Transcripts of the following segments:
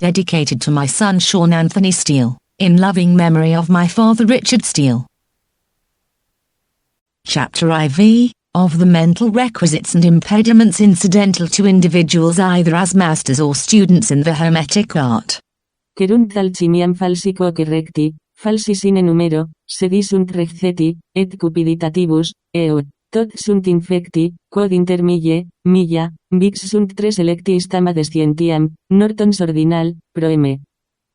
dedicated to my son Sean Anthony Steele, in loving memory of my father Richard Steele. Chapter IV, of the mental requisites and impediments incidental to individuals either as masters or students in the Hermetic art. Querunt alchimiam falsi quoque recti, falsi sine numero, sedi sunt receti, et cupiditatibus, eod, tot sunt infecti, quod intermille, milla, vix sunt tres electis tamades scientiam, Norton's ordinal, proeme.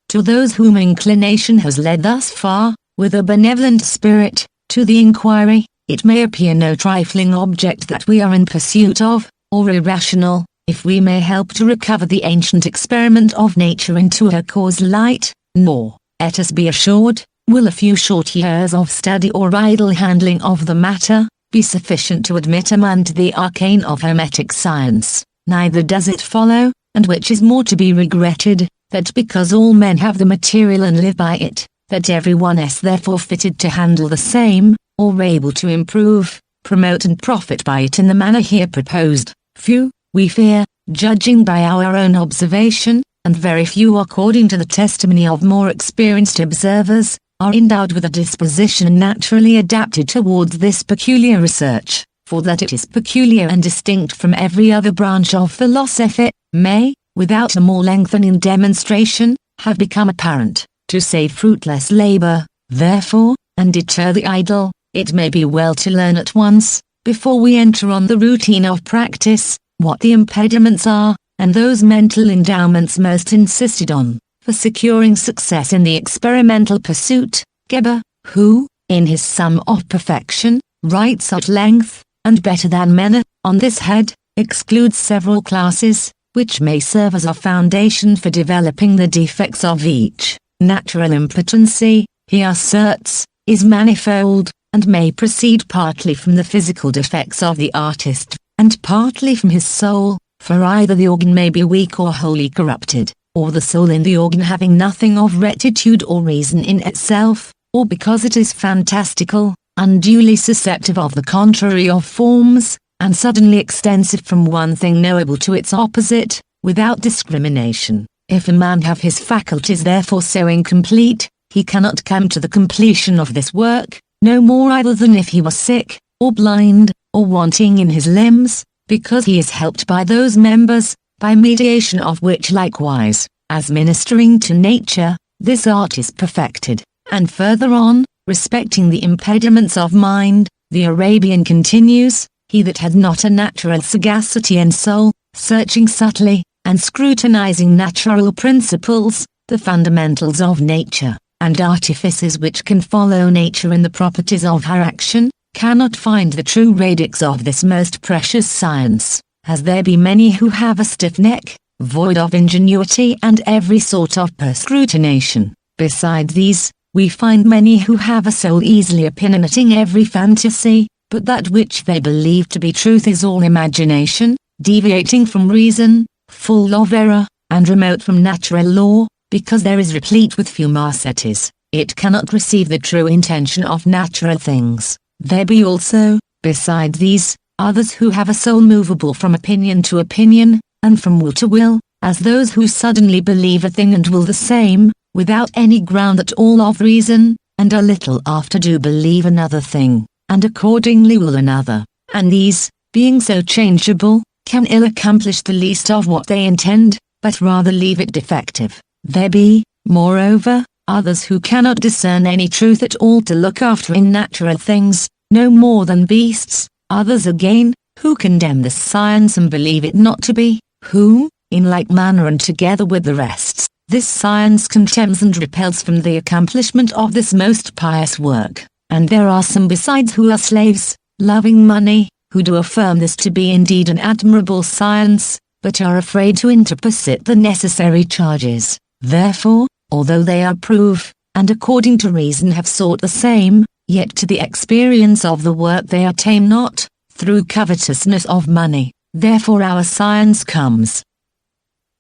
To those whom inclination has led thus far, with a benevolent spirit, to the inquiry, it may appear no trifling object that we are in pursuit of, or irrational, if we may help to recover the ancient experiment of nature into her cause light, nor, let us be assured, will a few short years of study or idle handling of the matter, be sufficient to admit a man to the arcane of Hermetic science. Neither does it follow, and which is more to be regretted, that because all men have the material and live by it, that everyone is therefore fitted to handle the same, or able to improve, promote and profit by it in the manner here proposed. Few, we fear, judging by our own observation, and very few according to the testimony of more experienced observers, are endowed with a disposition naturally adapted towards this peculiar research, for that it is peculiar and distinct from every other branch of philosophy, may, without a more lengthening demonstration, have become apparent, to save fruitless labor, therefore, and deter the idle, it may be well to learn at once, before we enter on the routine of practice, what the impediments are, and those mental endowments most insisted on, for securing success in the experimental pursuit. Geber, who, in his Sum of Perfection, writes at length, and better than many, on this head, excludes several classes, which may serve as a foundation for developing the defects of each. Natural impotency, he asserts, is manifold, and may proceed partly from the physical defects of the artist, and partly from his soul, for either the organ may be weak or wholly corrupted, or the soul in the organ having nothing of rectitude or reason in itself, or because it is fantastical, unduly susceptive of the contrary of forms, and suddenly extensive from one thing knowable to its opposite, without discrimination. If a man have his faculties therefore so incomplete, he cannot come to the completion of this work, no more either than if he was sick, or blind, or wanting in his limbs, because he is helped by those members, by mediation of which likewise, as ministering to nature, this art is perfected. And further on, respecting the impediments of mind, the Arabian continues, he that had not a natural sagacity and soul, searching subtly, and scrutinizing natural principles, the fundamentals of nature, and artifices which can follow nature in the properties of her action, cannot find the true radix of this most precious science, as there be many who have a stiff neck, void of ingenuity and every sort of perscrutination. Besides these, we find many who have a soul easily opinionating every fantasy, but that which they believe to be truth is all imagination, deviating from reason, full of error, and remote from natural law, because there is replete with fumaceties, it cannot receive the true intention of natural things. There be also, beside these, others who have a soul movable from opinion to opinion, and from will to will, as those who suddenly believe a thing and will the same, without any ground at all of reason, and a little after do believe another thing, and accordingly will another, and these, being so changeable, can ill accomplish the least of what they intend, but rather leave it defective. There be, moreover, others who cannot discern any truth at all to look after in natural things, no more than beasts, others again, who condemn this science and believe it not to be, whom, in like manner and together with the rest, this science contemns and repels from the accomplishment of this most pious work. And there are some besides who are slaves, loving money, who do affirm this to be indeed an admirable science, but are afraid to interposit the necessary charges. Therefore, although they approve, and according to reason have sought the same, yet to the experience of the work they attain not, through covetousness of money. Therefore our science comes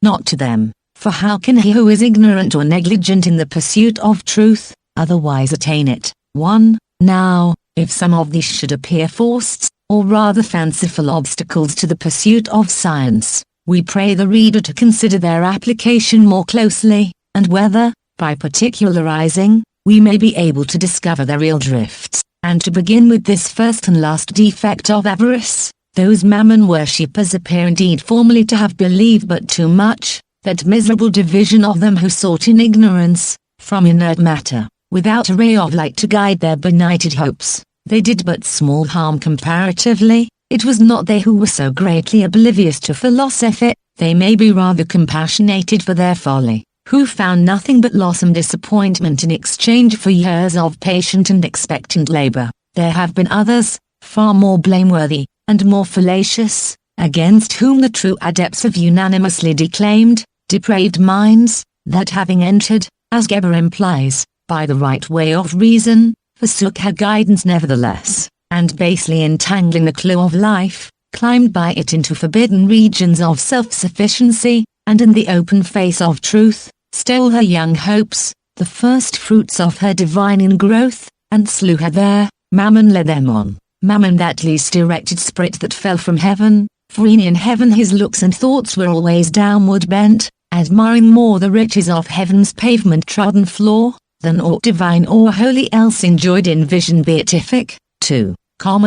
not to them, for how can he who is ignorant or negligent in the pursuit of truth, otherwise attain it? 1. Now, if some of these should appear forced, or rather fanciful obstacles to the pursuit of science, We pray the reader to consider their application more closely, and whether, by particularizing, we may be able to discover their real drifts. And to begin with this first and last defect of avarice, those mammon worshippers appear indeed formerly to have believed but too much, that miserable division of them who sought in ignorance, from inert matter, without a ray of light to guide their benighted hopes, they did but small harm comparatively. It was not they who were so greatly oblivious to philosophy, they may be rather compassionated for their folly, who found nothing but loss and disappointment in exchange for years of patient and expectant labor. There have been others, far more blameworthy, and more fallacious, against whom the true adepts have unanimously declaimed, depraved minds, that having entered, as Geber implies, by the right way of reason, forsook her guidance nevertheless, and basely entangling the clue of life, climbed by it into forbidden regions of self-sufficiency, and in the open face of truth, stole her young hopes, the first fruits of her divine ingrowth, and slew her there. Mammon led them on, Mammon, that least erected spirit that fell from heaven, for e'en in heaven his looks and thoughts were always downward bent, admiring more the riches of heaven's pavement-trodden floor, than aught divine or holy else enjoyed in vision beatific. 2.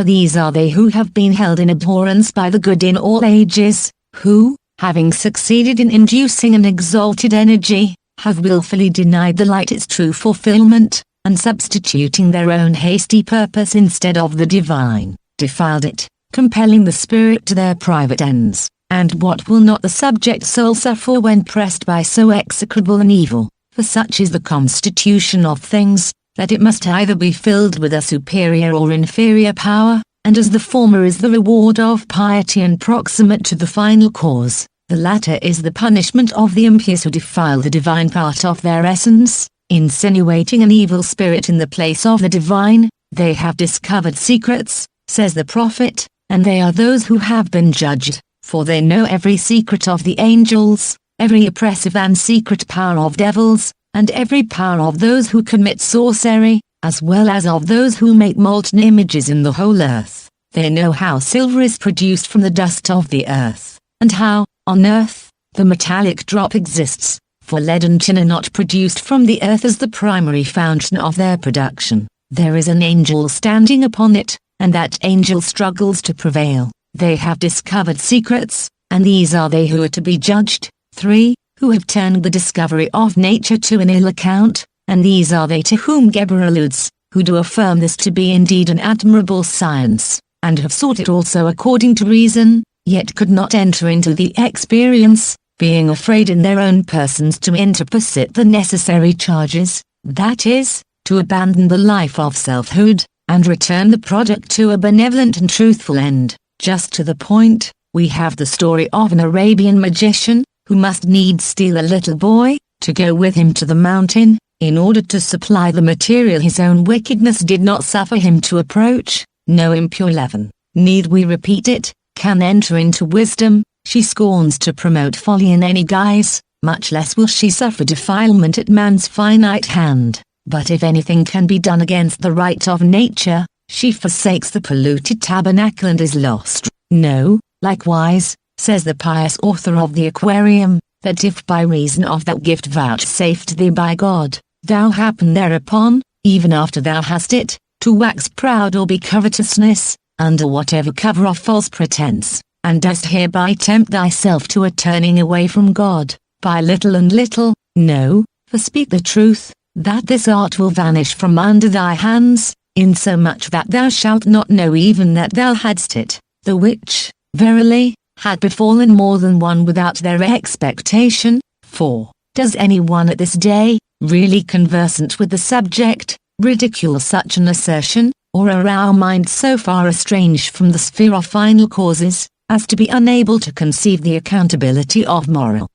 These are they who have been held in abhorrence by the good in all ages, who, having succeeded in inducing an exalted energy, have wilfully denied the light its true fulfillment, and substituting their own hasty purpose instead of the divine, defiled it, compelling the spirit to their private ends. And what will not the subject soul suffer when pressed by so execrable an evil? For such is the constitution of things, that it must either be filled with a superior or inferior power, and as the former is the reward of piety and proximate to the final cause, the latter is the punishment of the impious who defile the divine part of their essence, insinuating an evil spirit in the place of the divine. They have discovered secrets, says the prophet, and they are those who have been judged, for they know every secret of the angels, every oppressive and secret power of devils, and every power of those who commit sorcery, as well as of those who make molten images in the whole earth. They know how silver is produced from the dust of the earth, and how, on earth, the metallic drop exists, for lead and tin are not produced from the earth as the primary fountain of their production. There is an angel standing upon it, and that angel struggles to prevail. They have discovered secrets, and these are they who are to be judged. 3. Who have turned the discovery of nature to an ill account, and these are they to whom Geber alludes, who do affirm this to be indeed an admirable science, and have sought it also according to reason, yet could not enter into the experience, being afraid in their own persons to interposit the necessary charges, that is, to abandon the life of selfhood, and return the product to a benevolent and truthful end. Just to the point, we have the story of an Arabian magician, who must needs steal a little boy, to go with him to the mountain, in order to supply the material his own wickedness did not suffer him to approach. No impure leaven, need we repeat it, can enter into wisdom. She scorns to promote folly in any guise, much less will she suffer defilement at man's finite hand. But if anything can be done against the right of nature, she forsakes the polluted tabernacle and is lost. No, likewise, says the pious author of the Aquarium, that if by reason of that gift vouchsafed thee by God, thou happen thereupon, even after thou hast it, to wax proud or be covetousness, under whatever cover of false pretense, and dost hereby tempt thyself to a turning away from God, by little and little, no, for speak the truth, that this art will vanish from under thy hands, insomuch that thou shalt not know even that thou hadst it, the which, verily, had befallen more than one without their expectation. 4. Does anyone at this day, really conversant with the subject, ridicule such an assertion, or are our minds so far estranged from the sphere of final causes, as to be unable to conceive the accountability of moral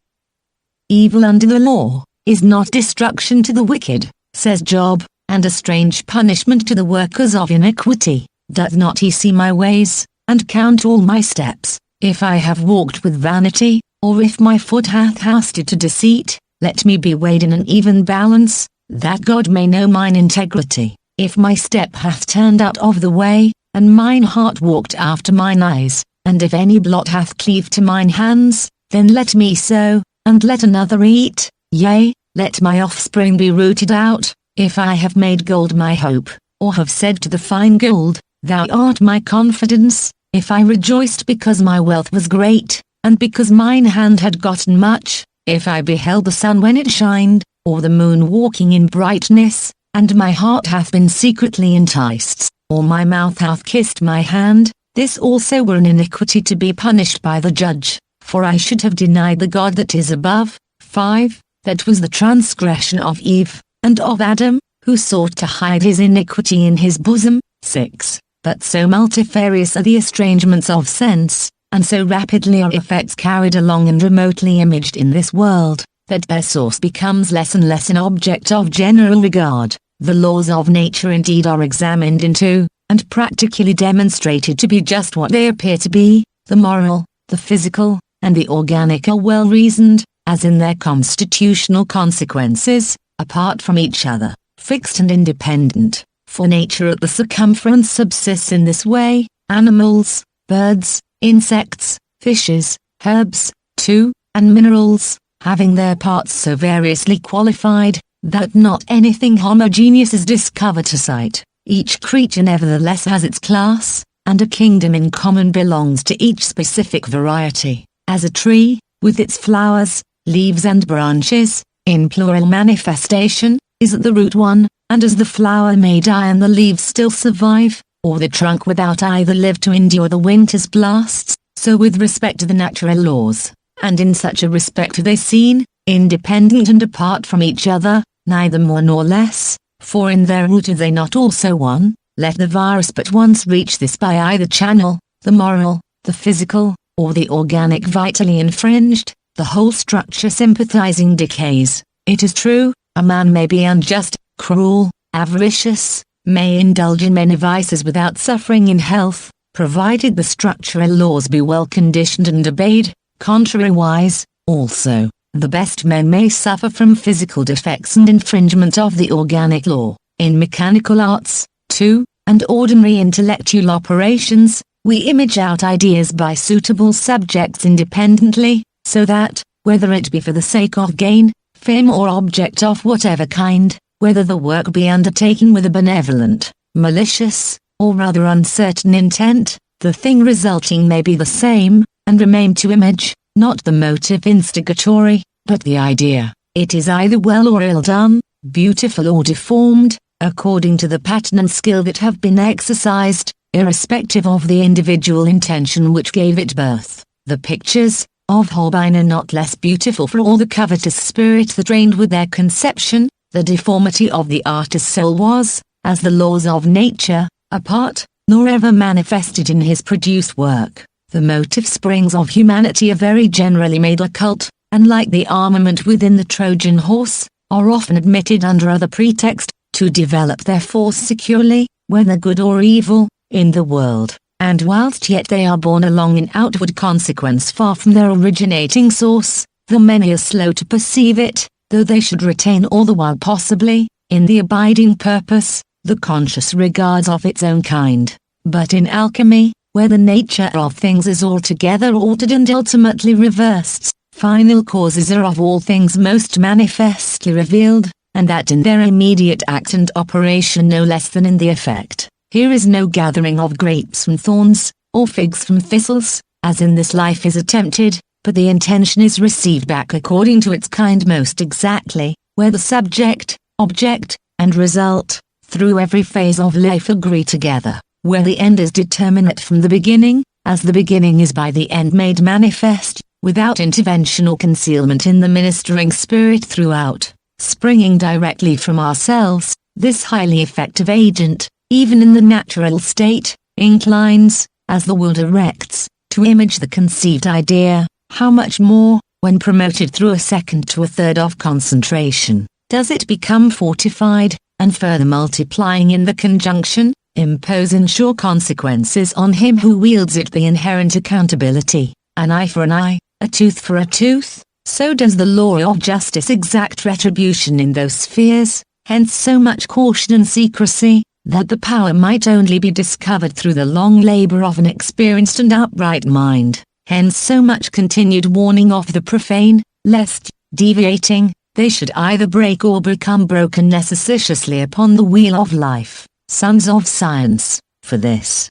evil under the law, is not destruction to the wicked, says Job, and a strange punishment to the workers of iniquity? Doth not he see my ways, and count all my steps? If I have walked with vanity, or if my foot hath hasted to deceit, let me be weighed in an even balance, that God may know mine integrity. If my step hath turned out of the way, and mine heart walked after mine eyes, and if any blot hath cleaved to mine hands, then let me sow, and let another eat, yea, let my offspring be rooted out. If I have made gold my hope, or have said to the fine gold, thou art my confidence, if I rejoiced because my wealth was great, and because mine hand had gotten much, if I beheld the sun when it shined, or the moon walking in brightness, and my heart hath been secretly enticed, or my mouth hath kissed my hand, this also were an iniquity to be punished by the judge, for I should have denied the God that is above. 5. That was the transgression of Eve, and of Adam, who sought to hide his iniquity in his bosom. 6. But so multifarious are the estrangements of sense, and so rapidly are effects carried along and remotely imaged in this world, that their source becomes less and less an object of general regard. The laws of nature indeed are examined into, and practically demonstrated to be just what they appear to be. The moral, the physical, and the organic are well reasoned, as in their constitutional consequences, apart from each other, fixed and independent. For nature at the circumference subsists in this way: animals, birds, insects, fishes, herbs, too, and minerals, having their parts so variously qualified, that not anything homogeneous is discovered to sight. Each creature nevertheless has its class, and a kingdom in common belongs to each specific variety, as a tree, with its flowers, leaves and branches, in plural manifestation, is at the root one, and as the flower may die and the leaves still survive, or the trunk without either live to endure the winter's blasts, so with respect to the natural laws, and in such a respect are they seen, independent and apart from each other, neither more nor less, for in their root are they not also one. Let the virus but once reach this by either channel, the moral, the physical, or the organic vitally infringed, the whole structure sympathizing decays. It is true, a man may be unjust, cruel, avaricious, may indulge in many vices without suffering in health, provided the structural laws be well conditioned and obeyed. Contrariwise, also, the best men may suffer from physical defects and infringement of the organic law. In mechanical arts, too, and ordinary intellectual operations, we image out ideas by suitable subjects independently, so that, whether it be for the sake of gain, fame or object of whatever kind, whether the work be undertaken with a benevolent, malicious, or rather uncertain intent, the thing resulting may be the same, and remain to image, not the motive instigatory, but the idea. It is either well or ill done, beautiful or deformed, according to the pattern and skill that have been exercised, irrespective of the individual intention which gave it birth. The pictures of Holbein are not less beautiful for all the covetous spirit that reigned with their conception. The deformity of the artist's soul was, as the laws of nature, apart, nor ever manifested in his produced work. The motive springs of humanity are very generally made occult, and like the armament within the Trojan horse, are often admitted under other pretext, to develop their force securely, whether good or evil, in the world, and whilst yet they are borne along in outward consequence far from their originating source, the many are slow to perceive it, though they should retain all the while possibly, in the abiding purpose, the conscious regards of its own kind. But in alchemy, where the nature of things is altogether altered and ultimately reversed, final causes are of all things most manifestly revealed, and that in their immediate act and operation no less than in the effect. Here is no gathering of grapes from thorns, or figs from thistles, as in this life is attempted, but the intention is received back according to its kind most exactly, where the subject, object, and result, through every phase of life agree together, where the end is determinate from the beginning, as the beginning is by the end made manifest, without intervention or concealment in the ministering spirit throughout, springing directly from ourselves. This highly effective agent, even in the natural state, inclines, as the will directs, to image the conceived idea. How much more, when promoted through a second to a third of concentration, does it become fortified, and further multiplying in the conjunction, impose in sure consequences on him who wields it the inherent accountability, an eye for an eye, a tooth for a tooth. So does the law of justice exact retribution in those spheres, hence so much caution and secrecy, that the power might only be discovered through the long labor of an experienced and upright mind. Hence so much continued warning of the profane, lest, deviating, they should either break or become broken necessitiously upon the wheel of life. Sons of science, for this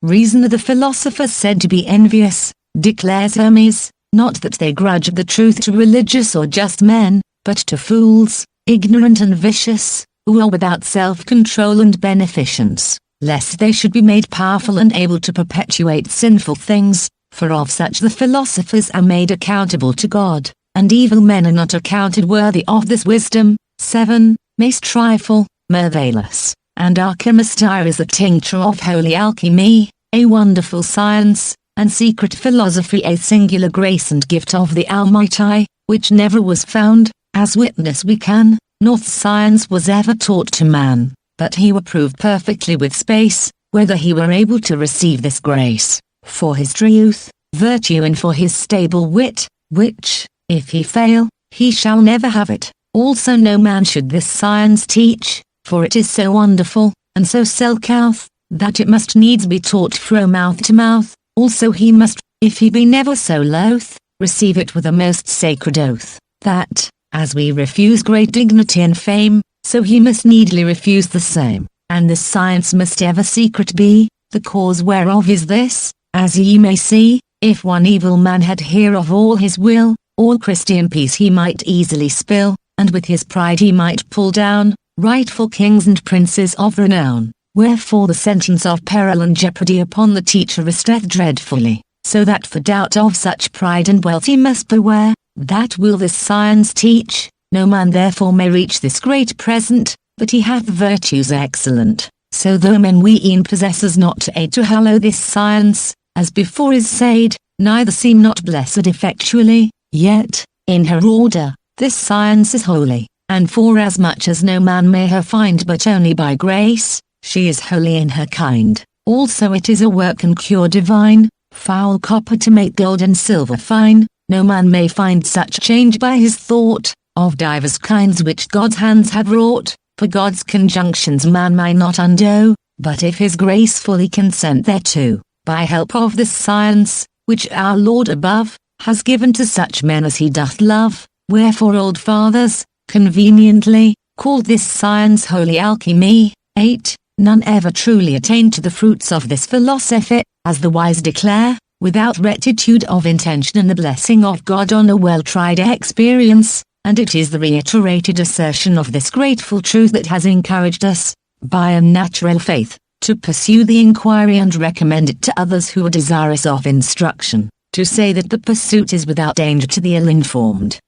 reason are the philosophers said to be envious, declares Hermes, not that they grudge the truth to religious or just men, but to fools, ignorant and vicious, who are without self-control and beneficence, lest they should be made powerful and able to perpetuate sinful things, for of such the philosophers are made accountable to God, and evil men are not accounted worthy of this wisdom. 7. Mace trifle, Merveillous, and Archimistire is a tincture of holy alchemy, a wonderful science, and secret philosophy, a singular grace and gift of the Almighty, which never was found, as witness we can, nor science was ever taught to man, but he were proved perfectly with space, whether he were able to receive this grace, for his truth, virtue and for his stable wit, which, if he fail, he shall never have it. Also no man should this science teach, for it is so wonderful, and so self-couth, that it must needs be taught from mouth to mouth. Also he must, if he be never so loath, receive it with a most sacred oath, that, as we refuse great dignity and fame, so he must needly refuse the same, and this science must ever secret be, the cause whereof is this, as ye may see, if one evil man had hereof all his will, all Christian peace he might easily spill, and with his pride he might pull down, rightful kings and princes of renown. Wherefore the sentence of peril and jeopardy upon the teacher resteth dreadfully, so that for doubt of such pride and wealth he must beware, that will this science teach, no man therefore may reach this great present, but he hath virtues excellent, so though men we e'en possessors not to aid to hallow this science, as before is said, neither seem not blessed effectually, yet, in her order, this science is holy, and forasmuch as no man may her find but only by grace, she is holy in her kind. Also it is a work and cure divine, foul copper to make gold and silver fine, no man may find such change by his thought, of divers kinds which God's hands have wrought, for God's conjunctions man may not undo, but if his grace fully consent thereto, by help of this science, which our Lord above, has given to such men as he doth love, wherefore old fathers, conveniently, called this science holy alchemy. 8. None ever truly attain to the fruits of this philosophy, as the wise declare, without rectitude of intention and the blessing of God on a well-tried experience, and it is the reiterated assertion of this grateful truth that has encouraged us, by a natural faith, to pursue the inquiry and recommend it to others who are desirous of instruction. To say that the pursuit is without danger to the ill-informed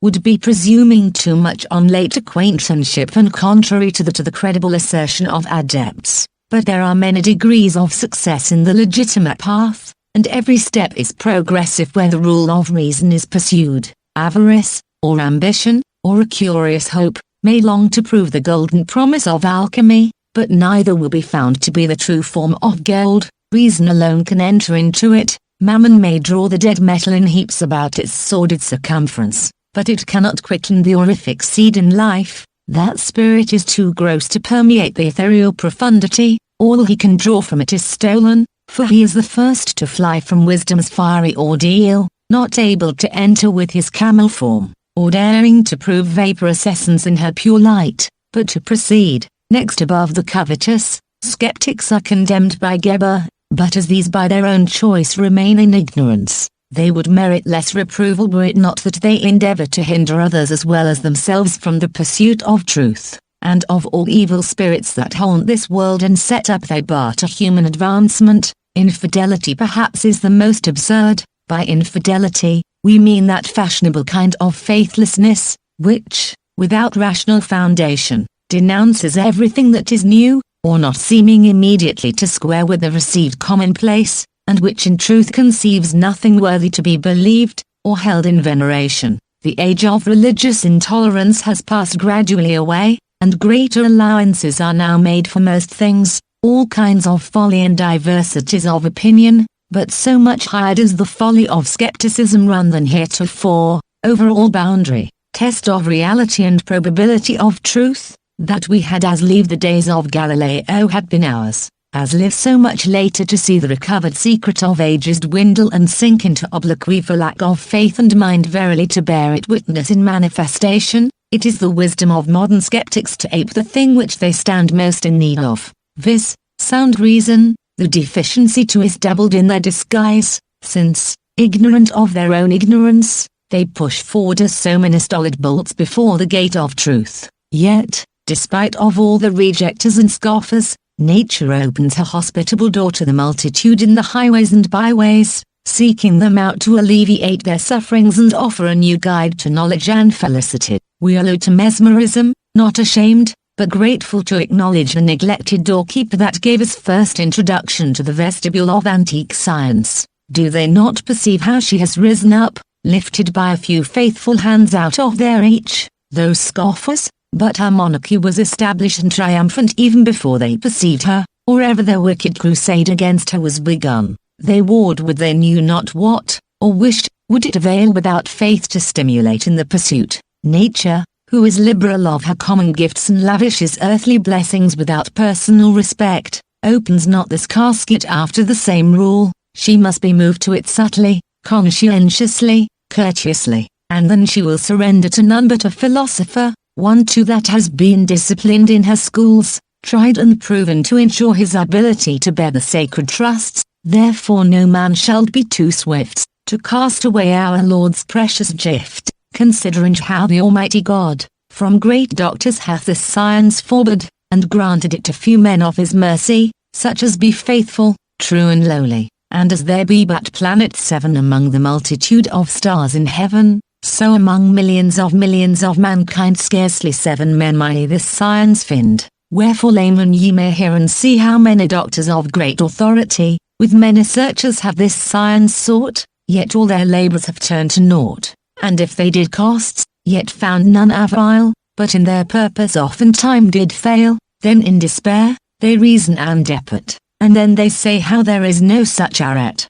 would be presuming too much on late acquaintanceship and contrary to the credible assertion of adepts. But there are many degrees of success in the legitimate path, and every step is progressive where the rule of reason is pursued. Avarice, or ambition, or a curious hope, may long to prove the golden promise of alchemy, but neither will be found to be the true form of gold. Reason alone can enter into it. Mammon may draw the dead metal in heaps about its sordid circumference, but it cannot quicken the orific seed in life. That spirit is too gross to permeate the ethereal profundity. All he can draw from it is stolen, for he is the first to fly from wisdom's fiery ordeal, not able to enter with his camel form, or daring to prove vaporous essence in her pure light, but to proceed. Next above the covetous, skeptics are condemned by Geber, but as these by their own choice remain in ignorance, they would merit less reproval were it not that they endeavor to hinder others as well as themselves from the pursuit of truth, and of all evil spirits that haunt this world and set up their bar to human advancement. Infidelity perhaps is the most absurd. By infidelity, we mean that fashionable kind of faithlessness, which, without rational foundation, denounces everything that is new, or not seeming immediately to square with the received commonplace, and which in truth conceives nothing worthy to be believed, or held in veneration. The age of religious intolerance has passed gradually away, and greater allowances are now made for most things, all kinds of folly and diversities of opinion, but so much higher does the folly of skepticism run than heretofore, over all boundary, test of reality and probability of truth, that we had as leave the days of Galileo had been ours, as live so much later to see the recovered secret of ages dwindle and sink into obloquy for lack of faith and mind verily to bear it witness in manifestation. It is the wisdom of modern skeptics to ape the thing which they stand most in need of, viz., sound reason. The deficiency too is doubled in their disguise, since, ignorant of their own ignorance, they push forward as so many stolid bolts before the gate of truth. Yet, despite of all the rejectors and scoffers, nature opens her hospitable door to the multitude in the highways and byways, seeking them out to alleviate their sufferings and offer a new guide to knowledge and felicity. We are low to mesmerism, not ashamed, but grateful to acknowledge the neglected doorkeeper that gave us first introduction to the vestibule of antique science. Do they not perceive how she has risen up, lifted by a few faithful hands out of their reach, those scoffers? But her monarchy was established and triumphant even before they perceived her, or ever their wicked crusade against her was begun. They warred with they knew not what, or wished, would it avail without faith to stimulate in the pursuit. Nature, who is liberal of her common gifts and lavishes earthly blessings without personal respect, opens not this casket after the same rule. She must be moved to it subtly, conscientiously, courteously, and then she will surrender to none but a philosopher, one too that has been disciplined in her schools, tried and proven to ensure his ability to bear the sacred trusts. Therefore no man shall be too swift to cast away our Lord's precious gift, considering how the Almighty God, from great doctors hath this science forbid, and granted it to few men of his mercy, such as be faithful, true and lowly. And as there be but planets 7 among the multitude of stars in heaven, so among millions of mankind scarcely 7 men may this science find. Wherefore layman ye may hear and see how many doctors of great authority, with many searchers have this science sought, yet all their labours have turned to naught, and if they did costs, yet found none avile, but in their purpose oftentime did fail. Then in despair, they reason and depart, and then they say how there is no such arret.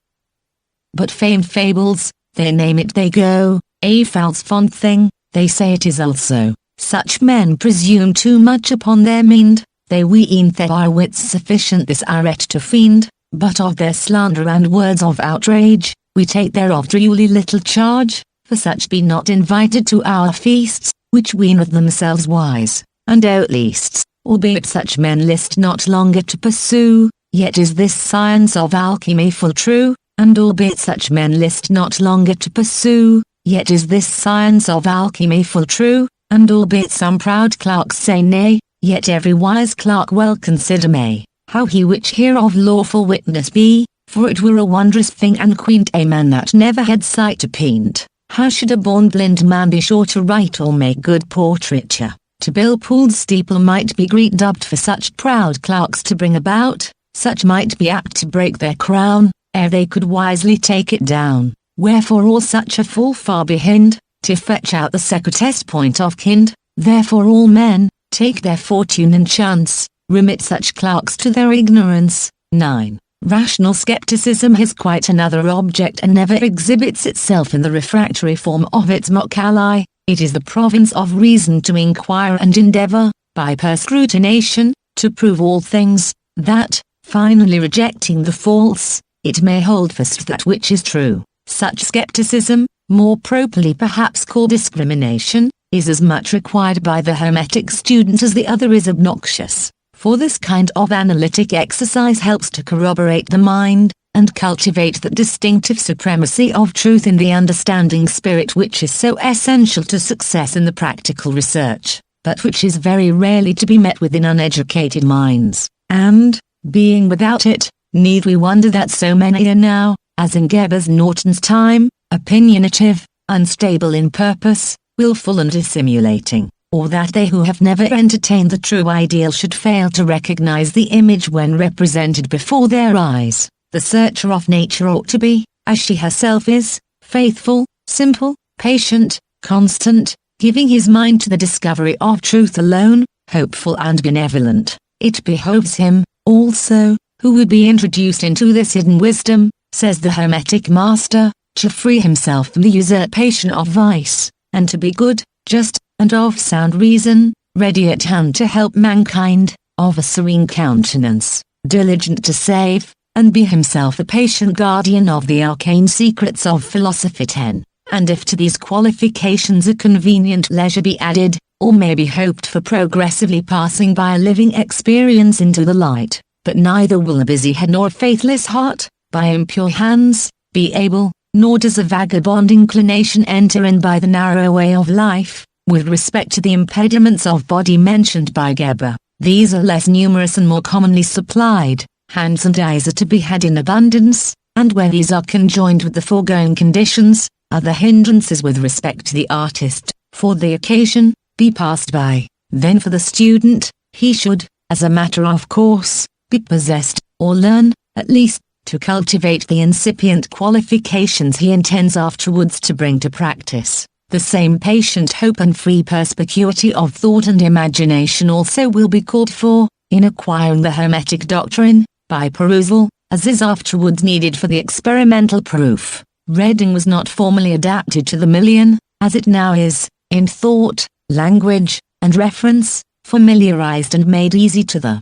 But famed fables, they name it they go, a false fond thing, they say it is also. Such men presume too much upon their mind, they ween there are wits sufficient this arret to find, but of their slander and words of outrage, we take thereof duly little charge, for such be not invited to our feasts, which weeneth themselves wise, and out leasts, albeit such men list not longer to pursue, yet is this science of alchemy full true, and albeit such men list not longer to pursue, yet is this science of alchemy full true, and albeit some proud clerks say nay, yet every wise clerk well consider may, how he which hereof lawful witness be, for it were a wondrous thing and quaint a man that never had sight to paint. How should a born blind man be sure to write or make good portraiture? To Bilpool's steeple might be Greek dubbed for such proud clerks to bring about, such might be apt to break their crown, ere they could wisely take it down. Wherefore all such a fall far behind, to fetch out the secretest point of kind. Therefore all men, take their fortune and chance, remit such clerks to their ignorance. 9. Rational skepticism has quite another object and never exhibits itself in the refractory form of its mock ally. It is the province of reason to inquire and endeavor, by perscrutination, to prove all things, that, finally rejecting the false, it may hold fast that which is true. Such skepticism, more properly perhaps called discrimination, is as much required by the Hermetic student as the other is obnoxious, for this kind of analytic exercise helps to corroborate the mind, and cultivate that distinctive supremacy of truth in the understanding spirit which is so essential to success in the practical research, but which is very rarely to be met with in uneducated minds, and, being without it, need we wonder that so many are now, as in Gebers Norton's time, opinionative, unstable in purpose, willful and dissimulating, or that they who have never entertained the true ideal should fail to recognize the image when represented before their eyes. The searcher of nature ought to be, as she herself is, faithful, simple, patient, constant, giving his mind to the discovery of truth alone, hopeful and benevolent. It behoves him, also, who would be introduced into this hidden wisdom, says the Hermetic Master, to free himself from the usurpation of vice, and to be good, just, and of sound reason, ready at hand to help mankind, of a serene countenance, diligent to save, and be himself a patient guardian of the arcane secrets of philosophy 10. And if to these qualifications a convenient leisure be added, or may be hoped for progressively passing by a living experience into the light, but neither will a busy head nor a faithless heart, by impure hands, be able, nor does a vagabond inclination enter in by the narrow way of life, with respect to the impediments of body mentioned by Geber. These are less numerous and more commonly supplied. Hands and eyes are to be had in abundance, and where these are conjoined with the foregoing conditions, other hindrances with respect to the artist, for the occasion, be passed by. Then for the student, he should, as a matter of course, be possessed, or learn, at least, to cultivate the incipient qualifications he intends afterwards to bring to practice. The same patient hope and free perspicuity of thought and imagination also will be called for, in acquiring the Hermetic doctrine, by perusal, as is afterwards needed for the experimental proof. Reading was not formerly adapted to the million, as it now is, in thought, language, and reference, familiarized and made easy to the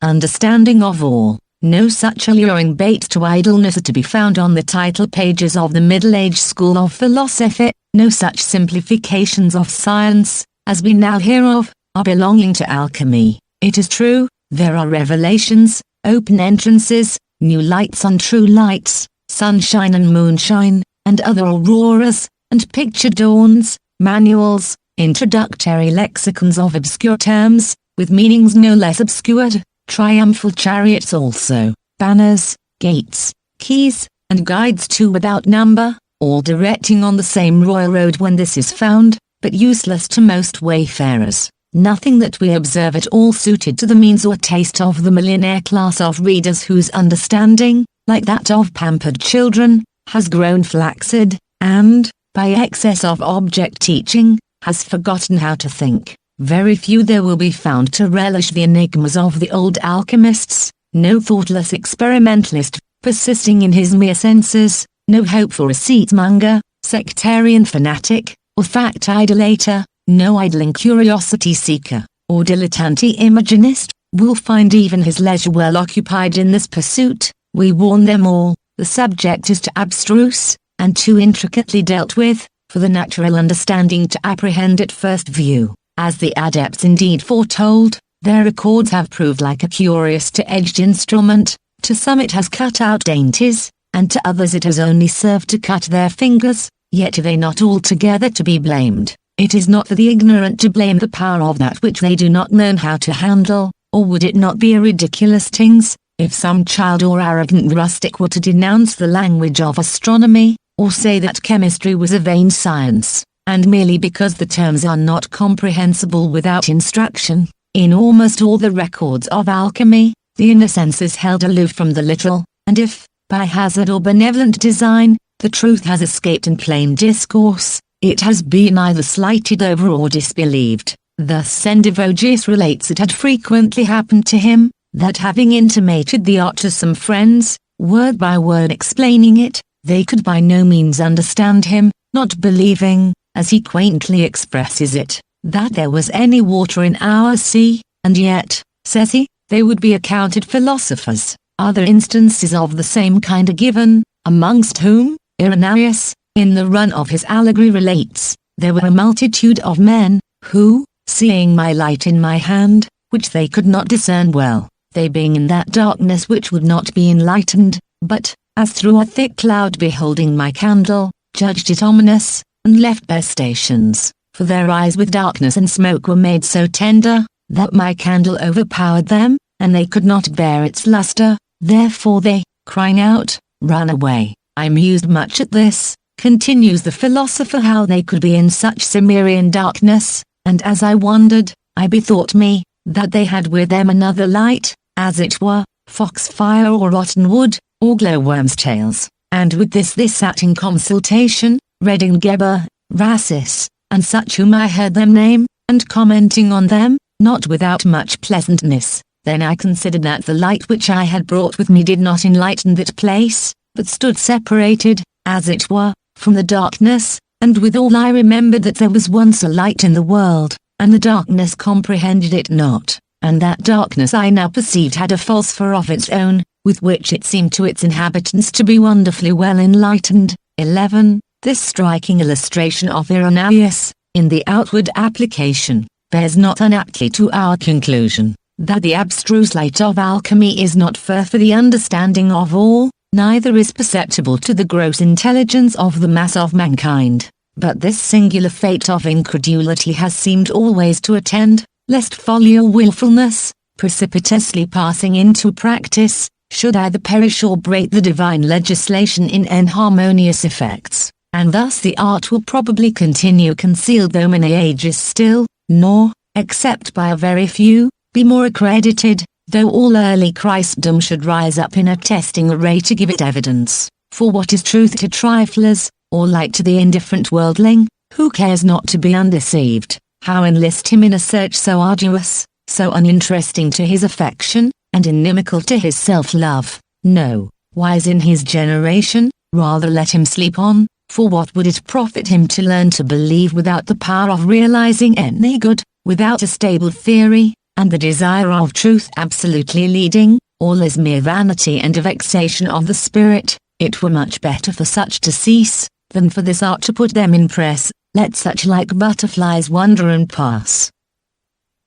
understanding of all. No such alluring baits to idleness are to be found on the title pages of the Middle Age school of philosophy, no such simplifications of science, as we now hear of, are belonging to alchemy. It is true, there are revelations, open entrances, new lights on true lights, sunshine and moonshine, and other auroras, and picture dawns, manuals, introductory lexicons of obscure terms, with meanings no less obscured, triumphal chariots also, banners, gates, keys, and guides too without number, all directing on the same royal road when this is found, but useless to most wayfarers. Nothing that we observe at all suited to the means or taste of the millionaire class of readers whose understanding, like that of pampered children, has grown flaccid, and, by excess of object teaching, has forgotten how to think. Very few there will be found to relish the enigmas of the old alchemists, no thoughtless experimentalist, persisting in his mere senses, no hope for receipt-monger, sectarian fanatic, or fact idolater, no idling curiosity seeker, or dilettante imaginist, will find even his leisure well occupied in this pursuit. We warn them all, the subject is too abstruse, and too intricately dealt with, for the natural understanding to apprehend at first view. As the adepts indeed foretold, their records have proved like a curious two-edged instrument. To some it has cut out dainties, and to others it has only served to cut their fingers, yet are they not altogether to be blamed. It is not for the ignorant to blame the power of that which they do not learn how to handle, or would it not be a ridiculous thing, if some child or arrogant rustic were to denounce the language of astronomy, or say that chemistry was a vain science, and merely because the terms are not comprehensible without instruction? In almost all the records of alchemy, the inner sense is held aloof from the literal, and if, by hazard or benevolent design, the truth has escaped in plain discourse, it has been either slighted over or disbelieved. Thus Sendivogius relates it had frequently happened to him, that having intimated the art to some friends, word by word explaining it, they could by no means understand him, not believing, as he quaintly expresses it, that there was any water in our sea, and yet, says he, they would be accounted philosophers. Other instances of the same kind are given, amongst whom, Irenaeus, in the run of his allegory relates, there were a multitude of men, who, seeing my light in my hand, which they could not discern well, they being in that darkness which would not be enlightened, but, as through a thick cloud beholding my candle, judged it ominous, and left their stations, for their eyes with darkness and smoke were made so tender, that my candle overpowered them, and they could not bear its luster, therefore they, crying out, ran away. I mused much at this, continues the philosopher, how they could be in such Cimmerian darkness, and as I wondered, I bethought me, that they had with them another light, as it were, foxfire or rotten wood, or glowworms' tails, and with this they sat in consultation, reading Geber, Rhasis, and such whom I heard them name, and commenting on them, not without much pleasantness. Then I considered that the light which I had brought with me did not enlighten that place, but stood separated, as it were, from the darkness, and withal I remembered that there was once a light in the world, and the darkness comprehended it not, and that darkness I now perceived had a phosphor of its own, with which it seemed to its inhabitants to be wonderfully well enlightened. 11. This striking illustration of Irenaeus, in the outward application, bears not unaptly to our conclusion, that the abstruse light of alchemy is not fair for the understanding of all, neither is perceptible to the gross intelligence of the mass of mankind. But this singular fate of incredulity has seemed always to attend, lest folly or wilfulness, precipitously passing into practice, should either perish or break the divine legislation in inharmonious effects, and thus the art will probably continue concealed though many ages still, nor, except by a very few, be more accredited, though all early Christendom should rise up in attesting array to give it evidence. For what is truth to triflers, or light to the indifferent worldling, who cares not to be undeceived? How enlist him in a search so arduous, so uninteresting to his affection, and inimical to his self-love? No, wise in his generation, rather let him sleep on, for what would it profit him to learn to believe without the power of realizing any good, without a stable theory, and the desire of truth absolutely leading? All is mere vanity and a vexation of the spirit. It were much better for such to cease, than for this art to put them in press. Let such like butterflies wander and pass.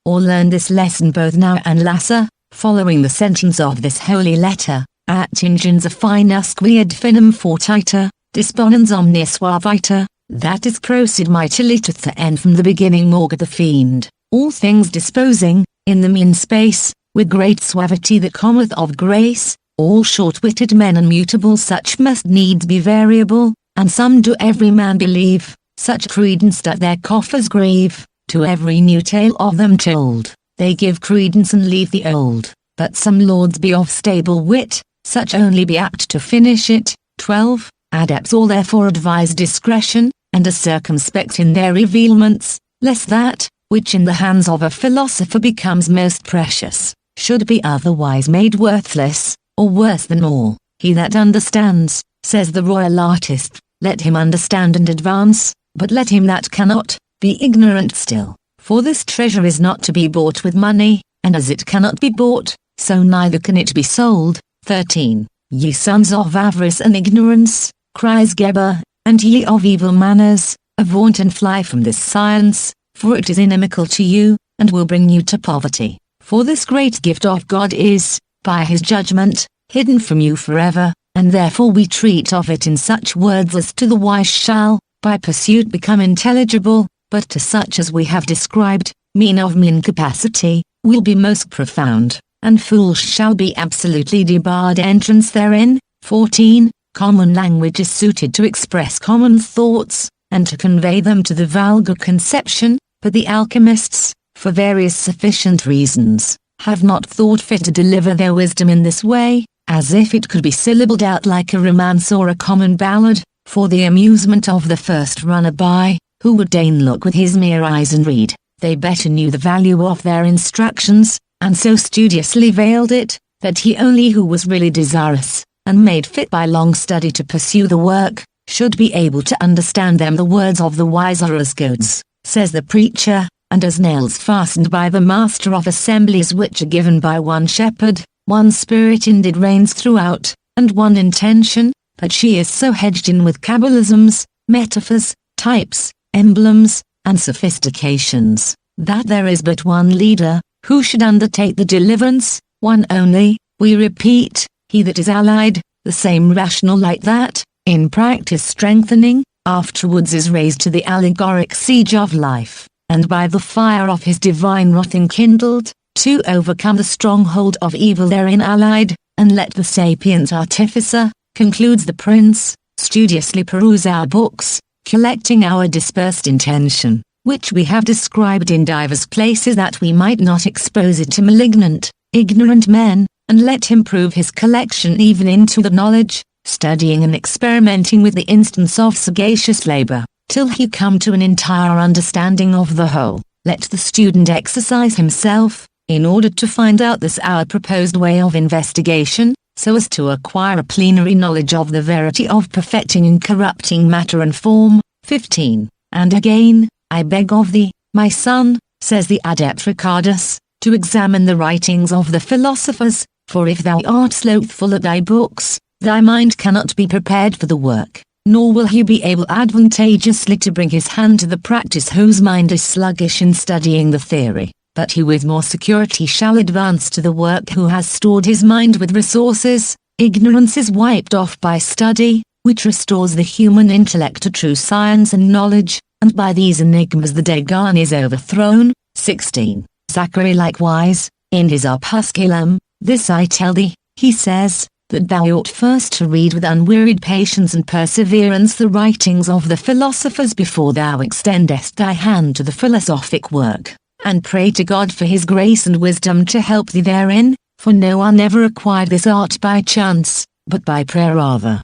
All learn this lesson both now and later, following the sentence of this holy letter, attingens affinus quid finem fortiter, disponens omnia suaviter, that is prosid mightily to the end from the beginning maugre the fiend, all things disposing, in the mean space, with great suavity that cometh of grace, all short-witted men and mutable such must needs be variable, and some do every man believe, such credence that their coffers grieve, to every new tale of them told, they give credence and leave the old, but some lords be of stable wit, such only be apt to finish it. 12. Adepts all therefore advise discretion, and are circumspect in their revealments, lest that, which in the hands of a philosopher becomes most precious, should be otherwise made worthless, or worse than all. He that understands, says the royal artist, let him understand and advance, but let him that cannot, be ignorant still, for this treasure is not to be bought with money, and as it cannot be bought, so neither can it be sold. 13. Ye sons of avarice and ignorance, cries Geber, and ye of evil manners, avaunt and fly from this science, for it is inimical to you, and will bring you to poverty. For this great gift of God is, by his judgment, hidden from you forever, and therefore we treat of it in such words as to the wise shall, by pursuit become intelligible, but to such as we have described, mean of mean capacity, will be most profound, and fools shall be absolutely debarred entrance therein. 14. Common language is suited to express common thoughts, and to convey them to the vulgar conception, but the alchemists, for various sufficient reasons, have not thought fit to deliver their wisdom in this way, as if it could be syllabled out like a romance or a common ballad, for the amusement of the first runner-by, who would deign look with his mere eyes and read. They better knew the value of their instructions, and so studiously veiled it, that he only who was really desirous, and made fit by long study to pursue the work, should be able to understand them. The words of the wise are as goads, says the preacher, and as nails fastened by the master of assemblies, which are given by one shepherd. One spirit indeed reigns throughout, and one intention, but she is so hedged in with cabalisms, metaphors, types, emblems, and sophistications, that there is but one leader, who should undertake the deliverance, one only, we repeat, he that is allied, the same rational light that, in practice strengthening, afterwards is raised to the allegoric siege of life, and by the fire of his divine wrath enkindled, to overcome the stronghold of evil therein allied, and let the sapient artificer, concludes the prince, studiously peruse our books, collecting our dispersed intention, which we have described in divers places that we might not expose it to malignant, ignorant men, and let him prove his collection even into the knowledge, studying and experimenting with the instance of sagacious labor, till he come to an entire understanding of the whole. Let the student exercise himself, in order to find out this our proposed way of investigation, so as to acquire a plenary knowledge of the verity of perfecting and corrupting matter and form. 15. And again, I beg of thee, my son, says the adept Ricardus, to examine the writings of the philosophers, for if thou art slothful at thy books, thy mind cannot be prepared for the work, nor will he be able advantageously to bring his hand to the practice whose mind is sluggish in studying the theory, but he with more security shall advance to the work who has stored his mind with resources. Ignorance is wiped off by study, which restores the human intellect to true science and knowledge, and by these enigmas the Dagon is overthrown. 16. Zachary likewise, in his Opusculum, this I tell thee, he says, that thou ought first to read with unwearied patience and perseverance the writings of the philosophers before thou extendest thy hand to the philosophic work, and pray to God for his grace and wisdom to help thee therein, for no one ever acquired this art by chance, but by prayer rather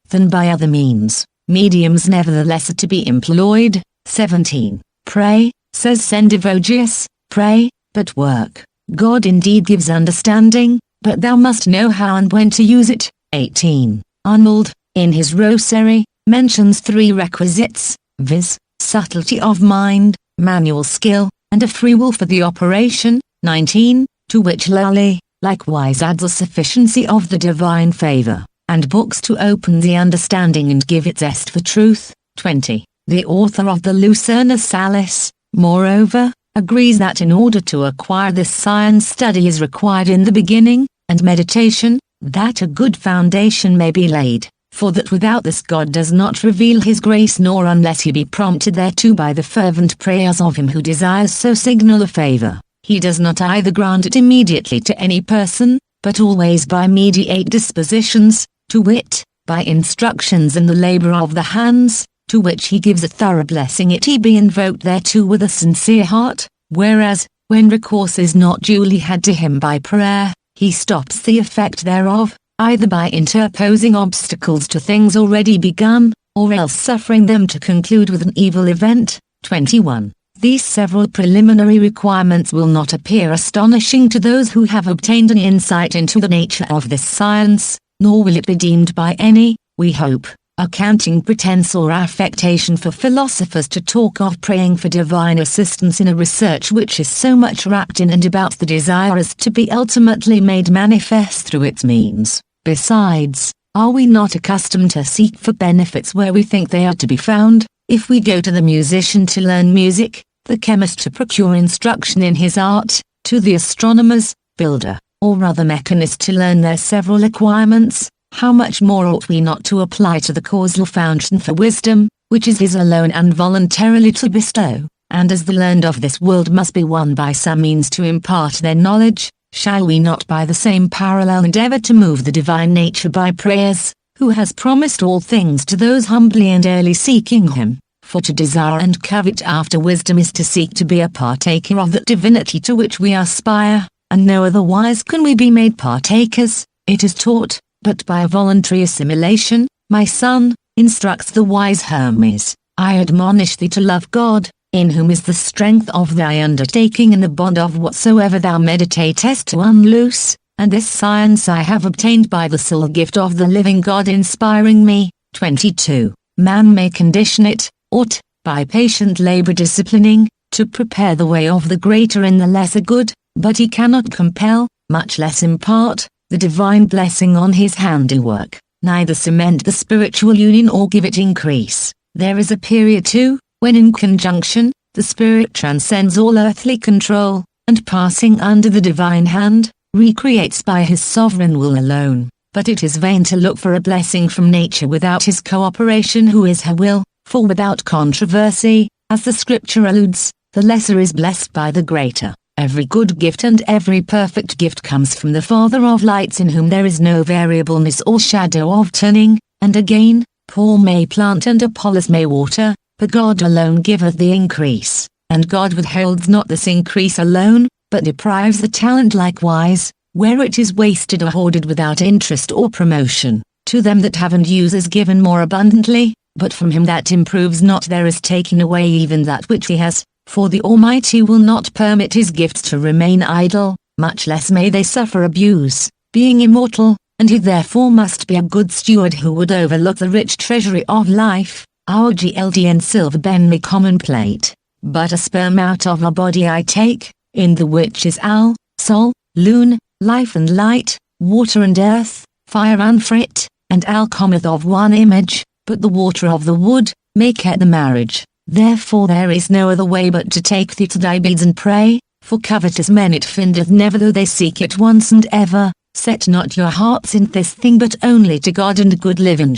than by other means. Mediums nevertheless are to be employed. 17. Pray, says Sendivogius, pray, but work. God indeed gives understanding, but thou must know how and when to use it. 18. Arnold, in his Rosary, mentions 3 requisites, viz., subtlety of mind, manual skill, and a free will for the operation. 19. To which Lully, likewise adds a sufficiency of the divine favor, and books to open the understanding and give it zest for truth. 20. The author of the Lucerna Salis, moreover, agrees that in order to acquire this science study is required in the beginning, and meditation, that a good foundation may be laid, for that without this God does not reveal his grace nor unless he be prompted thereto by the fervent prayers of him who desires so signal a favor. He does not either grant it immediately to any person, but always by mediate dispositions, to wit, by instructions and the labor of the hands, to which he gives a thorough blessing it he be invoked thereto with a sincere heart, whereas, when recourse is not duly had to him by prayer, he stops the effect thereof, either by interposing obstacles to things already begun, or else suffering them to conclude with an evil event. 21. These several preliminary requirements will not appear astonishing to those who have obtained an insight into the nature of this science, nor will it be deemed by any, we hope, accounting pretense or affectation for philosophers to talk of praying for divine assistance in a research which is so much wrapped in and about the desire as to be ultimately made manifest through its means. Besides, are we not accustomed to seek for benefits where we think they are to be found? If we go to the musician to learn music, the chemist to procure instruction in his art, to the astronomer's, builder, or other mechanist to learn their several acquirements, how much more ought we not to apply to the causal fountain for wisdom, which is his alone and voluntarily to bestow, and as the learned of this world must be won by some means to impart their knowledge, shall we not by the same parallel endeavor to move the divine nature by prayers, who has promised all things to those humbly and early seeking him? For to desire and covet after wisdom is to seek to be a partaker of that divinity to which we aspire, and no otherwise can we be made partakers. It is taught, but by a voluntary assimilation. My son, instructs the wise Hermes, I admonish thee to love God, in whom is the strength of thy undertaking and the bond of whatsoever thou meditatest to unloose, and this science I have obtained by the sole gift of the living God inspiring me. 22. Man may condition it, ought, by patient labor disciplining, to prepare the way of the greater in the lesser good, but he cannot compel, much less impart, the divine blessing on his handiwork, neither cement the spiritual union or give it increase. There is a period too, when in conjunction, the spirit transcends all earthly control, and passing under the divine hand, recreates by his sovereign will alone. But it is vain to look for a blessing from nature without his cooperation who is her will, for without controversy, as the scripture alludes, the lesser is blessed by the greater. Every good gift and every perfect gift comes from the Father of lights in whom there is no variableness or shadow of turning, and again, Paul may plant and Apollos may water, but God alone giveth the increase, and God withholds not this increase alone, but deprives the talent likewise, where it is wasted or hoarded without interest or promotion. To them that have and use is given more abundantly, but from him that improves not there is taken away even that which he has, for the Almighty will not permit his gifts to remain idle, much less may they suffer abuse, being immortal, and he therefore must be a good steward who would overlook the rich treasury of life. Our GLD and silver ben me common plate, but a sperm out of a body I take, in the which is Al, Sol, Lune, life and light, water and earth, fire and frit, and Al cometh of one image, but the water of the wood maketh the marriage. Therefore there is no other way but to take thee to thy beads and pray, for covetous men it findeth never though they seek it once and ever. Set not your hearts in this thing but only to God and good living.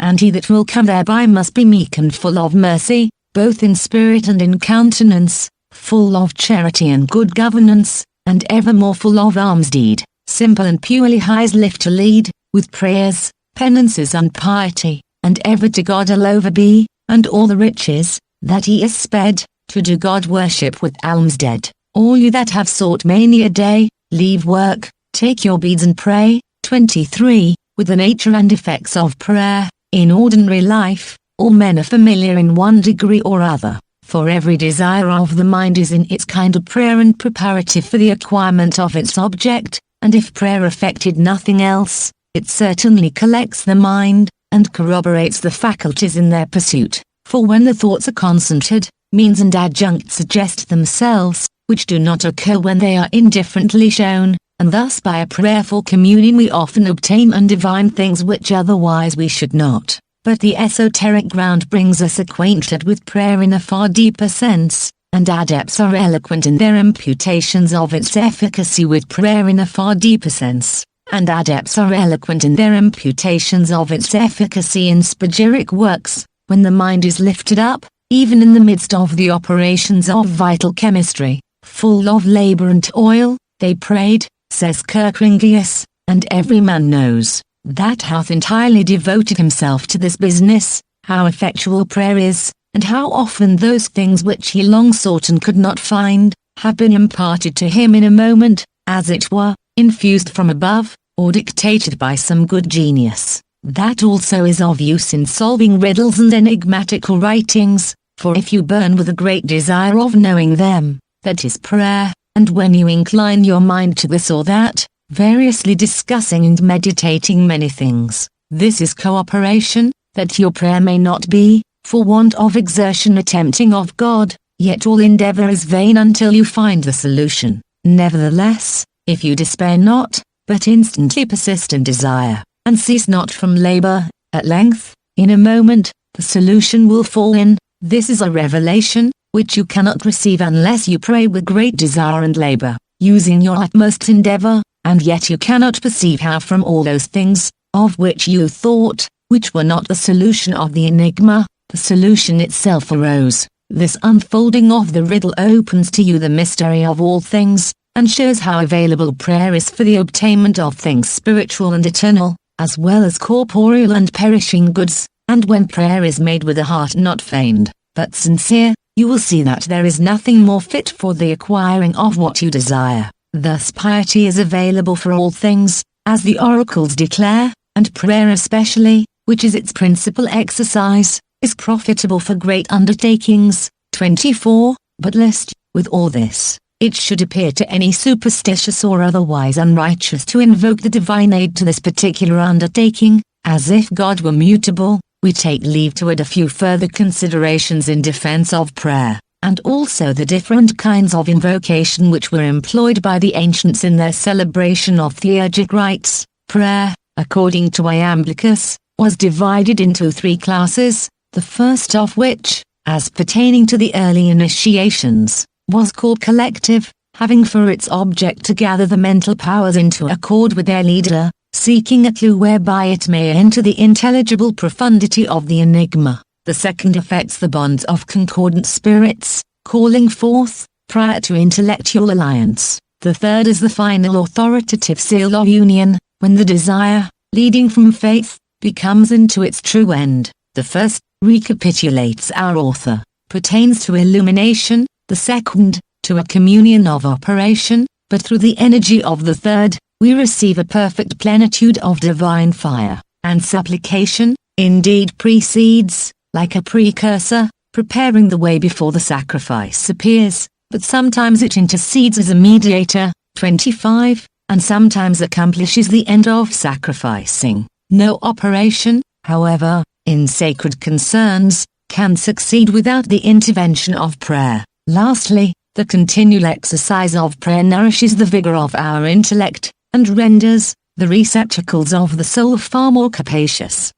And he that will come thereby must be meek and full of mercy, both in spirit and in countenance, full of charity and good governance, and evermore full of almsdeed, simple and purely his life to lead, with prayers, penances and piety, and ever to God alone be, and all the riches, that he is sped, to do God worship with almsdeed. All you that have sought many a day, leave work, take your beads and pray. 23. With the nature and effects of prayer, in ordinary life, all men are familiar in one degree or other, for every desire of the mind is in its kind of prayer and preparative for the acquirement of its object, and if prayer effected nothing else, it certainly collects the mind, and corroborates the faculties in their pursuit, for when the thoughts are concentrated, means and adjuncts suggest themselves, which do not occur when they are indifferently shown, and thus by a prayerful communion we often obtain undivine things which otherwise we should not. But the esoteric ground brings us acquainted with prayer in a far deeper sense, and adepts are eloquent in their imputations of its efficacy with prayer in a far deeper sense, and adepts are eloquent in their imputations of its efficacy in spagyric works, when the mind is lifted up, even in the midst of the operations of vital chemistry, full of labor and toil, they prayed, says Kirkringius, and every man knows, that hath entirely devoted himself to this business, how effectual prayer is, and how often those things which he long sought and could not find, have been imparted to him in a moment, as it were, infused from above, or dictated by some good genius. That also is of use in solving riddles and enigmatical writings, for if you burn with a great desire of knowing them, that is prayer, and when you incline your mind to this or that, variously discussing and meditating many things, this is cooperation, that your prayer may not be, for want of exertion attempting of God, yet all endeavor is vain until you find the solution. Nevertheless, if you despair not, but instantly persist in desire, and cease not from labor, at length, in a moment, the solution will fall in. This is a revelation, which you cannot receive unless you pray with great desire and labor, using your utmost endeavor, and yet you cannot perceive how from all those things, of which you thought, which were not the solution of the enigma, the solution itself arose. This unfolding of the riddle opens to you the mystery of all things, and shows how available prayer is for the obtainment of things spiritual and eternal, as well as corporeal and perishing goods, and when prayer is made with a heart not feigned, but sincere, you will see that there is nothing more fit for the acquiring of what you desire. Thus piety is available for all things, as the oracles declare, and prayer especially, which is its principal exercise, is profitable for great undertakings. 24. But lest, with all this, it should appear to any superstitious or otherwise unrighteous to invoke the divine aid to this particular undertaking, as if God were mutable, we take leave to add a few further considerations in defense of prayer, and also the different kinds of invocation which were employed by the ancients in their celebration of theurgic rites. Prayer, according to Iamblichus, was divided into 3 classes, the first of which, as pertaining to the early initiations, was called collective, having for its object to gather the mental powers into accord with their leader, seeking a clue whereby it may enter the intelligible profundity of the enigma. The second affects the bonds of concordant spirits, calling forth, prior to intellectual alliance. The third is the final authoritative seal of union, when the desire, leading from faith, becomes into its true end. The first, recapitulates our author, pertains to illumination, the second, to a communion of operation, but through the energy of the third, we receive a perfect plenitude of divine fire, and supplication, indeed precedes, like a precursor, preparing the way before the sacrifice appears, but sometimes it intercedes as a mediator. 25, and sometimes accomplishes the end of sacrificing. No operation, however, in sacred concerns, can succeed without the intervention of prayer. Lastly, the continual exercise of prayer nourishes the vigor of our intellect, and renders the receptacles of the soul far more capacious.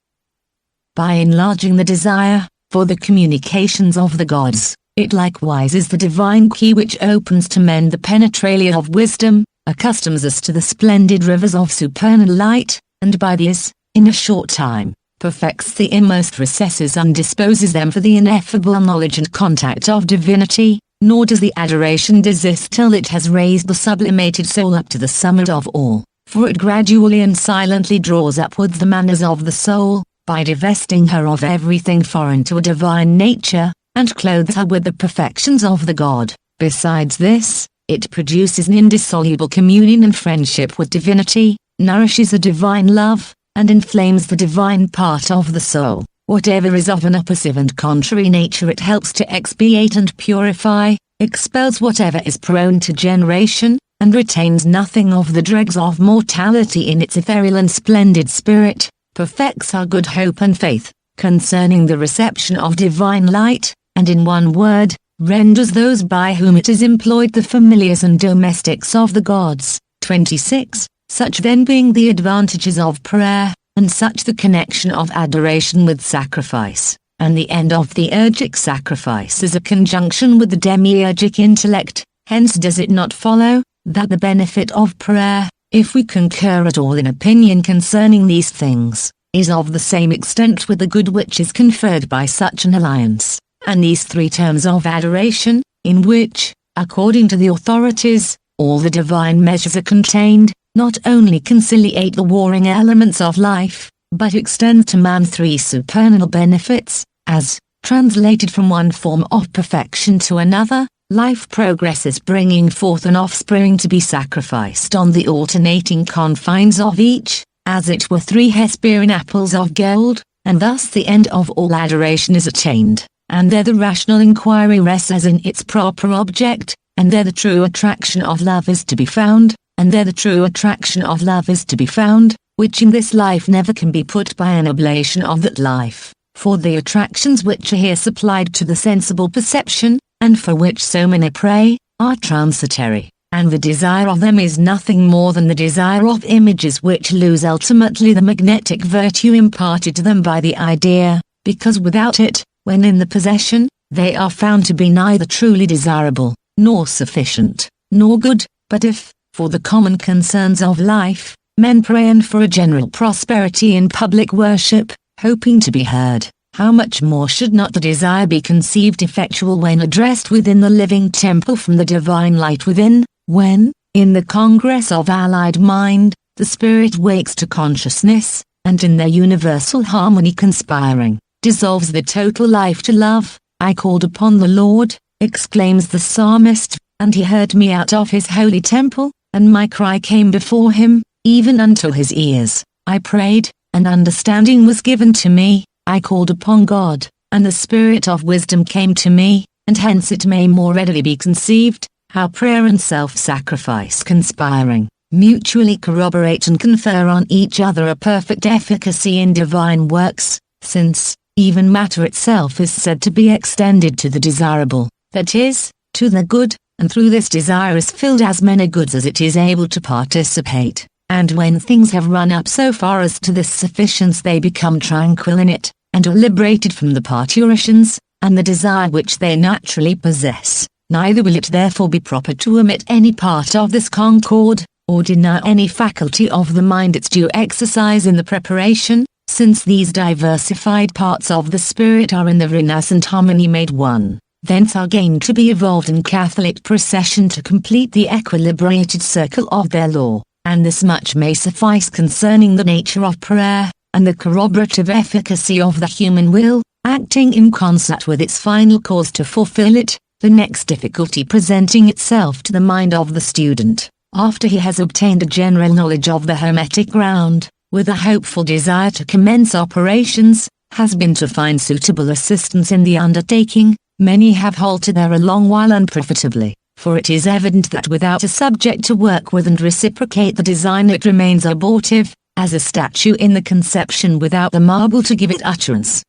By enlarging the desire for the communications of the gods, it likewise is the divine key which opens to men the penetralia of wisdom, accustoms us to the splendid rivers of supernal light, and by this, in a short time, perfects the inmost recesses and disposes them for the ineffable knowledge and contact of divinity, nor does the adoration desist till it has raised the sublimated soul up to the summit of all, for it gradually and silently draws upwards the manners of the soul, by divesting her of everything foreign to a divine nature, and clothes her with the perfections of the God. Besides this, it produces an indissoluble communion and friendship with divinity, nourishes a divine love, and inflames the divine part of the soul. Whatever is of an oppressive and contrary nature it helps to expiate and purify, expels whatever is prone to generation, and retains nothing of the dregs of mortality in its ethereal and splendid spirit, perfects our good hope and faith, concerning the reception of divine light, and in one word, renders those by whom it is employed the familiars and domestics of the gods. 26. Such then being the advantages of prayer, and such the connection of adoration with sacrifice, and the end of theurgic sacrifice is a conjunction with the demiurgic intellect, hence does it not follow, that the benefit of prayer, if we concur at all in opinion concerning these things, is of the same extent with the good which is conferred by such an alliance, and these three terms of adoration, in which, according to the authorities, all the divine measures are contained, not only conciliate the warring elements of life, but extend to man three supernal benefits, as, translated from one form of perfection to another, life progresses bringing forth an offspring to be sacrificed on the alternating confines of each, as it were three Hesperian apples of gold, and thus the end of all adoration is attained, and there the rational inquiry rests as in its proper object, and there the true attraction of love is to be found, and there the true attraction of love is to be found, which in this life never can be put by an oblation of that life, for the attractions which are here supplied to the sensible perception, and for which so many pray, are transitory, and the desire of them is nothing more than the desire of images which lose ultimately the magnetic virtue imparted to them by the idea, because without it, when in the possession, they are found to be neither truly desirable, nor sufficient, nor good. But if, for the common concerns of life, men pray and for a general prosperity in public worship, hoping to be heard, how much more should not the desire be conceived effectual when addressed within the living temple from the divine light within, when, in the congress of allied mind, the spirit wakes to consciousness, and in their universal harmony conspiring, dissolves the total life to love. I called upon the Lord, exclaims the psalmist, and he heard me out of his holy temple, and my cry came before him, even unto his ears. I prayed, and understanding was given to me. I called upon God, and the spirit of wisdom came to me, and hence it may more readily be conceived, how prayer and self-sacrifice conspiring, mutually corroborate and confer on each other a perfect efficacy in divine works, since, even matter itself is said to be extended to the desirable, that is, to the good, and through this desire is filled as many goods as it is able to participate, and when things have run up so far as to this sufficiency they become tranquil in it, and are liberated from the parturitions, and the desire which they naturally possess. Neither will it therefore be proper to omit any part of this concord, or deny any faculty of the mind its due exercise in the preparation, since these diversified parts of the spirit are in the renascent harmony made one. Thence are gained to be evolved in Catholic procession to complete the equilibrated circle of their law, and this much may suffice concerning the nature of prayer, and the corroborative efficacy of the human will, acting in concert with its final cause to fulfill it, the next difficulty presenting itself to the mind of the student, after he has obtained a general knowledge of the Hermetic ground, with a hopeful desire to commence operations, has been to find suitable assistance in the undertaking. Many have halted there a long while unprofitably, for it is evident that without a subject to work with and reciprocate the design it remains abortive, as a statue in the conception without the marble to give it utterance.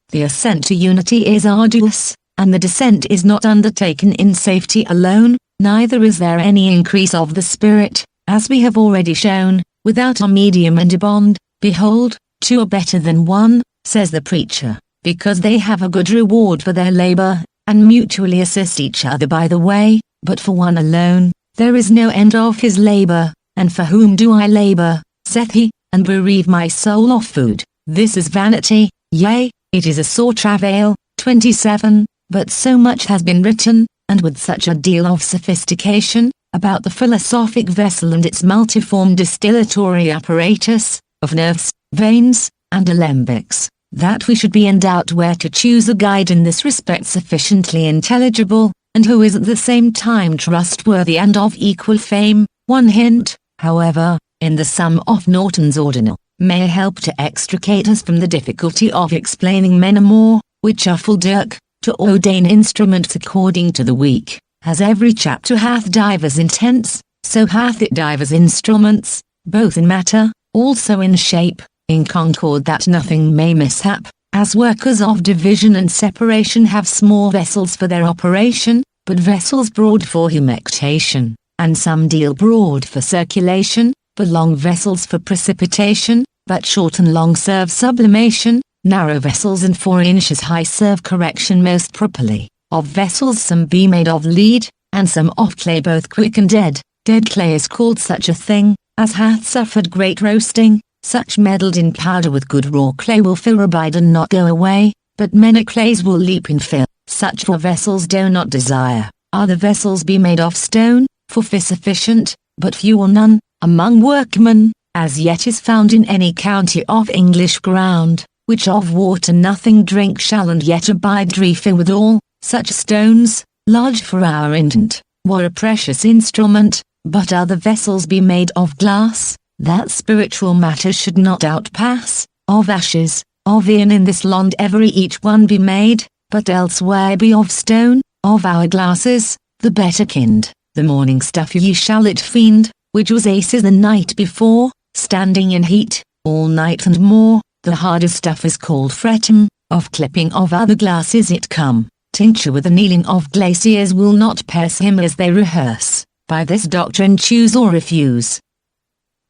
The ascent to unity is arduous, and the descent is not undertaken in safety alone, neither is there any increase of the spirit, as we have already shown, without a medium and a bond. Behold, two are better than one, says the preacher, because they have a good reward for their labor, and mutually assist each other by the way. But for one alone, there is no end of his labor. And for whom do I labor, saith he, and bereave my soul of food? This is vanity, yea, it is a sore travail. 27. But so much has been written, and with such a deal of sophistication, about the philosophic vessel and its multiform distillatory apparatus, of nerves, veins, and alembics, that we should be in doubt where to choose a guide in this respect sufficiently intelligible, and who is at the same time trustworthy and of equal fame. One hint, however, in the sum of Norton's Ordinal, may help to extricate us from the difficulty of explaining men more, which are full dirk, to ordain instruments according to the week, as every chapter hath divers intents, so hath it divers instruments, both in matter, also in shape, in concord that nothing may mishap, as workers of division and separation have small vessels for their operation, but vessels broad for humectation, and some deal broad for circulation, but long vessels for precipitation, but short and long serve sublimation, narrow vessels and 4 inches high serve correction most properly. Of vessels some be made of lead, and some of clay both quick and dead. Dead clay is called such a thing, as hath suffered great roasting, such meddled in powder with good raw clay will fill abide and not go away, but many clays will leap in fill. Such for vessels do not desire. Other vessels be made of stone, for sufficient, but few or none, among workmen, as yet is found in any county of English ground, which of water nothing drink shall and yet abide dry withal. Such stones, large for our intent, were a precious instrument, but other vessels be made of glass, that spiritual matter should not outpass, of ashes, of iron in this land every each one be made, but elsewhere be of stone, of our glasses, the better kind. The morning stuff ye shall it find, which was aces the night before, standing in heat, all night and more. The harder stuff is called fretum, of clipping of other glasses it come. Tincture with annealing of glaciers will not pass him as they rehearse. By this doctrine choose or refuse.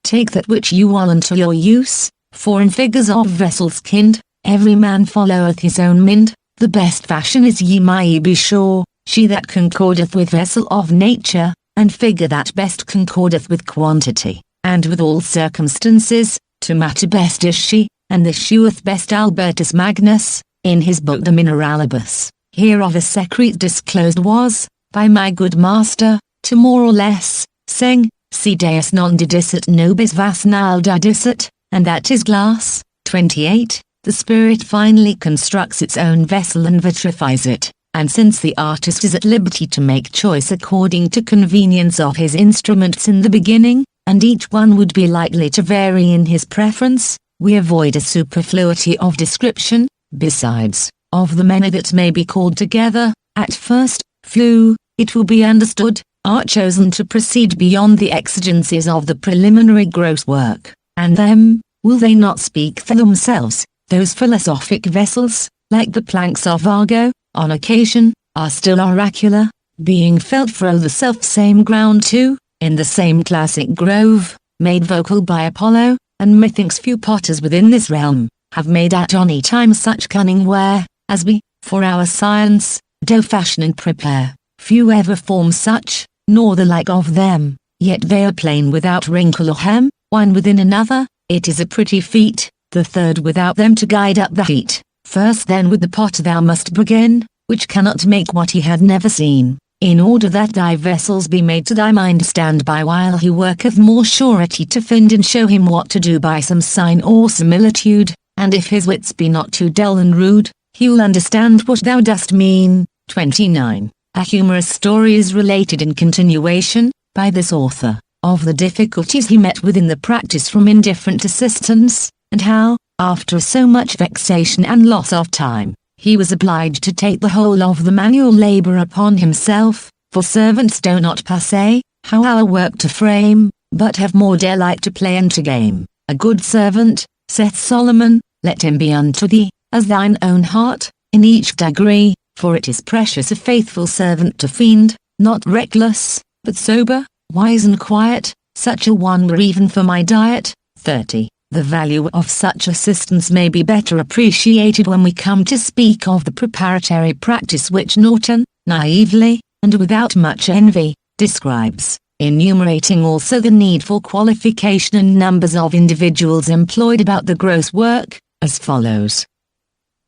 Take that which you will unto your use, for in figures of vessels kind, every man followeth his own mind. The best fashion is ye may be sure, she that concordeth with vessel of nature, and figure that best concordeth with quantity, and with all circumstances, to matter best is she, and this sheweth best Albertus Magnus, in his book De Mineralibus. Hereof a secret disclosed was, by my good master, to more or less, sing, si deus non didicit nobis vas nalda dicit, and that is glass. 28. The spirit finally constructs its own vessel and vitrifies it, and since the artist is at liberty to make choice according to convenience of his instruments in the beginning, and each one would be likely to vary in his preference, we avoid a superfluity of description. Besides, of the many that may be called together, at first, few, it will be understood, are chosen to proceed beyond the exigencies of the preliminary gross work, and them, will they not speak for themselves? Those philosophic vessels, like the planks of Argo, on occasion, are still oracular, being felt for the self-same ground too, in the same classic grove, made vocal by Apollo, and methinks few potters within this realm, have made at any time such cunning ware, as we, for our science, do fashion and prepare. Few ever form such, nor the like of them, yet they are plain without wrinkle or hem, one within another. It is a pretty feat, the third without them to guide up the heat. First then with the potter thou must begin, which cannot make what he had never seen, in order that thy vessels be made to thy mind stand by while he worketh more surety to find and show him what to do by some sign or similitude, and if his wits be not too dull and rude, he will understand what thou dost mean. 29. A humorous story is related in continuation, by this author, of the difficulties he met with in the practice from indifferent assistants, and how, after so much vexation and loss of time, he was obliged to take the whole of the manual labor upon himself, for servants do not passe, how our work to frame, but have more delight to play and to game. A good servant, saith Solomon, let him be unto thee, as thine own heart, in each degree, for it is precious a faithful servant to fiend, not reckless, but sober, wise and quiet, such a one were even for my diet. 30. The value of such assistance may be better appreciated when we come to speak of the preparatory practice which Norton, naively, and without much envy, describes, enumerating also the needful qualification and numbers of individuals employed about the gross work, as follows.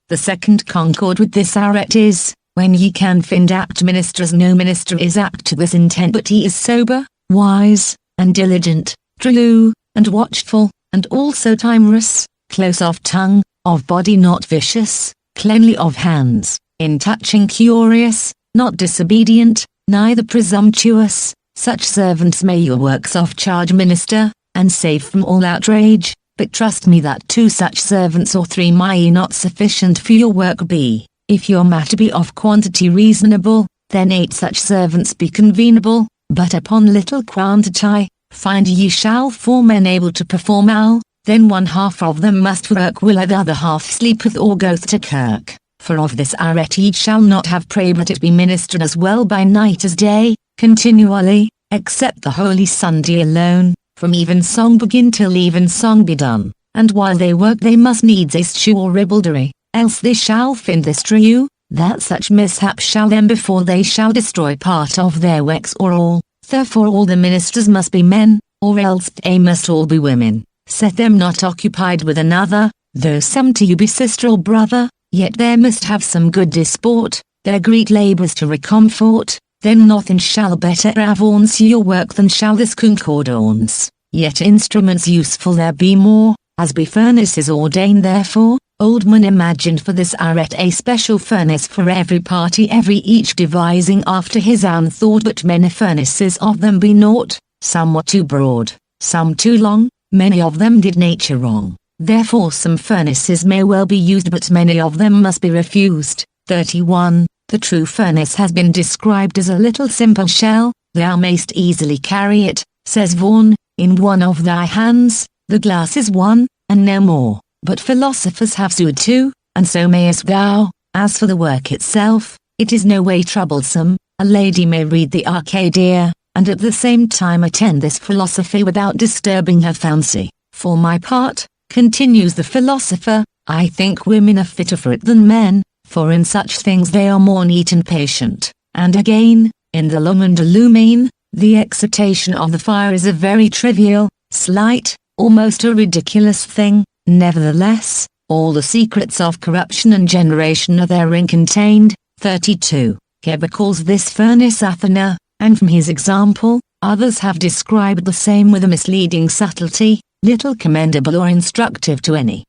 The second concord with this arret is, when ye can find apt ministers, no minister is apt to this intent, but he is sober, wise, and diligent, true, and watchful, and also timorous, close of tongue, of body not vicious, cleanly of hands, in touching curious, not disobedient, neither presumptuous. Such servants may your works of charge minister, and save from all outrage, but trust me that 2 such servants or 3 may not sufficient for your work be. If your matter be of quantity reasonable, then 8 such servants be convenable, but upon little quantity, find ye shall 4 men able to perform all, then 1/2 of them must work while the other half sleepeth or goeth to kirk. For of this arret ye shall not have pray, but it be ministered as well by night as day, continually, except the Holy Sunday alone, from evensong begin till evensong be done, and while they work they must needs eschew or ribaldry, else they shall find this true, that such mishap shall them befall they shall destroy part of their works or all. Therefore all the ministers must be men, or else they must all be women. Set them not occupied with another, though some to you be sister or brother, yet there must have some good disport, their great labours to recomfort, then nothing shall better avance your work than shall this concordance. Yet instruments useful there be more, as be furnaces ordained therefore. Oldman imagined for this arret a special furnace for every party, every each devising after his own thought, but many furnaces of them be naught, some were too broad, some too long, many of them did nature wrong. Therefore some furnaces may well be used, but many of them must be refused. 31. The true furnace has been described as a little simple shell, thou mayst easily carry it, says Vaughan, in one of thy hands, the glass is one, and no more. But philosophers have so too, and so mayest thou. As for the work itself, it is no way troublesome. A lady may read the Arcadia, and at the same time attend this philosophy without disturbing her fancy. For my part, continues the philosopher, I think women are fitter for it than men, for in such things they are more neat and patient. And again, in the L'Homme Illumine, the excitation of the fire is a very trivial, slight, almost a ridiculous thing. Nevertheless, all the secrets of corruption and generation are therein contained. 32. Geber calls this furnace Athena, and from his example, others have described the same with a misleading subtlety, little commendable or instructive to any.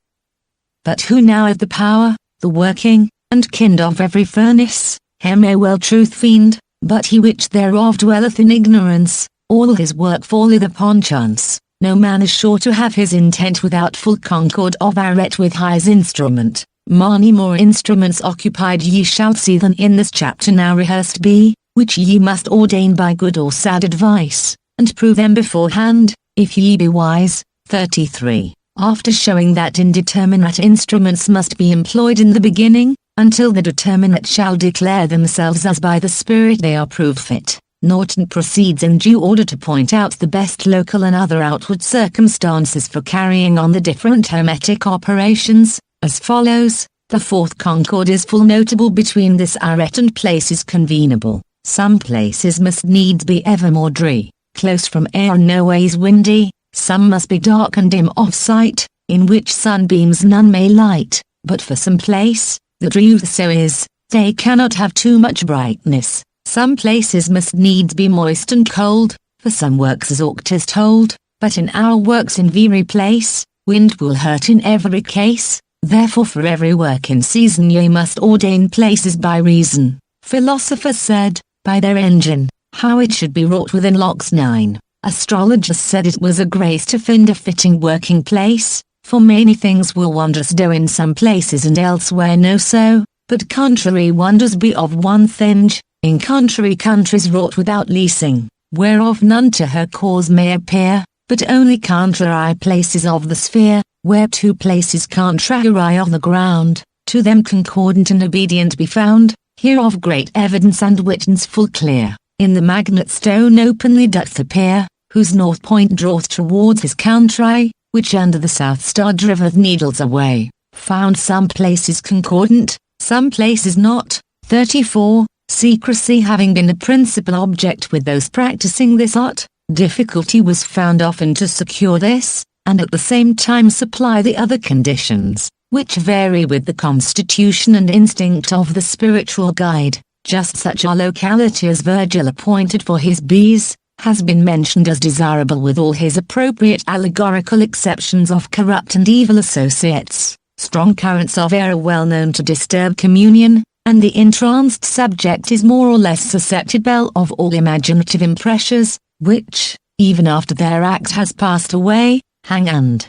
But who now hath the power, the working, and kind of every furnace? He may well truth fiend, but he which thereof dwelleth in ignorance, all his work falleth upon chance. No man is sure to have his intent without full concord of arret with his instrument. Many more instruments occupied ye shall see than in this chapter now rehearsed be, which ye must ordain by good or sad advice, and prove them beforehand, if ye be wise. 33. After showing that indeterminate instruments must be employed in the beginning, until the determinate shall declare themselves as by the Spirit they are proved fit, Norton proceeds in due order to point out the best local and other outward circumstances for carrying on the different hermetic operations, as follows. The 4th concord is full notable between this arret and places convenable. Some places must needs be evermore dree, close from air and no ways windy, some must be dark and dim of sight, in which sunbeams none may light, but for some place, the truth so is, they cannot have too much brightness. Some places must needs be moist and cold, for some works as ought is told, but in our works in very place, wind will hurt in every case, therefore for every work in season ye must ordain places by reason. Philosophers said, by their engine, how it should be wrought within locks 9. Astrologers said it was a grace to find a fitting working place, for many things will wondrous do in some places and elsewhere no so, but contrary wonders be of one thing. In contrary countries wrought without leasing, whereof none to her cause may appear, but only contrary places of the sphere, where 2 places contrary of the ground, to them concordant and obedient be found. Hereof great evidence and witness full clear, in the magnet stone openly doth appear, whose north point draweth towards his country, which under the south star driveth needles away, found some places concordant, some places not. 34. Secrecy having been a principal object with those practicing this art, difficulty was found often to secure this, and at the same time supply the other conditions, which vary with the constitution and instinct of the spiritual guide. Just such a locality as Virgil appointed for his bees, has been mentioned as desirable with all his appropriate allegorical exceptions of corrupt and evil associates. Strong currents of error well known to disturb communion, and the entranced subject is more or less susceptible of all imaginative impressions, which, even after their act has passed away, hang and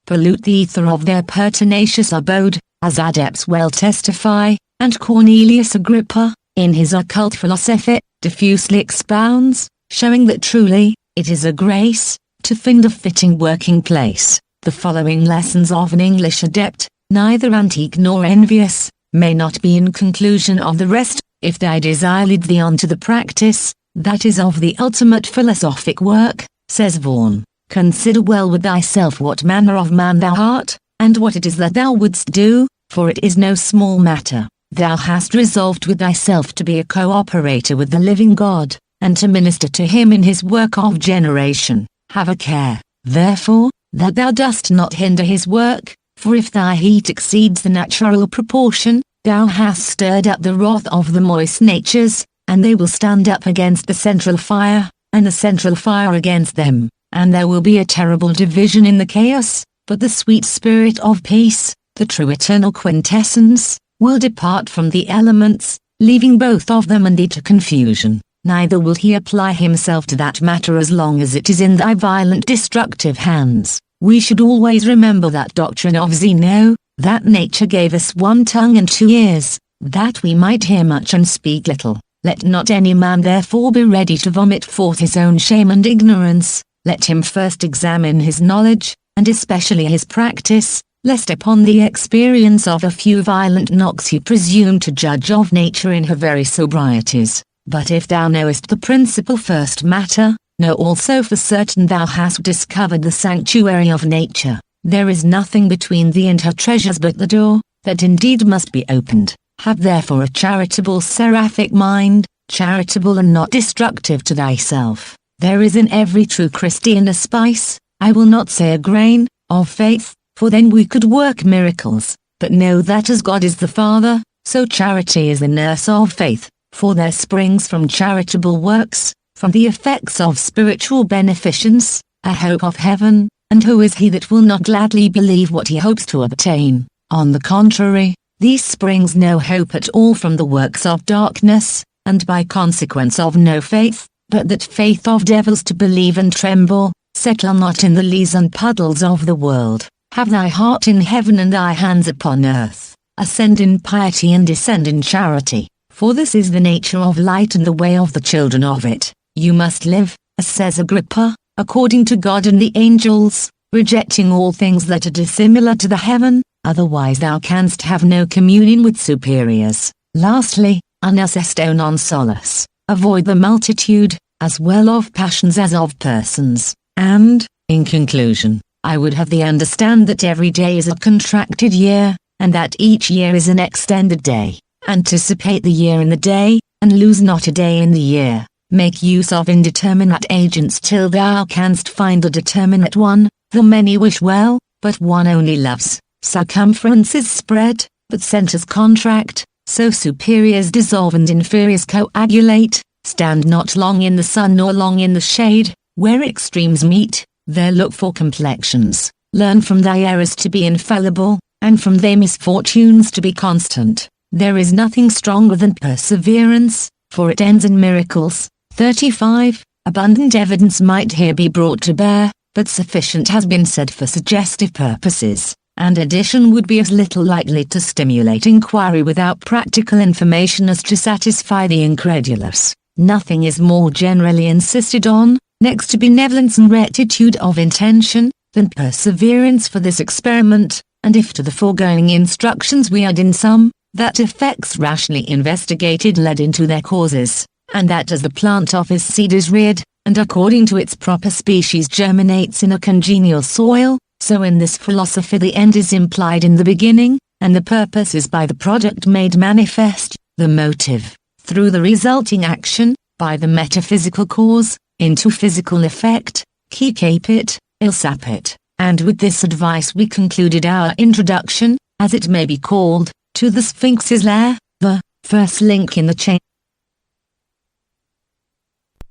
pollute the ether of their pertinacious abode, as adepts well testify, and Cornelius Agrippa, in his occult philosophy, diffusely expounds, showing that truly, it is a grace, to find a fitting working place. The following lessons of an English adept, neither antique nor envious, may not be in conclusion of the rest, if they desire lead thee on to the practice, that is of the ultimate philosophic work, says Vaughan. Consider well with thyself what manner of man thou art, and what it is that thou wouldst do, for it is no small matter. Thou hast resolved with thyself to be a co-operator with the living God, and to minister to him in his work of generation. Have a care, therefore, that thou dost not hinder his work, for if thy heat exceeds the natural proportion, thou hast stirred up the wrath of the moist natures, and they will stand up against the central fire, and the central fire against them, and there will be a terrible division in the chaos, but the sweet spirit of peace, the true eternal quintessence, will depart from the elements, leaving both of them and thee to confusion. Neither will he apply himself to that matter as long as it is in thy violent destructive hands. We should always remember that doctrine of Zeno, that nature gave us one tongue and 2 ears, that we might hear much and speak little. Let not any man therefore be ready to vomit forth his own shame and ignorance. Let him first examine his knowledge, and especially his practice, lest upon the experience of a few violent knocks he presume to judge of nature in her very sobrieties. But if thou knowest the principal first matter, know also for certain thou hast discovered the sanctuary of nature. There is nothing between thee and her treasures but the door, that indeed must be opened. Have therefore a charitable seraphic mind, charitable and not destructive to thyself. There is in every true Christian a spice, I will not say a grain, of faith, for then we could work miracles, but know that as God is the Father, so charity is the nurse of faith, for there springs from charitable works, from the effects of spiritual beneficence, a hope of heaven, and who is he that will not gladly believe what he hopes to obtain? On the contrary, these springs no hope at all from the works of darkness, and by consequence of no faith, but that faith of devils to believe and tremble. Settle not in the lees and puddles of the world. Have thy heart in heaven and thy hands upon earth. Ascend in piety and descend in charity, for this is the nature of light and the way of the children of it. You must live, as says Agrippa, according to God and the angels, rejecting all things that are dissimilar to the heaven, otherwise thou canst have no communion with superiors. Lastly, unus est non solus, avoid the multitude, as well of passions as of persons, and, in conclusion, I would have thee understand that every day is a contracted year, and that each year is an extended day. Anticipate the year in the day, and lose not a day in the year. Make use of indeterminate agents till thou canst find a determinate one. The many wish well, but one only loves. Circumferences spread, but centers contract, so superiors dissolve and inferiors coagulate. Stand not long in the sun nor long in the shade. Where extremes meet, there look for complexions. Learn from thy errors to be infallible, and from thy misfortunes to be constant. There is nothing stronger than perseverance, for it ends in miracles. 35. Abundant evidence might here be brought to bear, but sufficient has been said for suggestive purposes, and addition would be as little likely to stimulate inquiry without practical information as to satisfy the incredulous. Nothing is more generally insisted on, next to benevolence and rectitude of intention, than perseverance for this experiment, and if to the foregoing instructions we add in some, that effects rationally investigated led into their causes, and that as the plant of his seed is reared, and according to its proper species germinates in a congenial soil, so in this philosophy the end is implied in the beginning, and the purpose is by the product made manifest, the motive, through the resulting action, by the metaphysical cause, into physical effect, qui capit, il sapit. And with this advice we concluded our introduction, as it may be called, to the Sphinx's lair, the first link in the chain.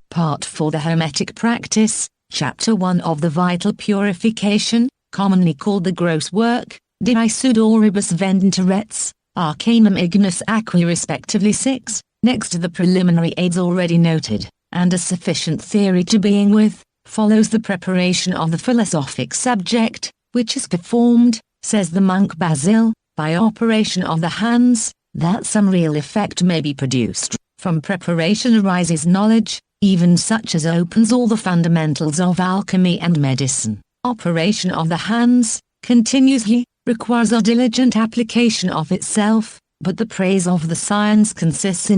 Part 4 The Hermetic Practice, Chapter 1 of the Vital Purification, commonly called the Gross Work, De Sudoribus Vendentorets, Arcanum Ignis Aquae respectively 6, next to the preliminary aids already noted, and a sufficient theory to being with, follows the preparation of the philosophic subject, which is performed, says the monk Basil, by operation of the hands, that some real effect may be produced. From preparation arises knowledge, even such as opens all the fundamentals of alchemy and medicine. Operation of the hands, continues he, requires a diligent application of itself, but the praise of the science consists in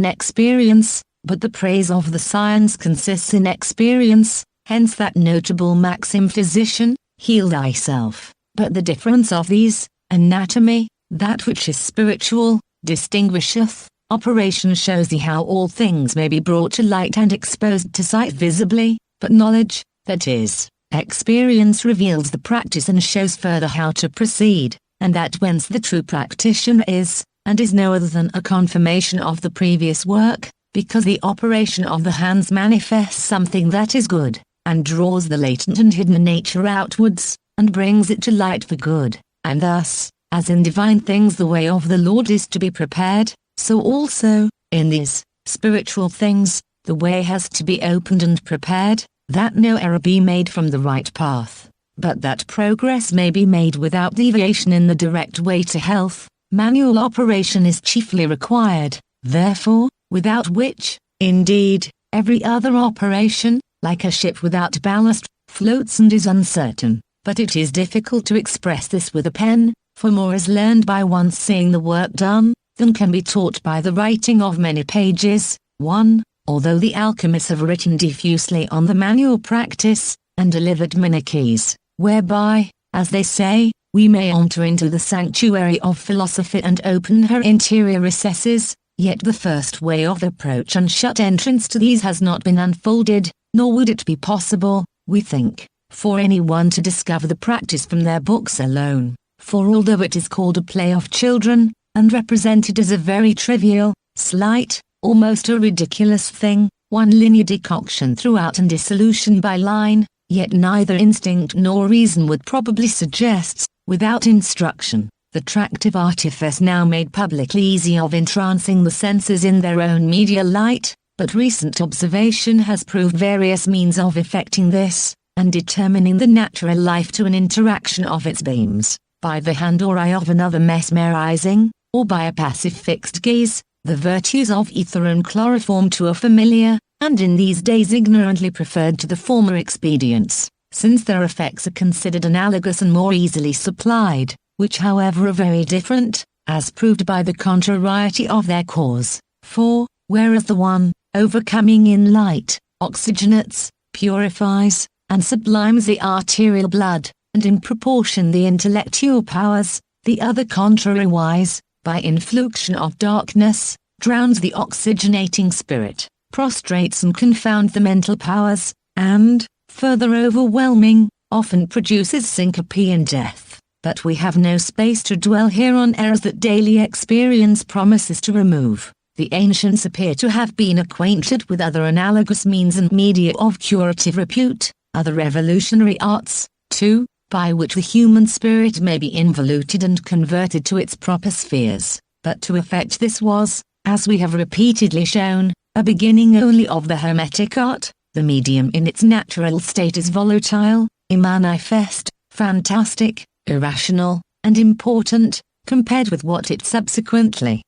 experience, hence that notable maxim physician, heal thyself. But the difference of these, anatomy, that which is spiritual, distinguisheth, operation shows thee how all things may be brought to light and exposed to sight visibly, but knowledge, that is, experience reveals the practice and shows further how to proceed, and that whence the true practitioner is, and is no other than a confirmation of the previous work, because the operation of the hands manifests something that is good, and draws the latent and hidden nature outwards, and brings it to light for good, and thus, as in divine things the way of the Lord is to be prepared, so also, in these, spiritual things, the way has to be opened and prepared, that no error be made from the right path, but that progress may be made without deviation in the direct way to health. Manual operation is chiefly required, therefore, without which, indeed, every other operation, like a ship without ballast, floats and is uncertain. But it is difficult to express this with a pen, for more is learned by once seeing the work done, than can be taught by the writing of many pages. 1. Although the alchemists have written diffusely on the manual practice, and delivered many keys, whereby, as they say, we may enter into the sanctuary of philosophy and open her interior recesses, yet the first way of approach and shut entrance to these has not been unfolded, nor would it be possible, we think, for anyone to discover the practice from their books alone. For although it is called a play of children, and represented as a very trivial, slight, almost a ridiculous thing, one linear decoction throughout and dissolution by line, yet neither instinct nor reason would probably suggest, without instruction, the tractive artifice now made publicly easy of entrancing the senses in their own media light, but recent observation has proved various means of effecting this, and determining the natural life to an interaction of its beams, by the hand or eye of another mesmerizing, or by a passive fixed gaze, the virtues of ether and chloroform to a familiar, and in these days ignorantly preferred to the former expedients, since their effects are considered analogous and more easily supplied, which however are very different, as proved by the contrariety of their cause. For, whereas the one, overcoming in light, oxygenates, purifies, and sublimes the arterial blood, and in proportion the intellectual powers, the other contrariwise, by influxion of darkness, drowns the oxygenating spirit, prostrates and confounds the mental powers, and, further overwhelming, often produces syncope and death. But we have no space to dwell here on errors that daily experience promises to remove. The ancients appear to have been acquainted with other analogous means and media of curative repute, other revolutionary arts, too, by which the human spirit may be involuted and converted to its proper spheres. But to effect this was, as we have repeatedly shown, a beginning only of the Hermetic art. The medium in its natural state is volatile, immanifest, fantastic, irrational, and important, compared with what it subsequently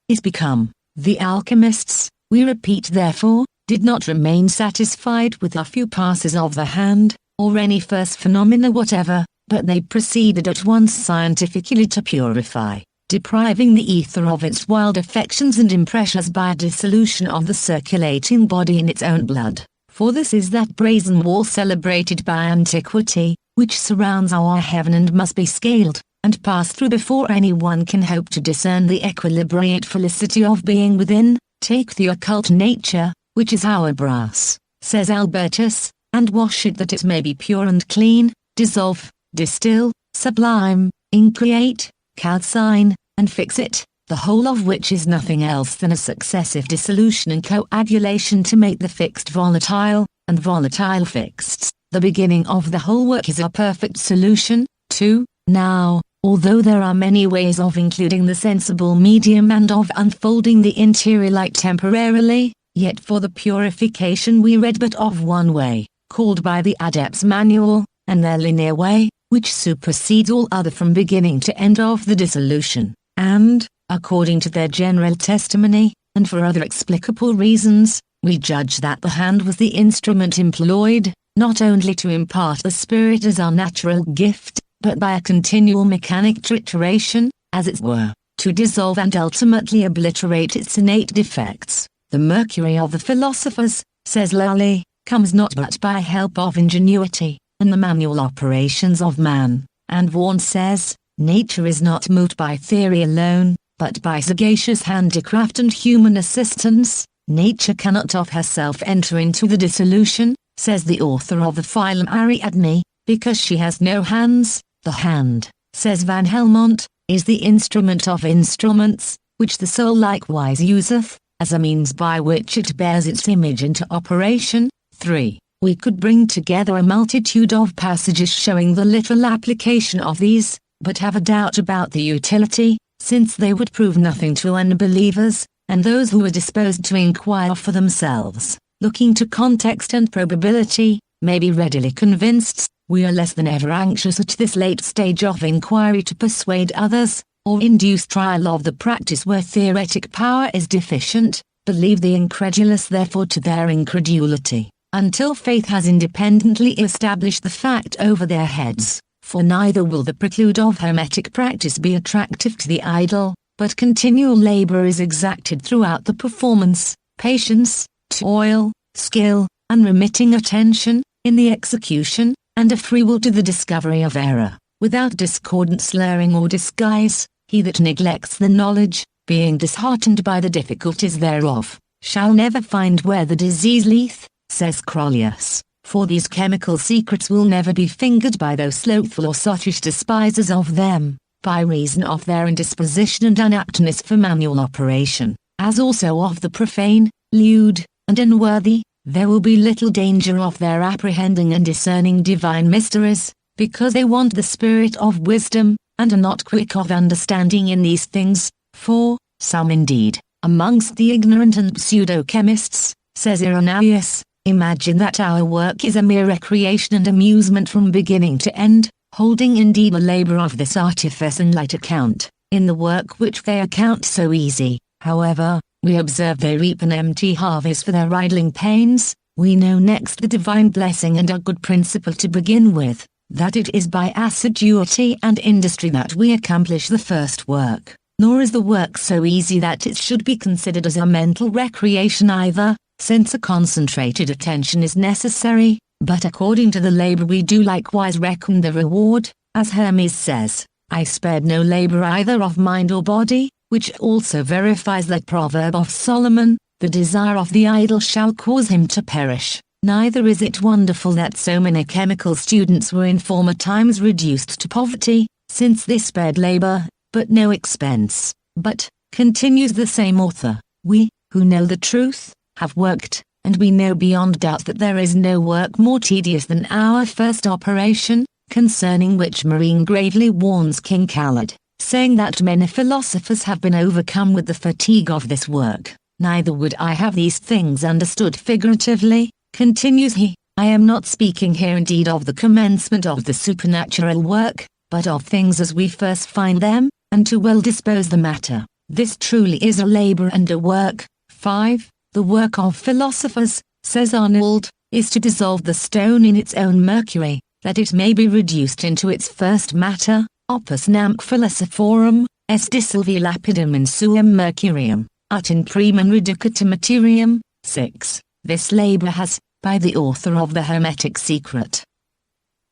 is become. The alchemists, we repeat therefore, did not remain satisfied with a few passes of the hand, or any first phenomena whatever, but they proceeded at once scientifically to purify, depriving the ether of its wild affections and impressions by a dissolution of the circulating body in its own blood. For this is that brazen wall celebrated by antiquity, which surrounds our heaven and must be scaled, and passed through before anyone can hope to discern the equilibrate felicity of being within. Take the occult nature, which is our brass, says Albertus, and wash it that it may be pure and clean, dissolve, distill, sublime, increate, calcine, and fix it, the whole of which is nothing else than a successive dissolution and coagulation to make the fixed volatile, and volatile fixed. The beginning of the whole work is a perfect solution. 2. Now, although there are many ways of including the sensible medium and of unfolding the interior light temporarily, yet for the purification we read but of one way, called by the Adept's Manual, and their linear way, which supersedes all other from beginning to end of the dissolution, and, according to their general testimony, and for other explicable reasons, we judge that the hand was the instrument employed, not only to impart the spirit as our natural gift, but by a continual mechanic trituration, as it were, to dissolve and ultimately obliterate its innate defects. The mercury of the philosophers, says Lully, comes not but by help of ingenuity, and the manual operations of man, and Vaughan says, nature is not moved by theory alone, but by sagacious handicraft and human assistance. Nature cannot of herself enter into the dissolution, says the author of the Philem Ariadne, because she has no hands. The hand, says Van Helmont, is the instrument of instruments, which the soul likewise useth, as a means by which it bears its image into operation. 3. We could bring together a multitude of passages showing the literal application of these, but have a doubt about the utility, since they would prove nothing to unbelievers, and those who are disposed to inquire for themselves, looking to context and probability, may be readily convinced. We are less than ever anxious at this late stage of inquiry to persuade others, or induce trial of the practice where theoretic power is deficient, believe the incredulous therefore to their incredulity, until faith has independently established the fact over their heads, for neither will the preclude of hermetic practice be attractive to the idle, but continual labor is exacted throughout the performance, patience, toil, skill, unremitting attention, in the execution, and a free will to the discovery of error, without discordant slurring or disguise. He that neglects the knowledge, being disheartened by the difficulties thereof, shall never find where the disease lieth, says Crollius, for these chemical secrets will never be fingered by those slothful or sottish despisers of them, by reason of their indisposition and unaptness for manual operation, as also of the profane, lewd, and unworthy. There will be little danger of their apprehending and discerning divine mysteries, because they want the spirit of wisdom, and are not quick of understanding in these things. 4. Some indeed, amongst the ignorant and pseudo-chemists, says Irenaeus, imagine that our work is a mere recreation and amusement from beginning to end, holding indeed the labor of this artifice in light account, in the work which they account so easy. However, we observe they reap an empty harvest for their idling pains. We know next the divine blessing and a good principle to begin with, that it is by assiduity and industry that we accomplish the first work, nor is the work so easy that it should be considered as a mental recreation either, since a concentrated attention is necessary, but according to the labor we do likewise reckon the reward, as Hermes says, I spared no labor either of mind or body, which also verifies that proverb of Solomon, the desire of the idle shall cause him to perish. Neither is it wonderful that so many chemical students were in former times reduced to poverty, since they spared labor, but no expense. But, continues the same author, we, who know the truth, have worked, and we know beyond doubt that there is no work more tedious than our first operation, concerning which Marine gravely warns King Khaled, saying that many philosophers have been overcome with the fatigue of this work. Neither would I have these things understood figuratively, continues he. I am not speaking here indeed of the commencement of the supernatural work, but of things as we first find them, and to well dispose the matter. This truly is a labor and a work. 5. The work of philosophers, says Arnold, is to dissolve the stone in its own mercury, that it may be reduced into its first matter. Opus Namc Philosophorum, est dissolvi lapidem in suum mercurium, ut in primum reducata materium. 6. This labor has, by the author of the Hermetic Secret,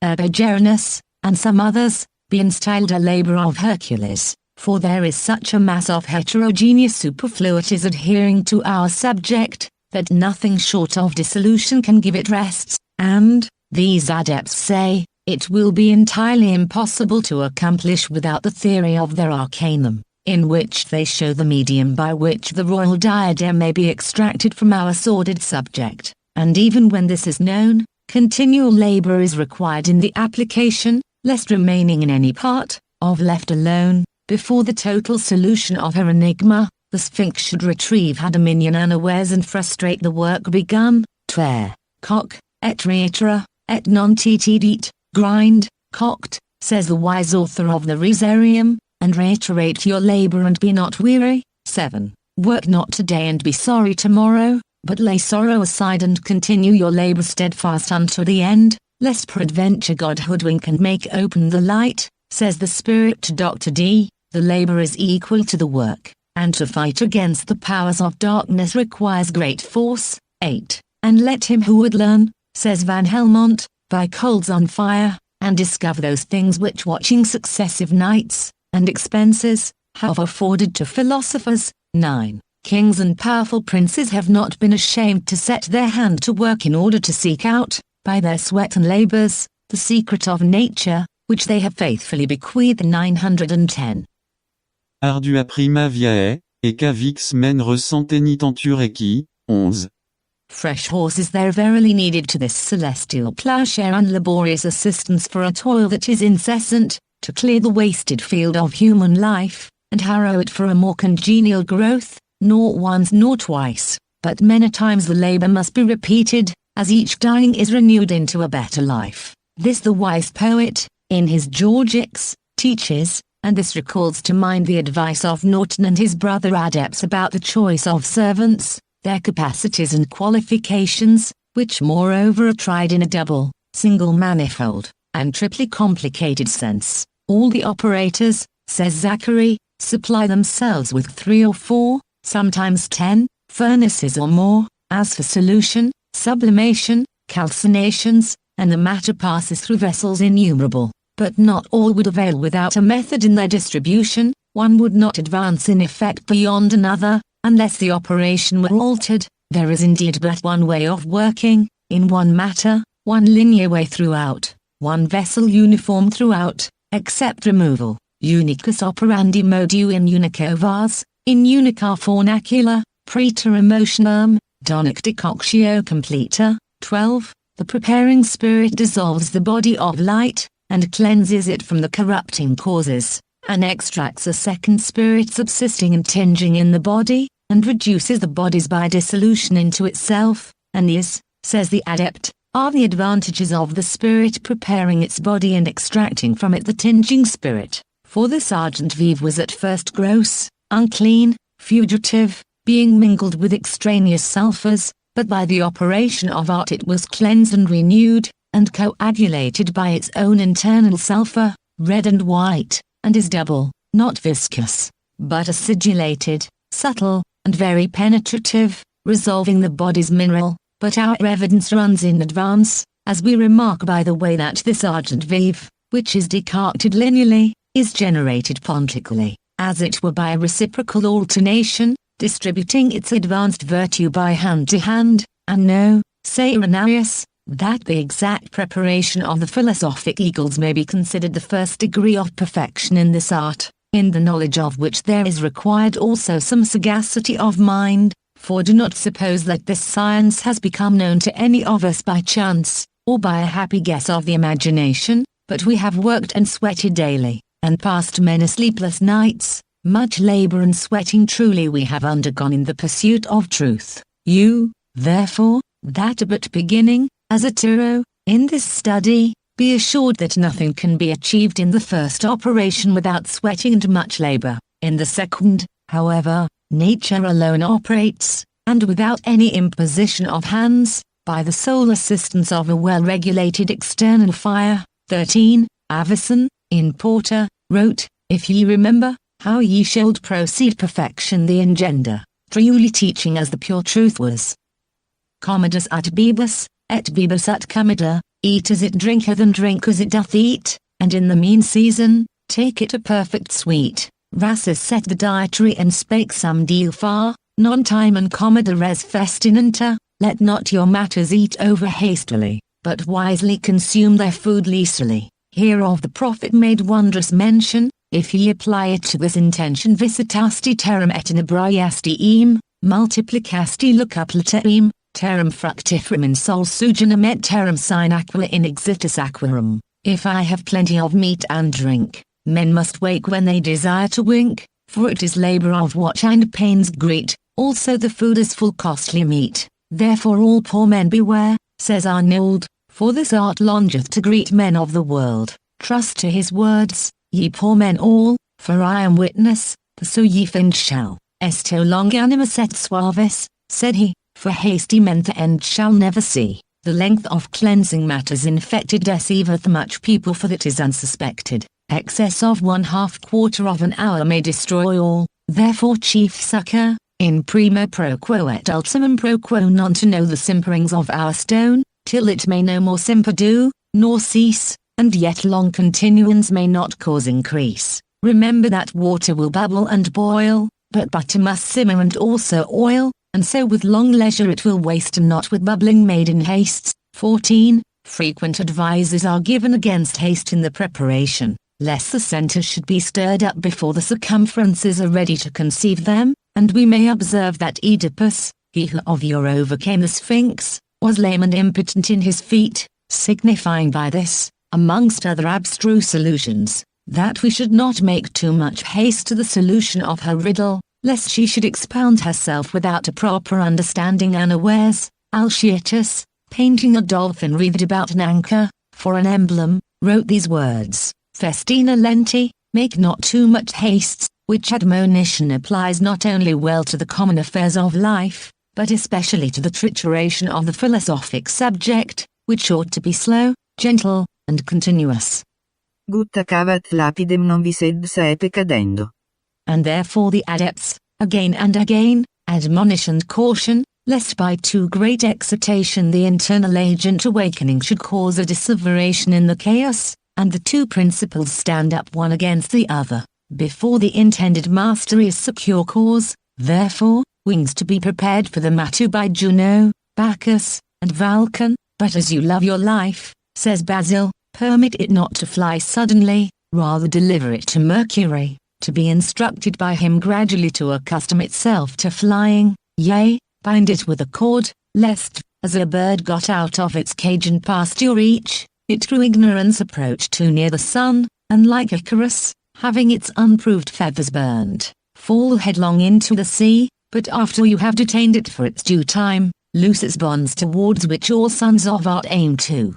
Ergogeronus, and some others, been styled a labor of Hercules, for there is such a mass of heterogeneous superfluities adhering to our subject, that nothing short of dissolution can give it rest, and, these adepts say, it will be entirely impossible to accomplish without the theory of their arcanum, in which they show the medium by which the royal diadem may be extracted from our sordid subject, and even when this is known, continual labor is required in the application, lest remaining in any part, of left alone, before the total solution of her enigma, the Sphinx should retrieve her dominion unawares and frustrate the work begun. Twer, cock, et reitera, et non titidit, grind, cocked, says the wise author of the Risarium, and reiterate your labor and be not weary. 7. Work not today and be sorry tomorrow, but lay sorrow aside and continue your labor steadfast unto the end, lest peradventure God hoodwink and make open the light, says the Spirit to Dr. D. The labor is equal to the work, and to fight against the powers of darkness requires great force. 8. And let him who would learn, says Van Helmont, buy coals on fire, and discover those things which watching successive nights, and expenses, have afforded to philosophers. 9. Kings and powerful princes have not been ashamed to set their hand to work in order to seek out, by their sweat and labors, the secret of nature, which they have faithfully bequeathed. 910. Ardua prima viae, et cavix men ressentenitentur equi. 11. Fresh horses there verily needed to this celestial plowshare and laborious assistance for a toil that is incessant, to clear the wasted field of human life, and harrow it for a more congenial growth, nor once nor twice, but many times the labor must be repeated, as each dying is renewed into a better life. This the wise poet, in his Georgics, teaches, and this recalls to mind the advice of Norton and his brother adepts about the choice of servants, their capacities and qualifications, which moreover are tried in a double, single manifold, and triply complicated sense. All the operators, says Zachary, supply themselves with 3 or 4, sometimes 10, furnaces or more, as for solution, sublimation, calcinations, and the matter passes through vessels innumerable, but not all would avail without a method in their distribution. One would not advance in effect beyond another, unless the operation were altered. There is indeed but one way of working, in one matter, one linear way throughout, one vessel uniform throughout, except removal, unicus operandi modu in unico vars, in unica fornacula, praeter emotionum, donic decoctio completa. 12. The preparing spirit dissolves the body of light, and cleanses it from the corrupting causes, and extracts a second spirit subsisting and tinging in the body, and reduces the bodies by dissolution into itself. And these, says the adept, are the advantages of the spirit preparing its body and extracting from it the tinging spirit. For this argent vive was at first gross, unclean, fugitive, being mingled with extraneous sulphurs, but by the operation of art it was cleansed and renewed, and coagulated by its own internal sulphur, red and white, and is double, not viscous, but acidulated, subtle, and very penetrative, resolving the body's mineral. But our evidence runs in advance, as we remark by the way that this argent vive, which is decocted linearly, is generated pontically, as it were by a reciprocal alternation, distributing its advanced virtue by hand to hand, and know, say Irenaeus, that the exact preparation of the philosophic eagles may be considered the first degree of perfection in this art, in the knowledge of which there is required also some sagacity of mind, for do not suppose that this science has become known to any of us by chance, or by a happy guess of the imagination, but we have worked and sweated daily, and passed many sleepless nights, much labor and sweating truly we have undergone in the pursuit of truth. You, therefore, that are but beginning, as a tyro, in this study, be assured that nothing can be achieved in the first operation without sweating and much labor. In the second, however, nature alone operates, and without any imposition of hands, by the sole assistance of a well-regulated external fire. 13. Avicen, in Porter, wrote, if ye remember, how ye should proceed perfection the engender, truly teaching as the pure truth was. Commodus at bibus at commodor, eat as it drinketh and drink as it doth eat, and in the mean season, take it a perfect sweet. Rhasis set the dietary and spake some deal far, non time and commodor res festinenter, let not your matters eat over hastily, but wisely consume their food leasily. Hereof the prophet made wondrous mention, if ye apply it to this intention visitasti terram et inebriasti multiplicasti locuplataim, terram fructiferum in sol sugenum et terram sine aqua in exitus aquarum. If I have plenty of meat and drink, men must wake when they desire to wink, for it is labor of watch and pains great, also the food is full costly meat. Therefore all poor men beware, says Arnold, for this art longeth to greet men of the world. Trust to his words, ye poor men all, for I am witness, so ye find shall. Esto longanimus et suavis, said he, for hasty men the end shall never see. The length of cleansing matters infected deceiveth much people, for that is unsuspected. Excess of 1/2 quarter of an hour may destroy all, therefore chief succor, in primo pro quo et ultimum pro quo, non to know the simperings of our stone, till it may no more simper do, nor cease, and yet long continuance may not cause increase. Remember that water will bubble and boil, but butter must simmer and also oil, and so with long leisure it will waste, and not with bubbling made in hastes. 14. Frequent advices are given against haste in the preparation, lest the centers should be stirred up before the circumferences are ready to conceive them, and we may observe that Oedipus, he who of yore overcame the Sphinx, was lame and impotent in his feet, signifying by this, amongst other abstruse allusions, that we should not make too much haste to the solution of her riddle, lest she should expound herself without a proper understanding unawares. Alciatus, painting a dolphin wreathed about an anchor, for an emblem, wrote these words, Festina lenti, make not too much haste, which admonition applies not only well to the common affairs of life, but especially to the trituration of the philosophic subject, which ought to be slow, gentle, and continuous. Gutta cavat lapidem non vi sed saepe cadendo. And therefore the adepts, again and again, admonish and caution, lest by too great excitation the internal agent awakening should cause a disseveration in the chaos, and the two principles stand up one against the other, before the intended mastery is secure cause. Therefore, wings to be prepared for the Matu by Juno, Bacchus, and Vulcan, but as you love your life, says Basil, permit it not to fly suddenly, rather deliver it to Mercury, to be instructed by him gradually to accustom itself to flying, yea, bind it with a cord, lest, as a bird got out of its cage and past your reach, it through ignorance approach too near the sun, and like Icarus, having its unproved feathers burned, fall headlong into the sea, but after you have detained it for its due time, loose its bonds towards which all sons of art aim to.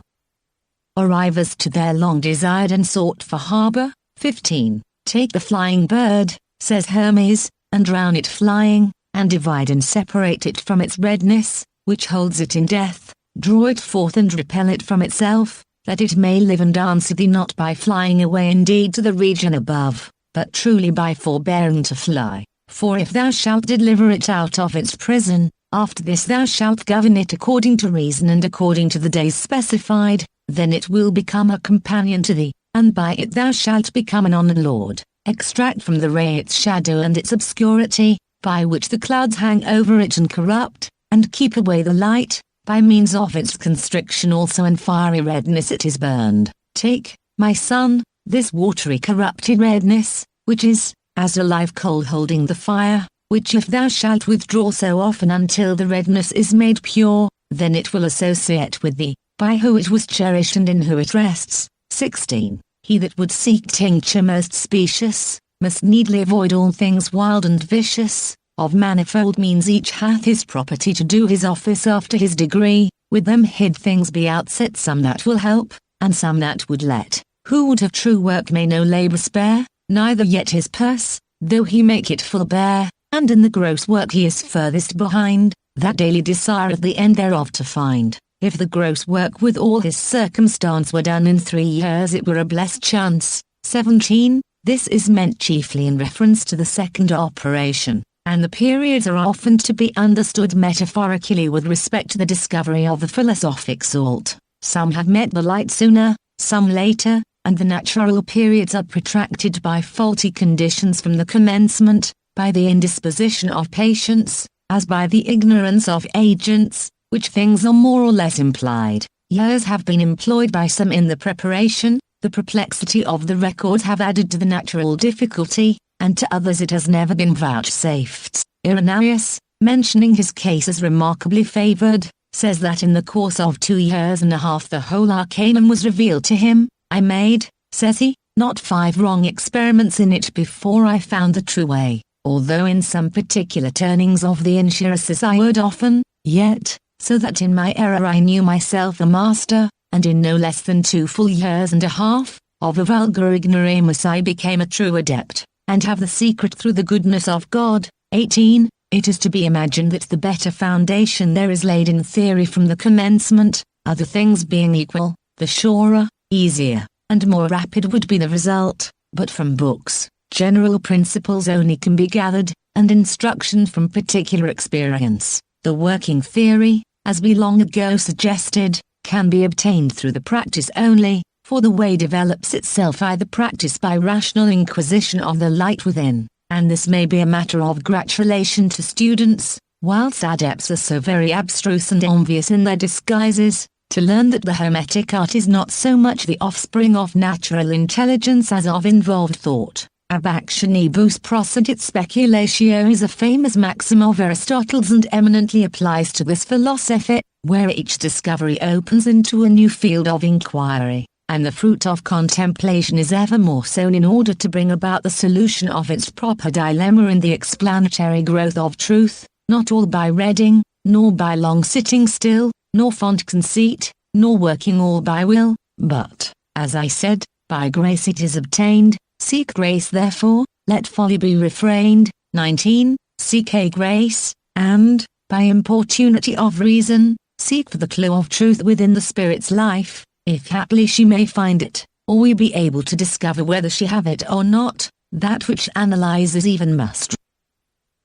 Arrivers to their long desired and sought for harbor. 15. Take the flying bird, says Hermes, and drown it flying, and divide and separate it from its redness, which holds it in death, draw it forth and repel it from itself, that it may live and answer thee not by flying away indeed to the region above, but truly by forbearing to fly. For if thou shalt deliver it out of its prison, after this thou shalt govern it according to reason and according to the days specified, then it will become a companion to thee, and by it thou shalt become an honored lord. Extract from the ray its shadow and its obscurity, by which the clouds hang over it and corrupt, and keep away the light, by means of its constriction also and fiery redness it is burned. Take, my son, this watery corrupted redness, which is, as a live coal holding the fire, which if thou shalt withdraw so often until the redness is made pure, then it will associate with thee, by who it was cherished and in who it rests. 16. He that would seek tincture most specious, must needly avoid all things wild and vicious, of manifold means each hath his property to do his office after his degree, with them hid things be outset some that will help, and some that would let. Who would have true work may no labour spare, neither yet his purse, though he make it full bare, and in the gross work he is furthest behind, that daily desireth the end thereof to find. If the gross work with all his circumstance were done in 3 years it were a blessed chance. 17. This is meant chiefly in reference to the second operation, and the periods are often to be understood metaphorically with respect to the discovery of the philosophic salt. Some have met the light sooner, some later, and the natural periods are protracted by faulty conditions from the commencement, by the indisposition of patients, as by the ignorance of agents, which things are more or less implied. Years have been employed by some in the preparation, the perplexity of the records have added to the natural difficulty, and to others it has never been vouchsafed. Irenaeus, mentioning his case as remarkably favored, says that in the course of 2.5 years the whole arcanum was revealed to him. I made, says he, not 5 wrong experiments in it before I found the true way, although in some particular turnings of the insurances I erred often, yet, so that in my error I knew myself a master, and in no less than 2 full years and a half, of a vulgar ignoramus I became a true adept, and have the secret through the goodness of God. 18. It is to be imagined that the better foundation there is laid in theory from the commencement, other things being equal, the surer, easier, and more rapid would be the result, but from books, general principles only can be gathered, and instruction from particular experience. The working theory, as we long ago suggested, can be obtained through the practice only, for the way develops itself by the practice by rational inquisition of the light within, and this may be a matter of gratulation to students, whilst adepts are so very abstruse and obvious in their disguises, to learn that the Hermetic art is not so much the offspring of natural intelligence as of involved thought. Ab actionibus procedit speculatio is a famous maxim of Aristotle's and eminently applies to this philosophy, where each discovery opens into a new field of inquiry, and the fruit of contemplation is evermore sown in order to bring about the solution of its proper dilemma in the explanatory growth of truth, not all by reading, nor by long sitting still, nor fond conceit, nor working all by will, but, as I said, by grace it is obtained. Seek grace therefore, let folly be refrained. 19. Seek a grace, and, by importunity of reason, seek for the clue of truth within the spirit's life, if haply she may find it, or we be able to discover whether she have it or not. That which analyzes even must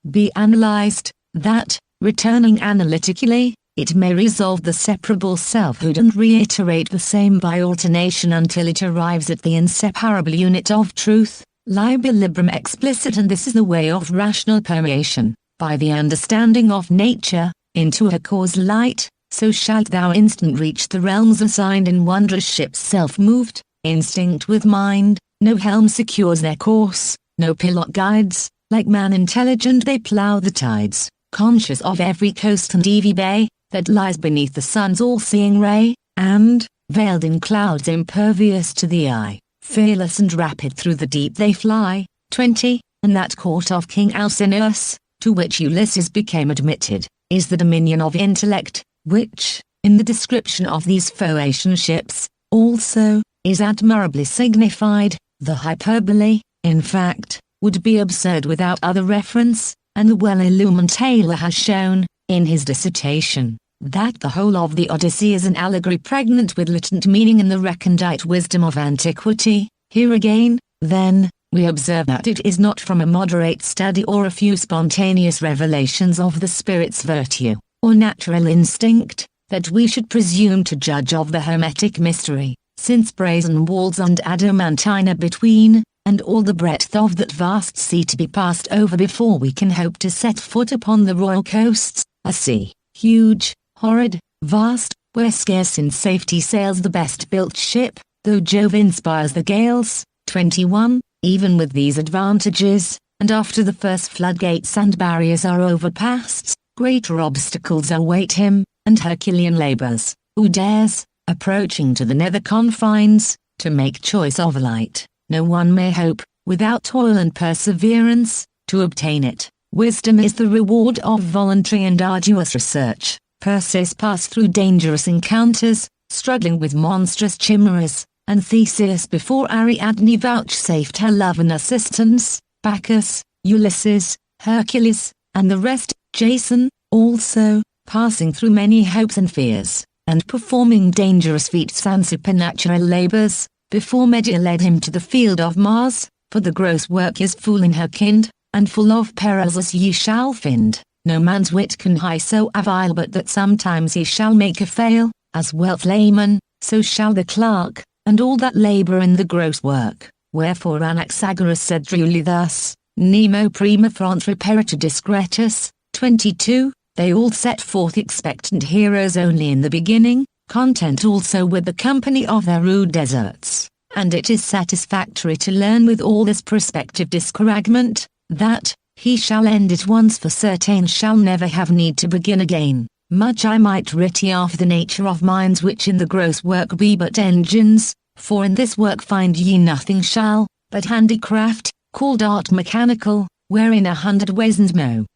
be analyzed, that, returning analytically, it may resolve the separable selfhood and reiterate the same by alternation until it arrives at the inseparable unit of truth, liber librum explicit, and this is the way of rational permeation, by the understanding of nature, into her cause light, so shalt thou instant reach the realms assigned in wondrous ships self-moved, instinct with mind, no helm secures their course, no pilot guides, like man intelligent they plough the tides, conscious of every coast and eavy bay, that lies beneath the sun's all-seeing ray, and, veiled in clouds impervious to the eye, fearless and rapid through the deep they fly. 20. And that court of King Alcinous, to which Ulysses became admitted, is the dominion of intellect, which, in the description of these Phoenician ships, also, is admirably signified. The hyperbole, in fact, would be absurd without other reference, and the well-illumined Taylor has shown, in his dissertation, that the whole of the Odyssey is an allegory pregnant with latent meaning in the recondite wisdom of antiquity. Here again, then, we observe that it is not from a moderate study or a few spontaneous revelations of the spirit's virtue, or natural instinct, that we should presume to judge of the Hermetic mystery, since brazen walls and adamantine are between, and all the breadth of that vast sea to be passed over before we can hope to set foot upon the royal coasts, a sea, huge, horrid, vast, where scarce in safety sails the best-built ship, though Jove inspires the gales. 21. Even with these advantages, and after the first floodgates and barriers are overpassed, greater obstacles await him, and Herculean labors, who dares, approaching to the nether confines, to make choice of light. No one may hope, without toil and perseverance, to obtain it. Wisdom is the reward of voluntary and arduous research. Perseus passed through dangerous encounters, struggling with monstrous chimeras, and Theseus before Ariadne vouchsafed her love and assistance, Bacchus, Ulysses, Hercules, and the rest, Jason, also, passing through many hopes and fears, and performing dangerous feats and supernatural labors, before Medea led him to the field of Mars. for the gross work is full in her kind, and full of perils as ye shall find. No man's wit can hie so avile but that sometimes he shall make a fail, as wealth layman, so shall the clerk, and all that labour in the gross work. Wherefore Anaxagoras said truly thus, Nemo prima front reperitur discretus. 22. They all set forth expectant heroes only in the beginning, content also with the company of their rude deserts. And it is satisfactory to learn with all this prospective discouragement, that, he shall end it once for certain shall never have need to begin again. Much I might writ ye of the nature of minds which in the gross work be but engines, for in this work find ye nothing shall, but handicraft, called art mechanical, wherein 100 ways and mo.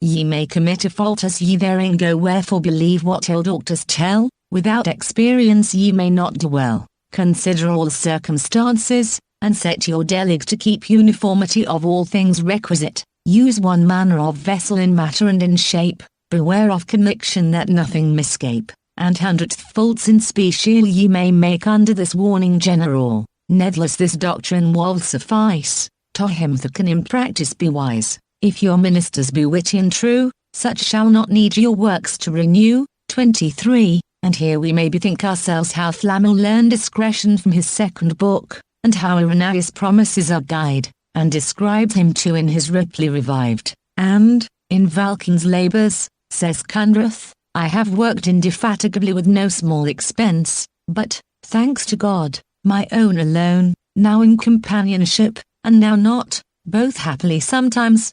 Ye may commit a fault as ye therein go, wherefore believe what ill doctors tell, without experience ye may not do well. Consider all circumstances, and set your deleg to keep uniformity of all things requisite. Use one manner of vessel in matter and in shape, beware of conviction that nothing miscape, and 100th faults in special ye may make under this warning general. Nevertheless this doctrine will suffice, to him that can in practice be wise. If your ministers be witty and true, such shall not need your works to renew. 23. And here we may bethink ourselves how Flamel learned discretion from his second book, and how Irenaeus promises a guide, and describes him too in his Ripley Revived. And, in Vulcan's Labours, says Cunrath, I have worked indefatigably with no small expense, but, thanks to God, my own alone, now in companionship, and now not, both happily sometimes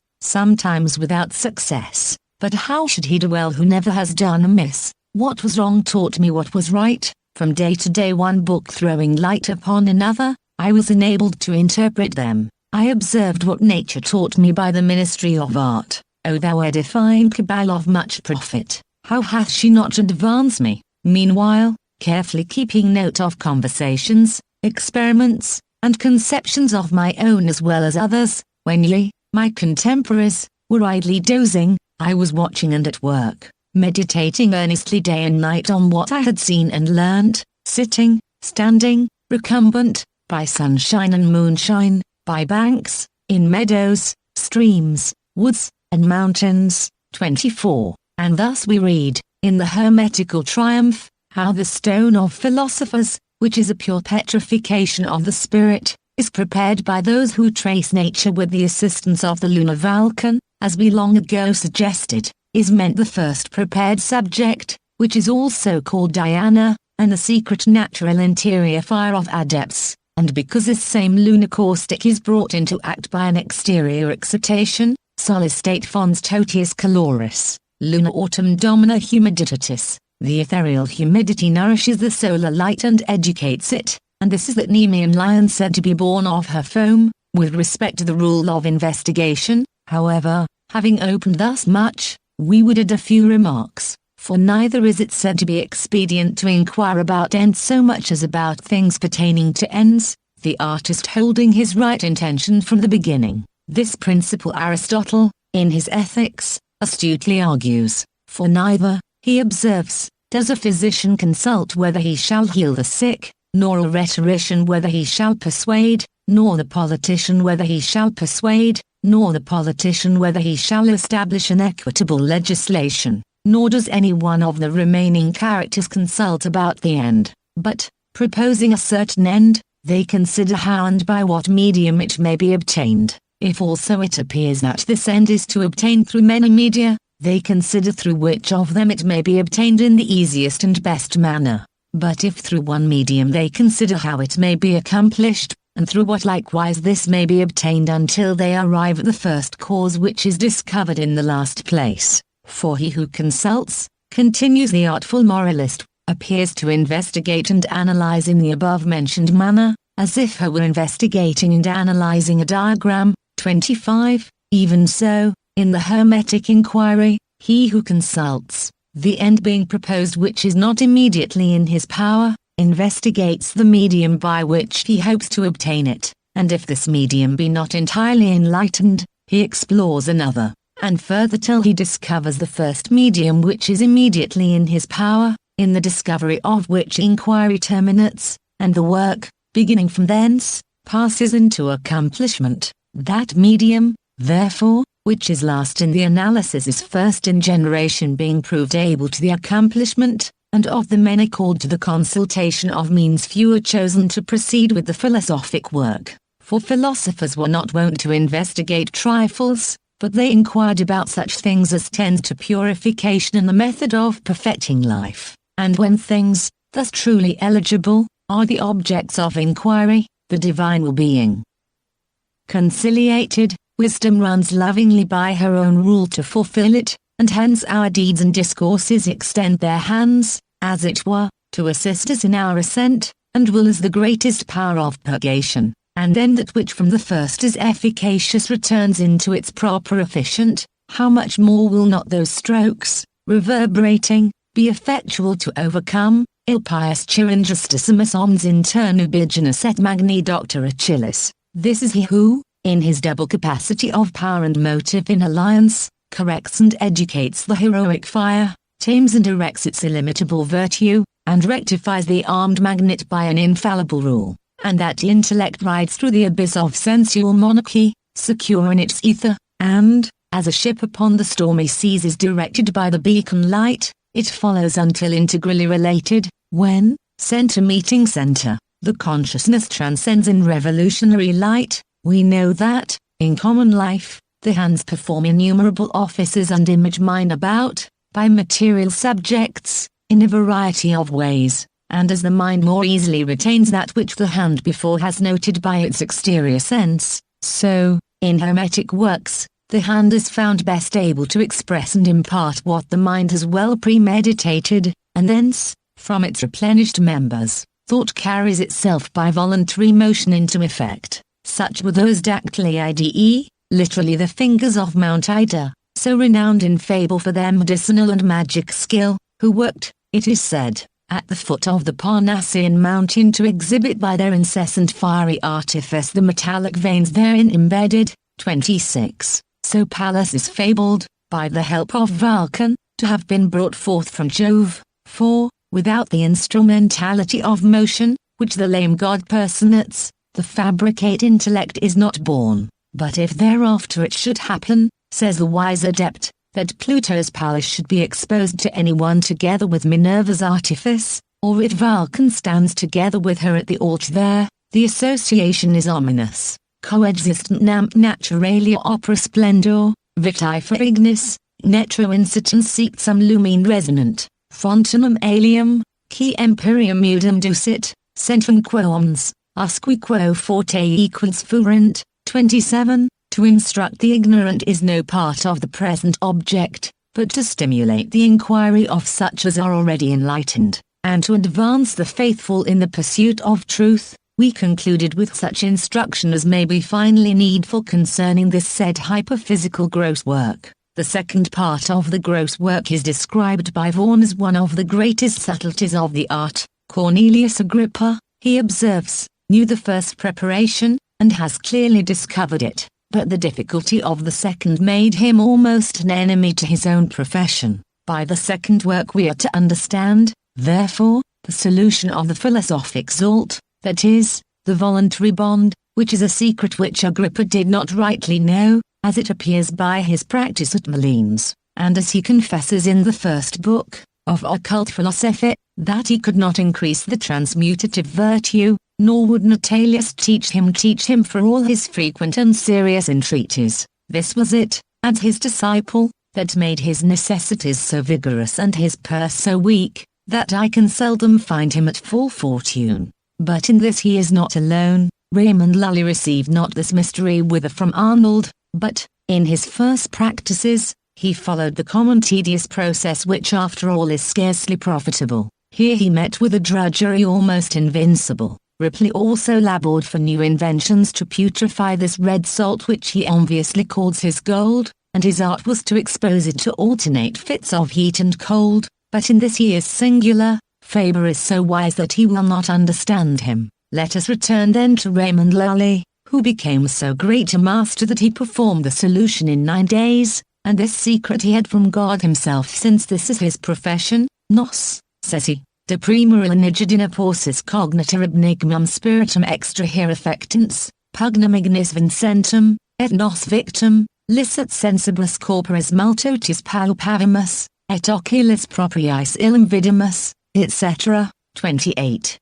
without success. But how should he do well who never has done amiss? What was wrong taught me what was right, from day to day one book throwing light upon another, I was enabled to interpret them. I observed what nature taught me by the ministry of art. O thou edifying cabal of much profit, how hath she not advanced me? Meanwhile, carefully keeping note of conversations, experiments, and conceptions of my own as well as others, when ye, my contemporaries, were idly dozing, I was watching and at work, meditating earnestly day and night on what I had seen and learnt, sitting, standing, recumbent, by sunshine and moonshine, by banks, in meadows, streams, woods, and mountains. 24. And thus we read, in the Hermetical Triumph, how the stone of philosophers, which is a pure petrification of the spirit, is prepared by those who trace nature with the assistance of the lunar Vulcan, as we long ago suggested, is meant the first prepared subject, which is also called Diana, and the secret natural interior fire of adepts, and because this same lunar caustic is brought into act by an exterior excitation, solis state fons totius caloris, luna autumn domina humiditatis, the ethereal humidity nourishes the solar light and educates it, and this is that Nemean lion said to be born of her foam. With respect to the rule of investigation, however, having opened thus much, we would add a few remarks, for neither is it said to be expedient to inquire about ends so much as about things pertaining to ends, the artist holding his right intention from the beginning. This principle Aristotle, in his Ethics, astutely argues, for neither, he observes, does a physician consult whether he shall heal the sick, nor a rhetorician whether he shall persuade, nor the politician whether he shall persuade, nor the politician whether he shall establish an equitable legislation, nor does any one of the remaining characters consult about the end, but, proposing a certain end, they consider how and by what medium it may be obtained. If also it appears that this end is to obtain through many media, they consider through which of them it may be obtained in the easiest and best manner. But if through one medium they consider how it may be accomplished, and through what likewise this may be obtained until they arrive at the first cause which is discovered in the last place. For he who consults, continues the artful moralist, appears to investigate and analyze in the above-mentioned manner, as if he were investigating and analyzing a diagram. 25. Even so, in the Hermetic inquiry, he who consults, the end being proposed which is not immediately in his power, investigates the medium by which he hopes to obtain it, and if this medium be not entirely enlightened, he explores another, and further till he discovers the first medium which is immediately in his power, in the discovery of which inquiry terminates, and the work, beginning from thence, passes into accomplishment. That medium, therefore, which is last in the analysis is first in generation, being proved able to the accomplishment, and of the many called to the consultation of means few are chosen to proceed with the philosophic work. For philosophers were not wont to investigate trifles, but they inquired about such things as tend to purification and the method of perfecting life. And when things, thus truly eligible, are the objects of inquiry, the divine well-being conciliated, wisdom runs lovingly by her own rule to fulfill it, and hence our deeds and discourses extend their hands, as it were, to assist us in our ascent, and will is the greatest power of purgation, and then that which from the first is efficacious returns into its proper efficient, how much more will not those strokes, reverberating, be effectual to overcome, il pius chirinjustissimus omnes internu bigenus et magni doctor Achilles. This is he who, in his double capacity of power and motive in alliance, corrects and educates the heroic fire, tames and erects its illimitable virtue, and rectifies the armed magnet by an infallible rule, and that intellect rides through the abyss of sensual monarchy, secure in its ether, and, as a ship upon the stormy seas is directed by the beacon light, it follows until integrally related, when, center meeting center, the consciousness transcends in revolutionary light. We know that, in common life, the hands perform innumerable offices and image mind about, by material subjects, in a variety of ways, and as the mind more easily retains that which the hand before has noted by its exterior sense, so, in Hermetic works, the hand is found best able to express and impart what the mind has well premeditated, and thence, from its replenished members, thought carries itself by voluntary motion into effect. Such were those dactylidae, literally the fingers of Mount Ida, so renowned in fable for their medicinal and magic skill, who worked, it is said, at the foot of the Parnassian mountain to exhibit by their incessant fiery artifice the metallic veins therein embedded. 26. So Pallas is fabled, by the help of Vulcan, to have been brought forth from Jove, for, without the instrumentality of motion, which the lame god personates, the fabricate intellect is not born. But if thereafter it should happen, says the wise adept, that Pluto's palace should be exposed to anyone together with Minerva's artifice, or if Vulcan stands together with her at the altar there, the association is ominous. Coexistent nam naturalia opera splendor, vitae for ignis, netro incitans sectum lumine resonant, frontinum alium, qui empyreum udum ducit, centrum quoms, usque quo forte equens furent. 27. To instruct the ignorant is no part of the present object, but to stimulate the inquiry of such as are already enlightened, and to advance the faithful in the pursuit of truth. We concluded with such instruction as may be finally needful concerning this said hyperphysical gross work. The second part of the gross work is described by Vaughan as one of the greatest subtleties of the art. Cornelius Agrippa, he observes, knew the first preparation, and has clearly discovered it, but the difficulty of the second made him almost an enemy to his own profession. By the second work we are to understand, therefore, the solution of the philosophic salt, that is, the voluntary bond, which is a secret which Agrippa did not rightly know, as it appears by his practice at Malines, and as he confesses in the first book, of Occult Philosophy, that he could not increase the transmutative virtue, nor would Natalius teach him for all his frequent and serious entreaties. This was it, and his disciple, that made his necessities so vigorous and his purse so weak, that I can seldom find him at full fortune. But in this he is not alone. Raymond Lully received not this mystery wither from Arnold, but, in his first practices, he followed the common tedious process which after all is scarcely profitable. Here he met with a drudgery almost invincible. Ripley also labored for new inventions to putrefy this red salt which he enviously calls his gold, and his art was to expose it to alternate fits of heat and cold, but in this he is singular. Faber is so wise that he will not understand him. Let us return then to Raymond Lully, who became so great a master that he performed the solution in 9 days, and this secret he had from God himself, since this is his profession. Nos, says he, de primera inigidina porsis cognita enigmum spiritum extra here affectans, pugnum ignis vincentum, et nos victim, licet sensibus corporis multotis palpavimus, et oculis propriis illum vidimus, etc. 28.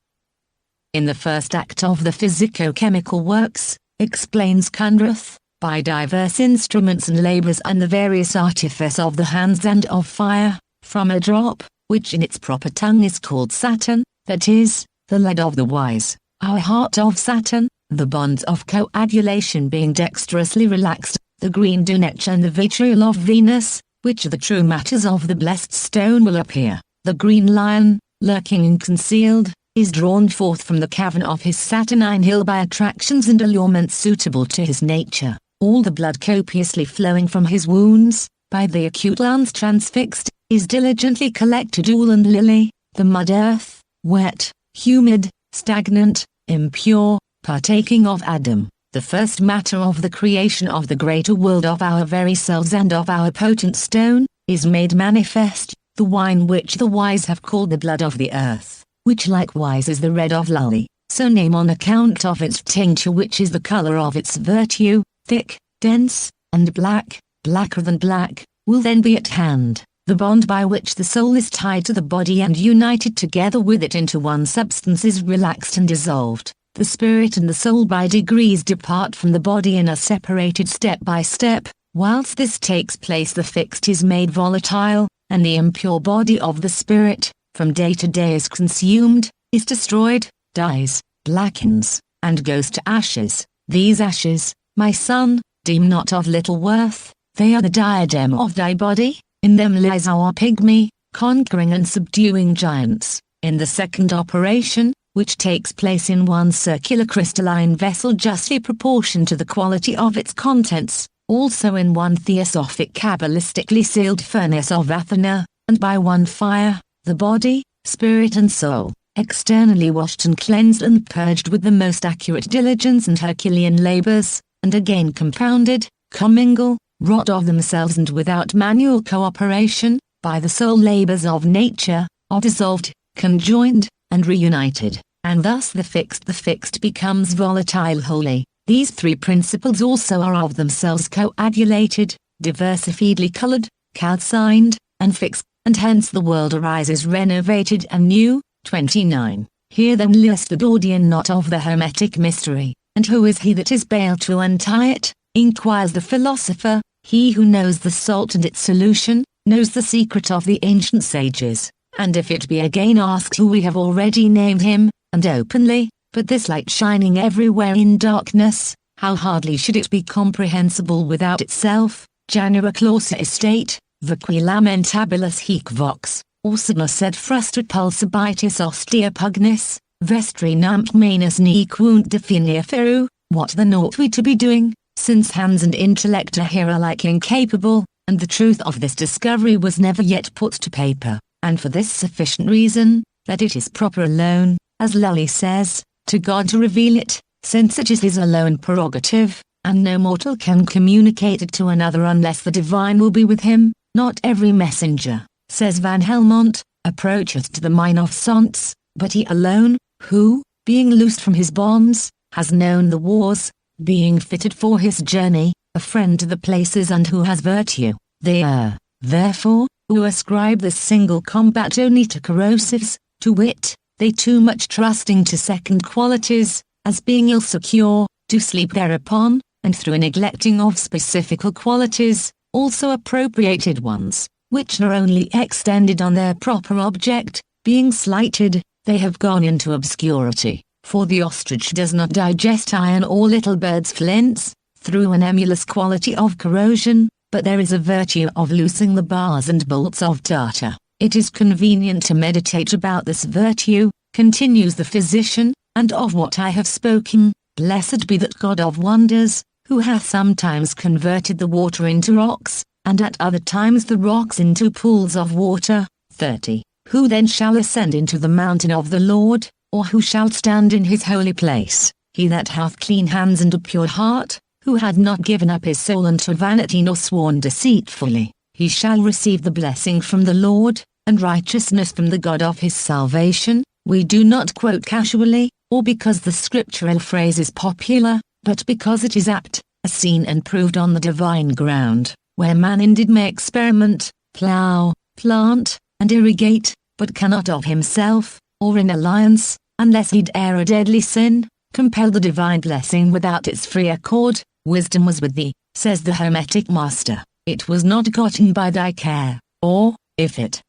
In the first act of the physico-chemical works, explains Kunderath, by diverse instruments and labours and the various artifice of the hands and of fire, from a drop, which in its proper tongue is called Saturn, that is, the lead of the wise, our heart of Saturn, the bonds of coagulation being dexterously relaxed, the green dunetch and the vitriol of Venus, which are the true matters of the blessed stone will appear, the green lion, lurking and concealed, is drawn forth from the cavern of his Saturnine hill by attractions and allurements suitable to his nature, all the blood copiously flowing from his wounds, by the acute lance transfixed, is diligently collected all and lily, the mud earth, wet, humid, stagnant, impure, partaking of Adam, the first matter of the creation of the greater world of our very selves and of our potent stone, is made manifest, the wine which the wise have called the blood of the earth, which likewise is the red of Lully, so name on account of its tincture which is the colour of its virtue, thick, dense, and black, blacker than black, will then be at hand, the bond by which the soul is tied to the body and united together with it into one substance is relaxed and dissolved, the spirit and the soul by degrees depart from the body and are separated step by step, whilst this takes place the fixed is made volatile, and the impure body of the spirit, from day to day is consumed, is destroyed, dies, blackens, and goes to ashes. These ashes, my son, deem not of little worth, they are the diadem of thy body, in them lies our pygmy, conquering and subduing giants. In the second operation, which takes place in one circular crystalline vessel justly proportioned to the quality of its contents, also in one theosophic cabalistically sealed furnace of Athena, and by one fire, the body, spirit and soul, externally washed and cleansed and purged with the most accurate diligence and Herculean labours, and again compounded, commingle, wrought of themselves and without manual cooperation, by the sole labours of nature, are dissolved, conjoined, and reunited, and thus the fixed becomes volatile wholly. These three principles also are of themselves coagulated, diversifiedly coloured, calcined, and fixed, and hence the world arises renovated and new. 29. Here then lies the Gordian knot of the Hermetic mystery, and who is he that is able to untie it, inquires the philosopher. He who knows the salt and its solution, knows the secret of the ancient sages, and if it be again asked who, we have already named him, and openly, but this light shining everywhere in darkness, how hardly should it be comprehensible without itself, Janua clausa estate, vaqui lamentabilis hic vox, orsina sed frustra pulsabitis ostia pugnis, vestri namp manus nequunt definia feru, what then ought we to be doing, since hands and intellect are here alike incapable, and the truth of this discovery was never yet put to paper, and for this sufficient reason, that it is proper alone, as Lully says, to God to reveal it, since it is his alone prerogative, and no mortal can communicate it to another unless the divine will be with him. Not every messenger, says Van Helmont, approacheth to the mine of Sons, but he alone, who, being loosed from his bonds, has known the wars, being fitted for his journey, a friend to the places and who has virtue. They are, therefore, who ascribe this single combat only to corrosives, to wit, they too much trusting to second qualities, as being ill secure, do sleep thereupon, and through a neglecting of specifical qualities, also appropriated ones, which are only extended on their proper object, being slighted, they have gone into obscurity. For the ostrich does not digest iron or little birds flints, through an emulous quality of corrosion, but there is a virtue of loosing the bars and bolts of tartar. It is convenient to meditate about this virtue, continues the physician, and of what I have spoken, blessed be that God of wonders, who hath sometimes converted the water into rocks, and at other times the rocks into pools of water. 30. Who then shall ascend into the mountain of the Lord, or who shall stand in his holy place? He that hath clean hands and a pure heart, who had not given up his soul unto vanity nor sworn deceitfully, he shall receive the blessing from the Lord. and righteousness from the God of his salvation, we do not quote casually, or because the scriptural phrase is popular, but because it is apt, as seen and proved on the divine ground, where man indeed may experiment, plow, plant, and irrigate, but cannot of himself, or in alliance, unless he'd ere a deadly sin, compel the divine blessing without its free accord. Wisdom was with thee, says the Hermetic master, it was not gotten by thy care, or, if it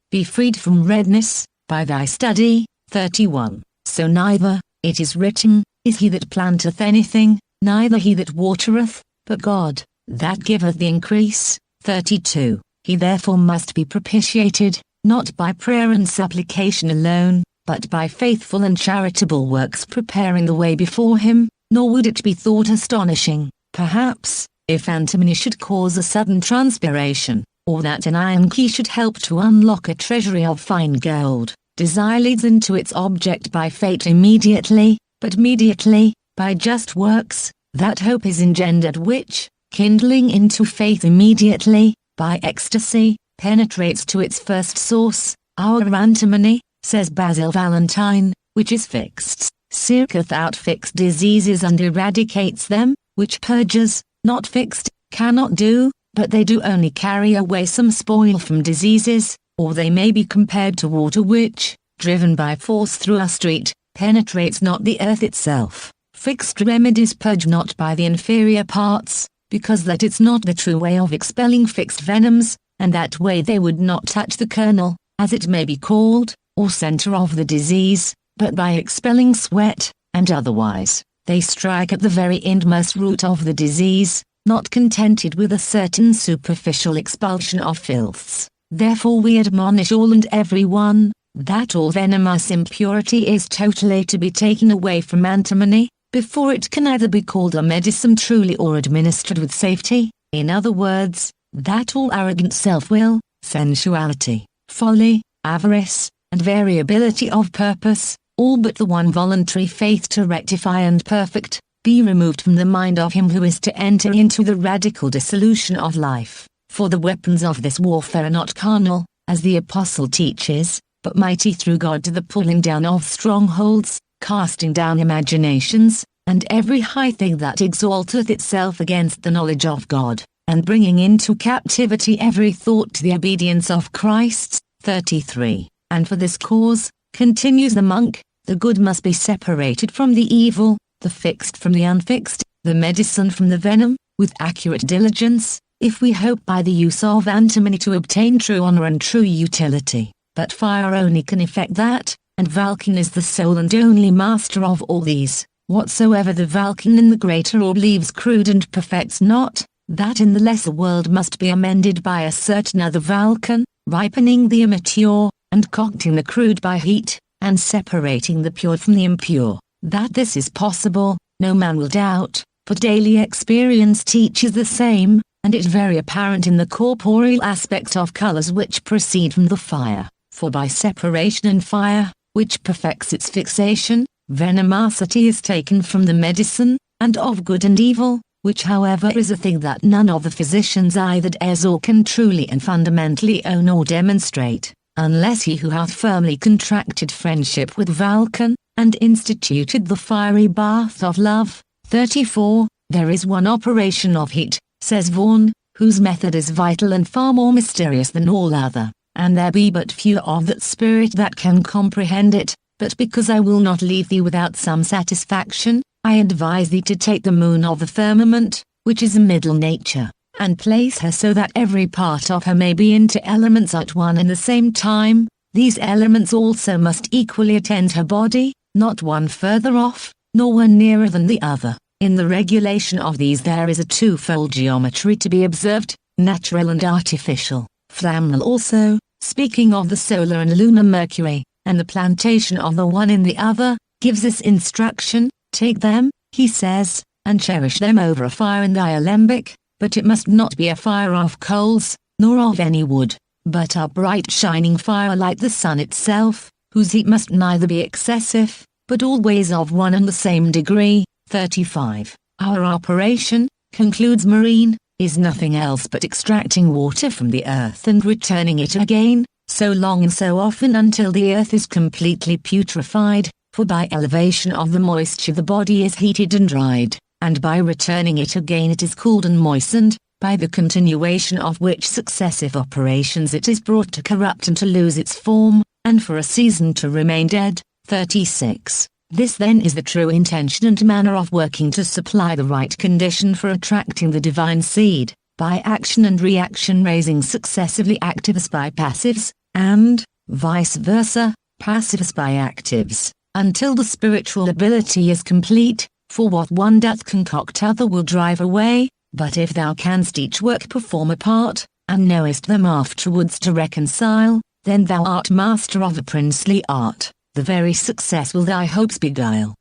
be freed from redness, by thy study. 31. So neither, it is written, is he that planteth anything, neither he that watereth, but God, that giveth the increase. 32. He therefore must be propitiated, not by prayer and supplication alone, but by faithful and charitable works preparing the way before him. Nor would it be thought astonishing, perhaps, if antimony should cause a sudden transpiration, or that an iron key should help to unlock a treasury of fine gold. Desire leads into its object by faith immediately, but mediately, by just works. That hope is engendered which, kindling into faith immediately, by ecstasy, penetrates to its first source. Our antimony, says Basil Valentine, which is fixed, seeketh out fixed diseases and eradicates them, which purges, not fixed, cannot do, but they do only carry away some spoil from diseases, or they may be compared to water which, driven by force through a street, penetrates not the earth itself. Fixed remedies purge not by the inferior parts, because that it's not the true way of expelling fixed venoms, and that way they would not touch the kernel, as it may be called, or center of the disease, but by expelling sweat, and otherwise, they strike at the very inmost root of the disease, not contented with a certain superficial expulsion of filths. Therefore we admonish all and every one, that all venomous impurity is totally to be taken away from antimony, before it can either be called a medicine truly or administered with safety. In other words, that all arrogant self-will, sensuality, folly, avarice, and variability of purpose, all but the one voluntary faith to rectify and perfect, be removed from the mind of him who is to enter into the radical dissolution of life. For the weapons of this warfare are not carnal, as the apostle teaches, but mighty through God to the pulling down of strongholds, casting down imaginations, and every high thing that exalteth itself against the knowledge of God, and bringing into captivity every thought to the obedience of Christ. 33. And for this cause, continues the monk, the good must be separated from the evil, the fixed from the unfixed, the medicine from the venom, with accurate diligence, if we hope by the use of antimony to obtain true honor and true utility. But fire only can effect that, and Vulcan is the sole and only master of all these. Whatsoever the Vulcan in the greater orb leaves crude and perfects not, that in the lesser world must be amended by a certain other Vulcan, ripening the immature, and concocting the crude by heat, and separating the pure from the impure. That this is possible, no man will doubt, for daily experience teaches the same, and it is very apparent in the corporeal aspect of colors which proceed from the fire. For by separation and fire, which perfects its fixation, venomosity is taken from the medicine, and of good and evil, which however is a thing that none of the physicians either dares or can truly and fundamentally own or demonstrate, unless he who hath firmly contracted friendship with Vulcan, and instituted the fiery bath of love. 34. There is one operation of heat, says Vaughan, whose method is vital and far more mysterious than all other, and there be but few of that spirit that can comprehend it, but because I will not leave thee without some satisfaction, I advise thee to take the moon of the firmament, which is a middle nature, and place her so that every part of her may be into elements at one and the same time. These elements also must equally attend her body, not one further off, nor one nearer than the other. In the regulation of these there is a twofold geometry to be observed, natural and artificial. Flamel also, speaking of the solar and lunar Mercury, and the plantation of the one in the other, gives this instruction: take them, he says, and cherish them over a fire in thy alembic, but it must not be a fire of coals, nor of any wood, but a bright shining fire like the sun itself, whose heat must neither be excessive, but always of one and the same degree. 35. Our operation, concludes Marine, is nothing else but extracting water from the earth and returning it again, so long and so often until the earth is completely putrefied, for by elevation of the moisture the body is heated and dried, and by returning it again it is cooled and moistened, by the continuation of which successive operations it is brought to corrupt and to lose its form, and for a season to remain dead. 36. This then is the true intention and manner of working to supply the right condition for attracting the divine seed, by action and reaction raising successively actives by passives, and, vice versa, passives by actives, until the spiritual ability is complete, for what one doth concoct other will drive away, but if thou canst each work perform a part, and knowest them afterwards to reconcile, then thou art master of a princely art, the very success will thy hopes beguile.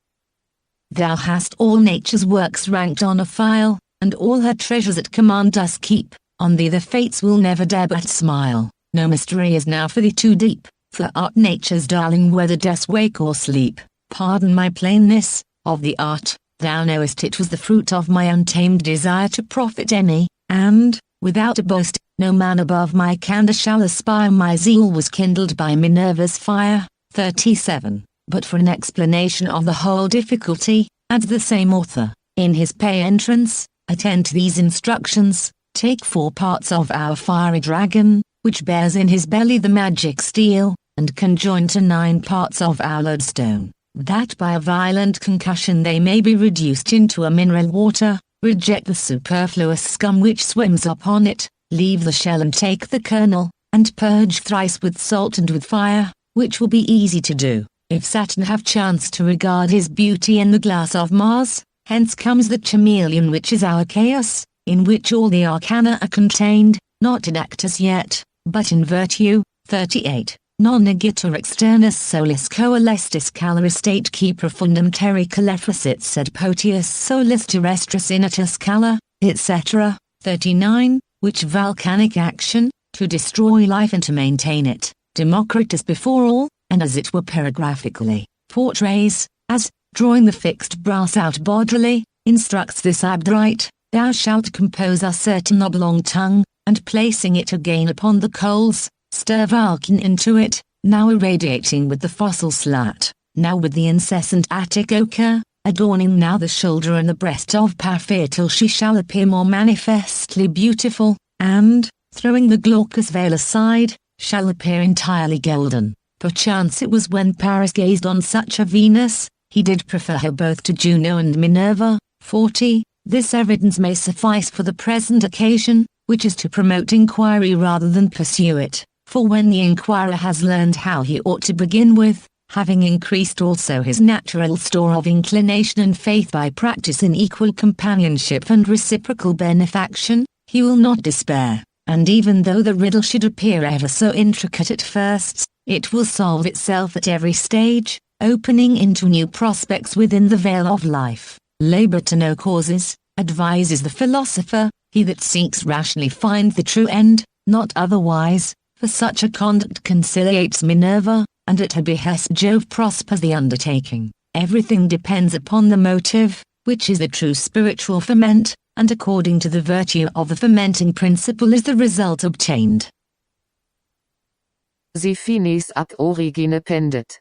Thou hast all nature's works ranked on a file, and all her treasures at command dost keep, on thee the fates will never dare but smile, no mystery is now for thee too deep, for art nature's darling whether dost wake or sleep. Pardon my plainness, of the art, thou knowest it was the fruit of my untamed desire to profit any, and, without a boast, no man above my candour shall aspire. My zeal was kindled by Minerva's fire. 37. But for an explanation of the whole difficulty, adds the same author, in his pay entrance, attend to these instructions, take 4 parts of our fiery dragon, which bears in his belly the magic steel, and conjoin to 9 parts of our lodestone, that by a violent concussion they may be reduced into a mineral water, reject the superfluous scum which swims upon it, leave the shell and take the kernel, and purge thrice with salt and with fire, which will be easy to do, if Saturn have chanced to regard his beauty in the glass of Mars. Hence comes the chameleon which is our chaos, in which all the arcana are contained, not in act as yet, but in virtue. 38. Non negitur externus solis coalestis calaristate qui profundum terri caleficit sed potius solis terrestris inatus cala, etc. 39. Which volcanic action, to destroy life and to maintain it, Democritus before all, and as it were paragraphically, portrays, as, drawing the fixed brass out bodily, instructs this abderite, thou shalt compose a certain oblong tongue, and placing it again upon the coals, stir vulcan into it, now irradiating with the fossil slat, now with the incessant Attic ochre, adorning now the shoulder and the breast of Parthia till she shall appear more manifestly beautiful, and, throwing the glaucous veil aside, shall appear entirely golden. Perchance it was when Paris gazed on such a Venus, he did prefer her both to Juno and Minerva. 40. This evidence may suffice for the present occasion, which is to promote inquiry rather than pursue it, for when the inquirer has learned how he ought to begin with, having increased also his natural store of inclination and faith by practice in equal companionship and reciprocal benefaction, he will not despair, and even though the riddle should appear ever so intricate at first, it will solve itself at every stage, opening into new prospects within the veil of life. Labor to no causes, advises the philosopher, he that seeks rationally find the true end, not otherwise, for such a conduct conciliates Minerva, and at her behest Jove prospers the undertaking. Everything depends upon the motive, which is the true spiritual ferment, and according to the virtue of the fermenting principle is the result obtained. Si finis ab origine pendet.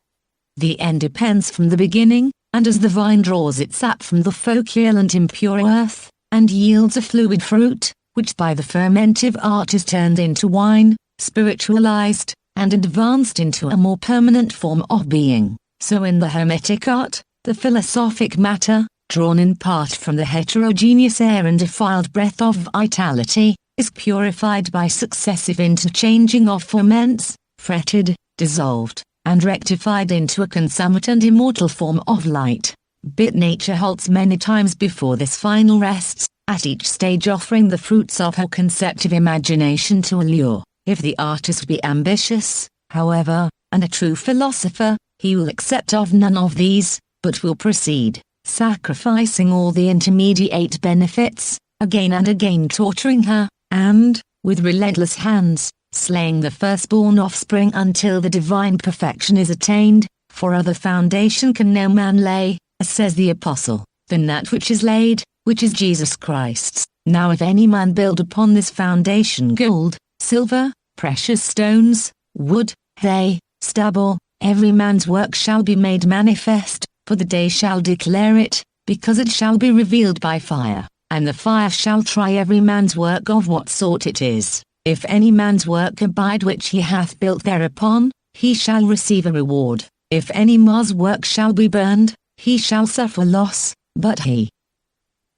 The end depends from the beginning, and as the vine draws its sap from the focule and impure earth, and yields a fluid fruit, which by the fermentive art is turned into wine, spiritualized, and advanced into a more permanent form of being, so in the Hermetic art, the philosophic matter, drawn in part from the heterogeneous air and defiled breath of vitality, is purified by successive interchanging of ferments, fretted, dissolved, and rectified into a consummate and immortal form of light. But nature halts many times before this final rests, at each stage offering the fruits of her conceptive imagination to allure. If the artist be ambitious, however, and a true philosopher, he will accept of none of these, but will proceed, sacrificing all the intermediate benefits, again and again torturing her, and, with relentless hands, slaying the firstborn offspring until the divine perfection is attained, for other foundation can no man lay, as says the apostle, than that which is laid, which is Jesus Christ's. Now if any man build upon this foundation gold, silver, precious stones, wood, hay, stubble, every man's work shall be made manifest, for the day shall declare it, because it shall be revealed by fire, and the fire shall try every man's work of what sort it is. If any man's work abide which he hath built thereupon, he shall receive a reward. If any man's work shall be burned, he shall suffer loss, but he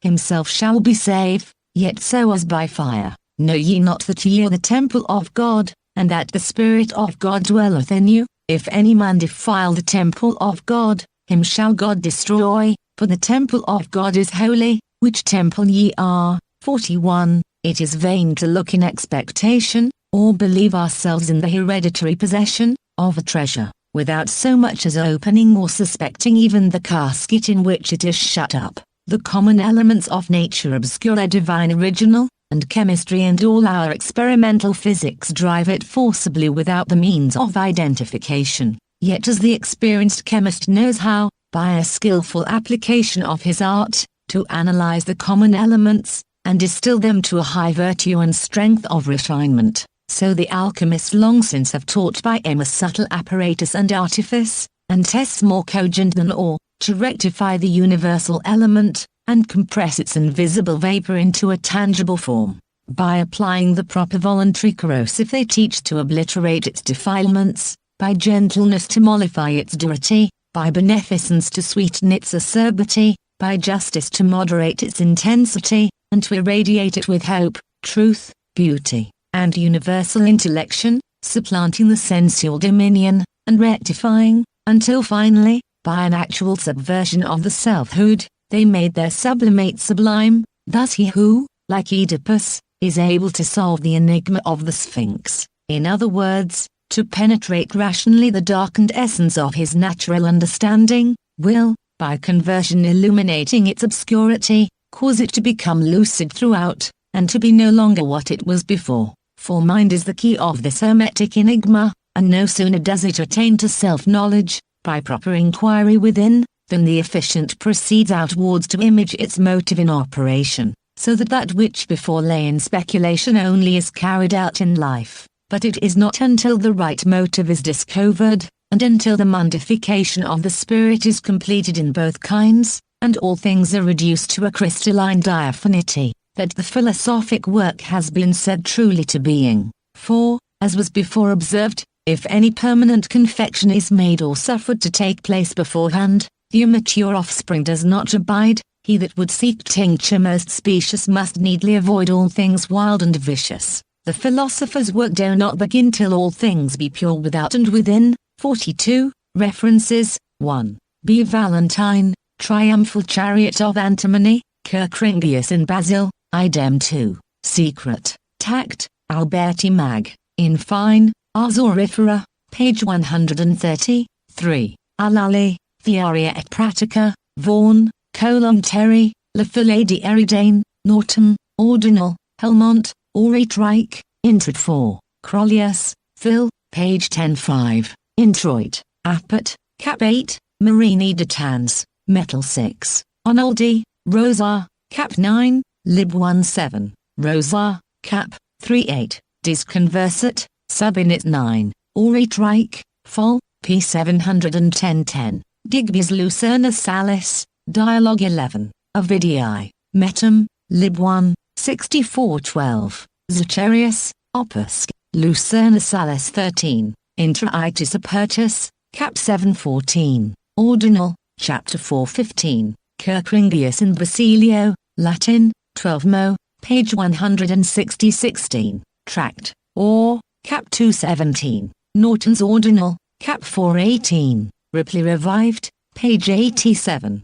himself shall be saved, yet so as by fire. Know ye not that ye are the temple of God, and that the Spirit of God dwelleth in you? If any man defile the temple of God, him shall God destroy, for the temple of God is holy, which temple ye are. 41. It is vain to look in expectation, or believe ourselves in the hereditary possession of a treasure, without so much as opening or suspecting even the casket in which it is shut up. The common elements of nature obscure a divine original, and chemistry and all our experimental physics drive it forcibly without the means of identification. Yet as the experienced chemist knows how, by a skillful application of his art, to analyze the common elements, and distill them to a high virtue and strength of refinement, so the alchemists long since have taught by a subtle apparatus and artifice, and tests more cogent than all, to rectify the universal element, and compress its invisible vapor into a tangible form. By applying the proper voluntary corrosive they teach to obliterate its defilements, by gentleness to mollify its durity, by beneficence to sweeten its acerbity, by justice to moderate its intensity, and to irradiate it with hope, truth, beauty, and universal intellection, supplanting the sensual dominion, and rectifying, until finally, by an actual subversion of the selfhood, they made their sublimate sublime. Thus he who, like Oedipus, is able to solve the enigma of the Sphinx, in other words, to penetrate rationally the darkened essence of his natural understanding, will, by conversion illuminating its obscurity, cause it to become lucid throughout, and to be no longer what it was before. For mind is the key of this hermetic enigma, and no sooner does it attain to self-knowledge, by proper inquiry within, than the efficient proceeds outwards to image its motive in operation, so that that which before lay in speculation only is carried out in life. But it is not until the right motive is discovered, and until the mundification of the spirit is completed in both kinds, and all things are reduced to a crystalline diaphanity, that the philosophic work has been said truly to being. For, as was before observed, if any permanent confection is made or suffered to take place beforehand, the immature offspring does not abide. He that would seek tincture most specious must needly avoid all things wild and vicious. The philosopher's work do not begin till all things be pure without and within. 42. References. 1. B. Valentine, Triumphal Chariot of Antimony, Kerkringius in Basil, idem 2. Secret, Tact, Alberti Mag. In fine, Ars Aurifera, page 130. 3. Alali, Theoria et Pratica, Vaughan, Colum Terry, La Philade Eridane, Norton, Ordinal, Helmont, Aurate Reich, Intro 4. Crollius, Phil, page 10-5. Introit, Appert, Cap 8, Marini de Tans, Metal 6. Onoldi, Rosa, Cap 9, Lib 1-7. Rosa, Cap 3-8. Disconversat, Subinit 9. Aurate Reich, Fol, p. 710-10. Digby's Lucerna Salis, Dialogue 11. Ovidii, Metum, Lib 1, 64-12. Zacharias, Opus, Lucerna Salis 13. Intraitis Apertus, Cap 7-14. Ordinal, Chapter 4-15. Kerkringius in Basilio, Latin, 12 Mo, page 160-16. Tract, or, Cap 2-17. Norton's Ordinal, Cap 4-18. Ripley Revived, page 87.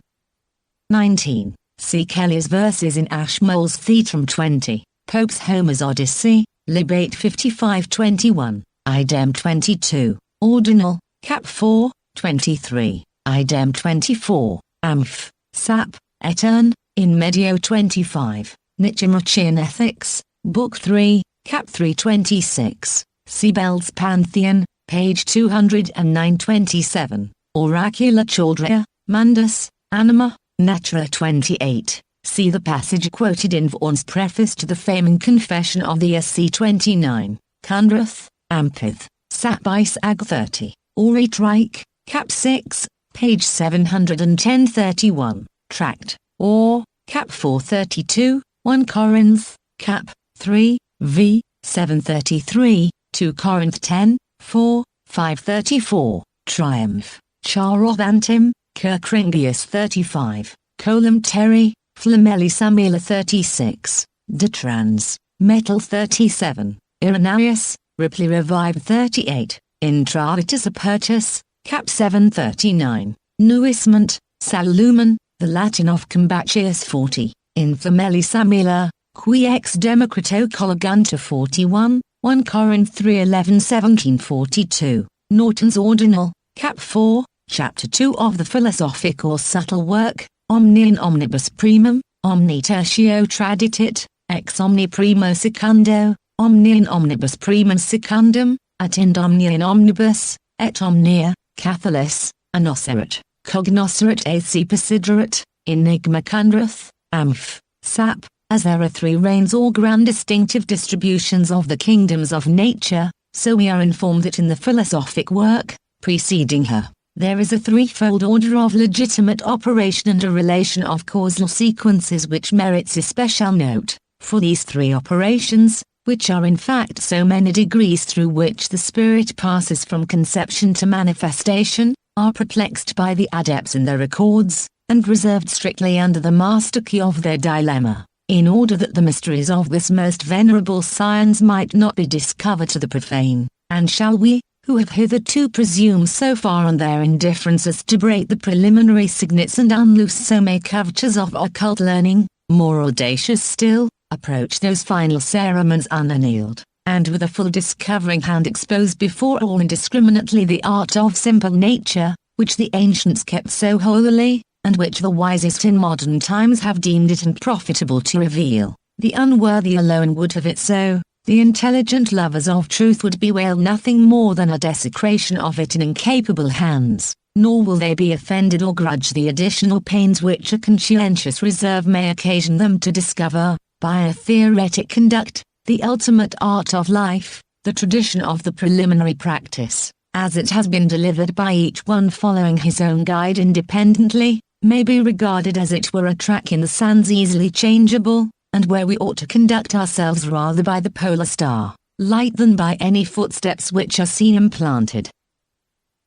19. See Kelly's verses in Ashmole's Theatrum 20. Pope's Homer's Odyssey, Lib 8 55-21. Idem 22. Ordinal, Cap 4, 23. Idem 24. Amph, Sap, Etern, in Medio 25. Nichimachian Ethics, Book 3, Cap 326. Siebel's Pantheon, page 209-27. Oracula Chaldrea, Mundus, Anima, Natura 28. See the passage quoted in Vaughan's preface to the famous Confession of the SC 29. Cundrath, Ampith, Sap by Sag 30, Orate Reich, Cap 6, page 710-31, Tract, or, Cap 432, 1 Corinth, Cap 3, v. 733, 2 Corinth 10, 4, 534, Triumph, Charobantim, Kirkringius 35, Colum Terry, Flamelli Samila 36, Detrans, Metal 37, Irenaeus, Ripley Revive 38, Intravitus Apertus, Cap 739, Nuisment, Salumen, the Latin of Combatius 40, Inflamelli Samila, Qui ex Democrito Collegantur 41, 1 Corinth 3:11 1742, Norton's Ordinal, Cap 4, Chapter 2 of the philosophic or subtle work, Omni in omnibus primum, Omni tertio traditit, ex omni primo secundo, Omni in omnibus primum secundum, at ind omnia in omnibus, et omnia, Catholis, annocerat, cognoscerat ac posiderat, enigma cundrath, amph, sap, as there are three reigns or grand distinctive distributions of the kingdoms of nature, so we are informed that in the philosophic work, preceding her, there is a threefold order of legitimate operation and a relation of causal sequences which merits especial note, for these three operations, which are in fact so many degrees through which the spirit passes from conception to manifestation, are perplexed by the adepts in their accords, and reserved strictly under the master key of their dilemma, in order that the mysteries of this most venerable science might not be discovered to the profane. And shall we, who have hitherto presumed so far on their indifference as to break the preliminary signets and unloose so many covetures of occult learning, more audacious still, approach those final ceremonies unannealed, and with a full discovering hand expose before all indiscriminately the art of simple nature, which the ancients kept so holily, and which the wisest in modern times have deemed it unprofitable to reveal. The unworthy alone would have it so, the intelligent lovers of truth would bewail nothing more than a desecration of it in incapable hands, nor will they be offended or grudge the additional pains which a conscientious reserve may occasion them to discover, by a theoretic conduct, the ultimate art of life, the tradition of the preliminary practice, as it has been delivered by each one following his own guide independently, may be regarded as it were a track in the sands easily changeable, and where we ought to conduct ourselves rather by the polar star, light than by any footsteps which are seen implanted.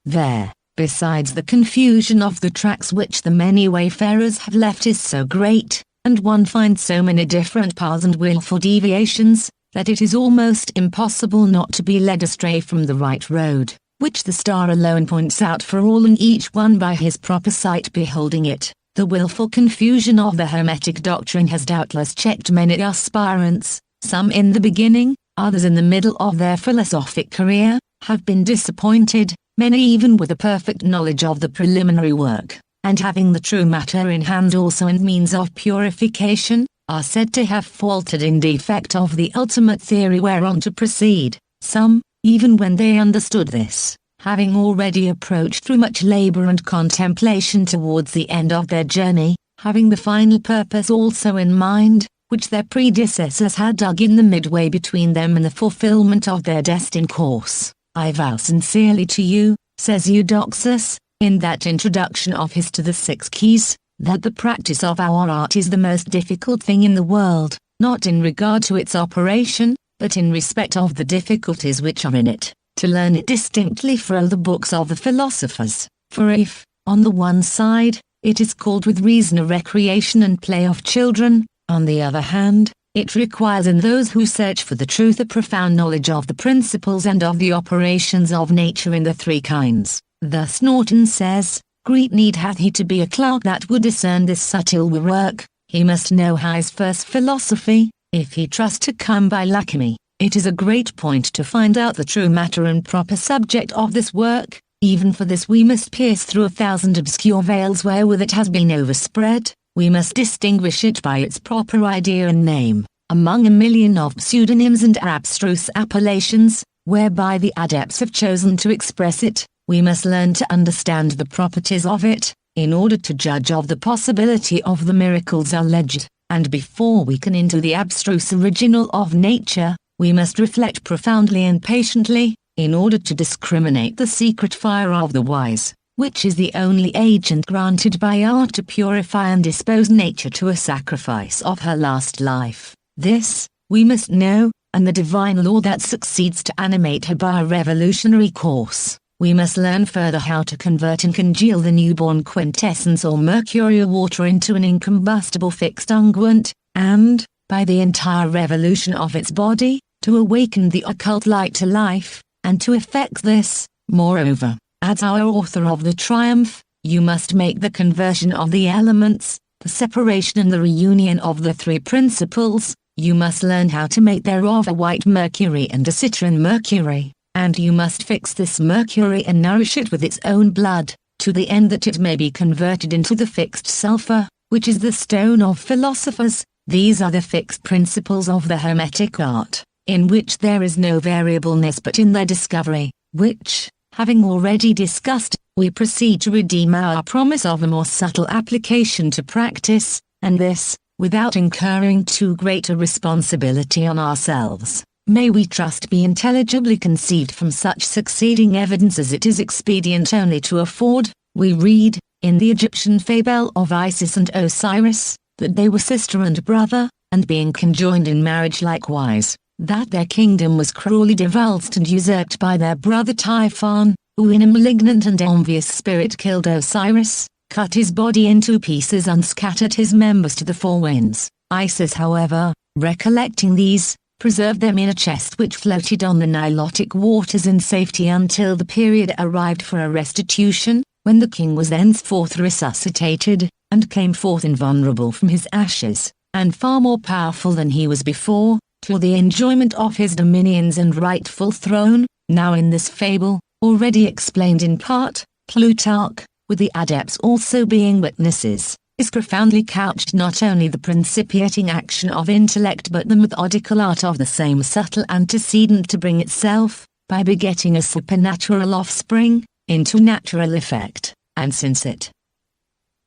There, besides the confusion of the tracks which the many wayfarers have left is so great, and one finds so many different paths and wilful deviations, that it is almost impossible not to be led astray from the right road, which the star alone points out for all and each one by his proper sight beholding it. The wilful confusion of the Hermetic doctrine has doubtless checked many aspirants, some in the beginning, others in the middle of their philosophic career, have been disappointed, many even with a perfect knowledge of the preliminary work, and having the true matter in hand also and means of purification, are said to have faltered in defect of the ultimate theory whereon to proceed. Some, even when they understood this, having already approached through much labor and contemplation towards the end of their journey, having the final purpose also in mind, which their predecessors had dug in the midway between them and the fulfillment of their destined course, I vow sincerely to you, says Eudoxus, in that introduction of his to the 6 keys, that the practice of our art is the most difficult thing in the world, not in regard to its operation, but in respect of the difficulties which are in it. To learn it distinctly from the books of the philosophers, for if, on the one side, it is called with reason a recreation and play of children, on the other hand, it requires in those who search for the truth a profound knowledge of the principles and of the operations of nature in the 3 kinds. Thus Norton says, great need hath he to be a clerk that would discern this subtle work, he must know his first philosophy, if he trust to come by alchemy. It is a great point to find out the true matter and proper subject of this work. Even for this we must pierce through 1,000 obscure veils wherewith it has been overspread. We must distinguish it by its proper idea and name, among a million of pseudonyms and abstruse appellations, whereby the adepts have chosen to express it. We must learn to understand the properties of it, in order to judge of the possibility of the miracles alleged, and before we can into the abstruse original of nature, we must reflect profoundly and patiently, in order to discriminate the secret fire of the wise, which is the only agent granted by art to purify and dispose nature to a sacrifice of her last life. This, we must know, and the divine law that succeeds to animate her by a revolutionary course. We must learn further how to convert and congeal the newborn quintessence or mercurial water into an incombustible fixed unguent, and, by the entire revolution of its body, to awaken the occult light to life, and to effect this, moreover, adds our author of the Triumph, you must make the conversion of the elements, the separation and the reunion of the three principles, you must learn how to make thereof a white mercury and a citron mercury, and you must fix this mercury and nourish it with its own blood, to the end that it may be converted into the fixed sulfur, which is the stone of philosophers. These are the fixed principles of the Hermetic art, in which there is no variableness but in their discovery, which, having already discussed, we proceed to redeem our promise of a more subtle application to practice, and this, without incurring too great a responsibility on ourselves, may we trust be intelligibly conceived from such succeeding evidence as it is expedient only to afford. We read, in the Egyptian fable of Isis and Osiris, that they were sister and brother, and being conjoined in marriage likewise, that their kingdom was cruelly divulged and usurped by their brother Typhon, who in a malignant and envious spirit killed Osiris, cut his body into pieces and scattered his members to the four winds. Isis, however, recollecting these, preserved them in a chest which floated on the Nilotic waters in safety until the period arrived for a restitution, when the king was thenceforth resuscitated, and came forth invulnerable from his ashes, and far more powerful than he was before, to the enjoyment of his dominions and rightful throne. Now in this fable, already explained in part, Plutarch, with the adepts also being witnesses, is profoundly couched not only the principiating action of intellect but the methodical art of the same subtle antecedent to bring itself, by begetting a supernatural offspring, into natural effect, and since it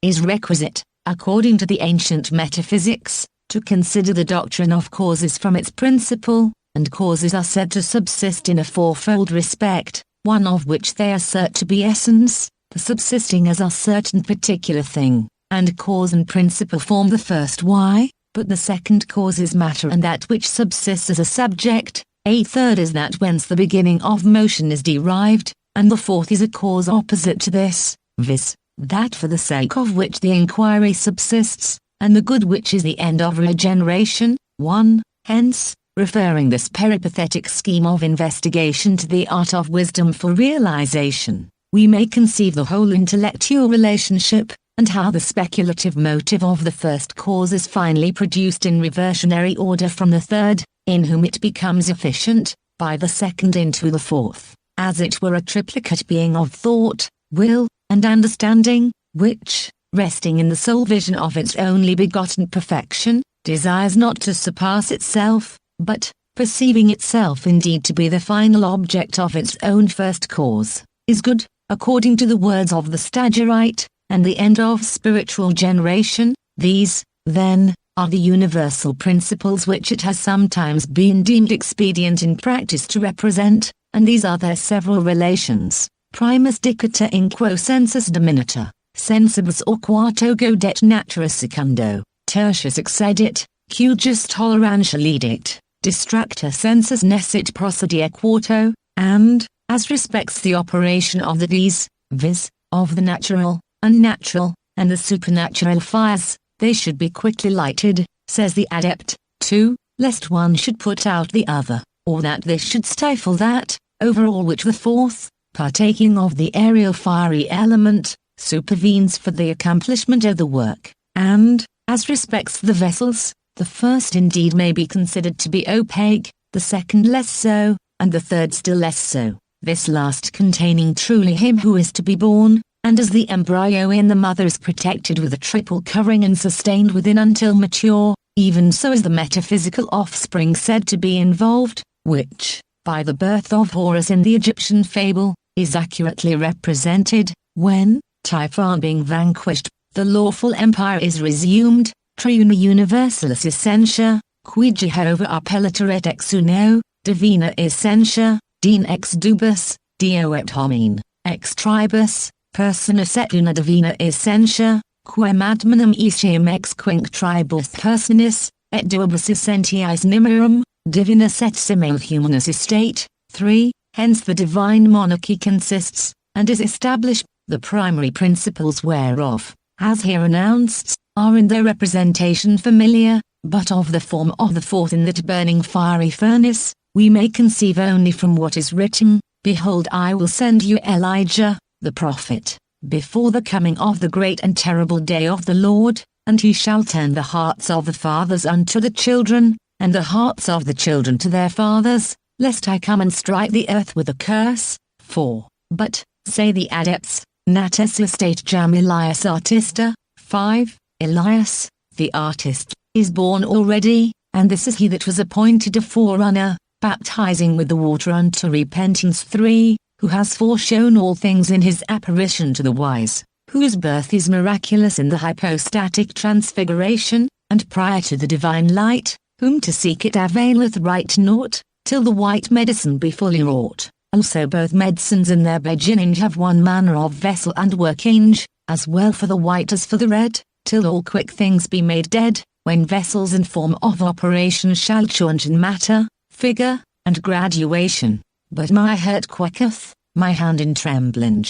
is requisite, according to the ancient metaphysics, to consider the doctrine of causes from its principle, and causes are said to subsist in a fourfold respect, one of which they assert to be essence, the subsisting as a certain particular thing, and cause and principle form the first why, but the second cause is matter and that which subsists as a subject, a third is that whence the beginning of motion is derived, and the fourth is a cause opposite to this, viz., that for the sake of which the inquiry subsists, and the good which is the end of regeneration. 1. Hence, referring this peripatetic scheme of investigation to the art of wisdom for realization, we may conceive the whole intellectual relationship, and how the speculative motive of the first cause is finally produced in reversionary order from the third, in whom it becomes efficient, by the second into the fourth, as it were a triplicate being of thought, will, and understanding, which, resting in the sole vision of its only begotten perfection, desires not to surpass itself, but, perceiving itself indeed to be the final object of its own first cause, is good, according to the words of the Stagirite, and the end of spiritual generation. These, then, are the universal principles which it has sometimes been deemed expedient in practice to represent, and these are their several relations. Primus dicata in quo sensus dominata, sensibus or quarto godet natura secundo, tertius excedit, cujus tolerantia ledit, distracta sensus nescit procedere quarto, and, as respects the operation of the these, viz., of the natural, unnatural, and the supernatural fires, they should be quickly lighted, says the adept. 2. Lest one should put out the other, or that this should stifle that, over all which the fourth, partaking of the aerial fiery element, supervenes for the accomplishment of the work, and, as respects the vessels, the first indeed may be considered to be opaque, the second less so, and the third still less so, this last containing truly him who is to be born, and as the embryo in the mother is protected with a triple covering and sustained within until mature, even so is the metaphysical offspring said to be involved, which, by the birth of Horus in the Egyptian fable, is accurately represented, when, Typhon being vanquished, the lawful empire is resumed, triuna universalis essentia, qui Jehovah appellitur et ex uno, divina essentia, din ex dubus, dio et homine, ex tribus, personas et una divina essentia, quem adminum etiam ex quinc tribus personis, et duobus essentiis nimirum, divinus et simul humanus estate. 3. Hence the divine monarchy consists, and is established, the primary principles whereof, as here announced, are in their representation familiar, but of the form of the fourth in that burning fiery furnace, we may conceive only from what is written, Behold, I will send you Elijah, the prophet, before the coming of the great and terrible day of the Lord, and he shall turn the hearts of the fathers unto the children, and the hearts of the children to their fathers, lest I come and strike the earth with a curse. 4. But, say the adepts, natus estate jam Elias artista. 5. Elias, the artist, is born already, and this is he that was appointed a forerunner, baptizing with the water unto repentance. 3. Who has foreshown all things in his apparition to the wise, whose birth is miraculous in the hypostatic transfiguration, and prior to the divine light, whom to seek it availeth right naught, till the white medicine be fully wrought. Also both medicines in their beginning have one manner of vessel and working, as well for the white as for the red, till all quick things be made dead, when vessels and form of operation shall change in matter, figure, and graduation. But my heart quaketh, my hand in trembling.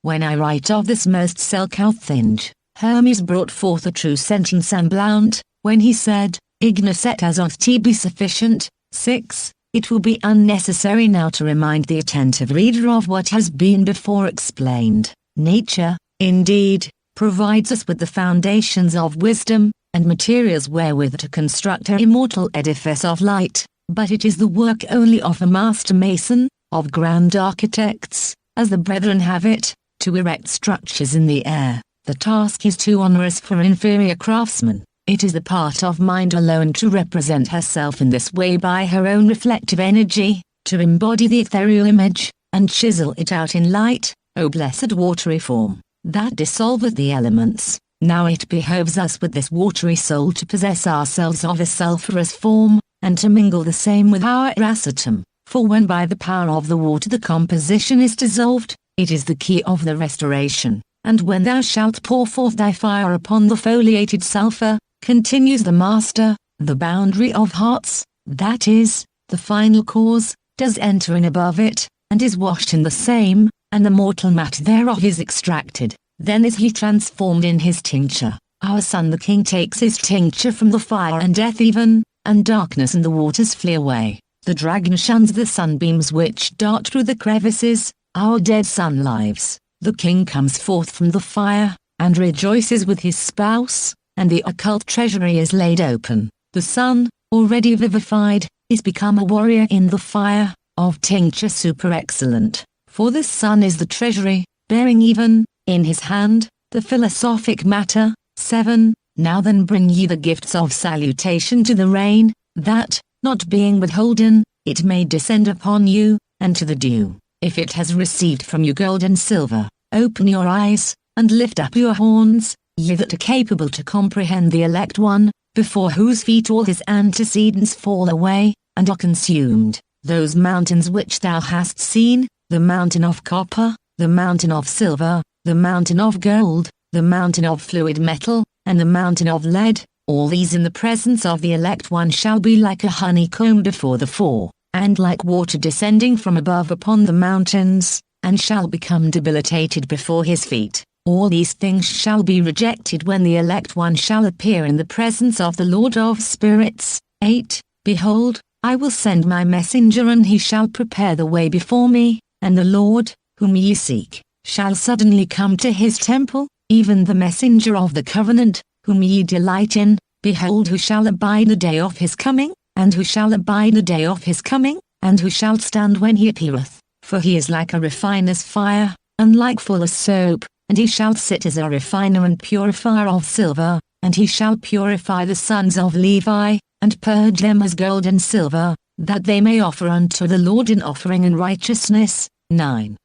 When I write of this most selcouth thing, Hermes brought forth a true sentence amblant, when he said, Ignis et azot be sufficient. 6. It will be unnecessary now to remind the attentive reader of what has been before explained. Nature, indeed, provides us with the foundations of wisdom, and materials wherewith to construct her immortal edifice of light, but it is the work only of a master mason, of grand architects, as the brethren have it, to erect structures in the air. The task is too onerous for inferior craftsmen. It is the part of mind alone to represent herself in this way by her own reflective energy, to embody the ethereal image, and chisel it out in light, O blessed watery form, that dissolveth the elements. Now it behoves us with this watery soul to possess ourselves of a sulphurous form, and to mingle the same with our acetum, for when by the power of the water the composition is dissolved, it is the key of the restoration, and when thou shalt pour forth thy fire upon the foliated sulphur, continues the master, the boundary of hearts, that is, the final cause, does enter in above it, and is washed in the same, and the mortal matter thereof is extracted, then is he transformed in his tincture. Our son the king takes his tincture from the fire and death even, and darkness and the waters flee away. The dragon shuns the sunbeams which dart through the crevices, our dead son lives. The king comes forth from the fire, and rejoices with his spouse, and the occult treasury is laid open. The sun, already vivified, is become a warrior in the fire, of tincture super excellent. For the sun is the treasury, bearing even, in his hand, the philosophic matter. 7. Now then bring ye the gifts of salutation to the rain, that, not being withholden, it may descend upon you, and to the dew, if it has received from you gold and silver. Open your eyes, and lift up your horns, ye that are capable to comprehend the elect one, before whose feet all his antecedents fall away, and are consumed. Those mountains which thou hast seen, the mountain of copper, the mountain of silver, the mountain of gold, the mountain of fluid metal, and the mountain of lead, all these in the presence of the elect one shall be like a honeycomb before the four, and like water descending from above upon the mountains, and shall become debilitated before his feet. All these things shall be rejected when the elect one shall appear in the presence of the Lord of spirits. 8. Behold, I will send my messenger and he shall prepare the way before me, and the Lord, whom ye seek, shall suddenly come to his temple, even the messenger of the covenant, whom ye delight in. Behold, who shall abide the day of his coming, and who shall abide the day of his coming, and who shall stand when he appeareth, for he is like a refiner's fire, and like fuller's soap. And he shall sit as a refiner and purifier of silver, and he shall purify the sons of Levi, and purge them as gold and silver, that they may offer unto the Lord an offering in righteousness. 9.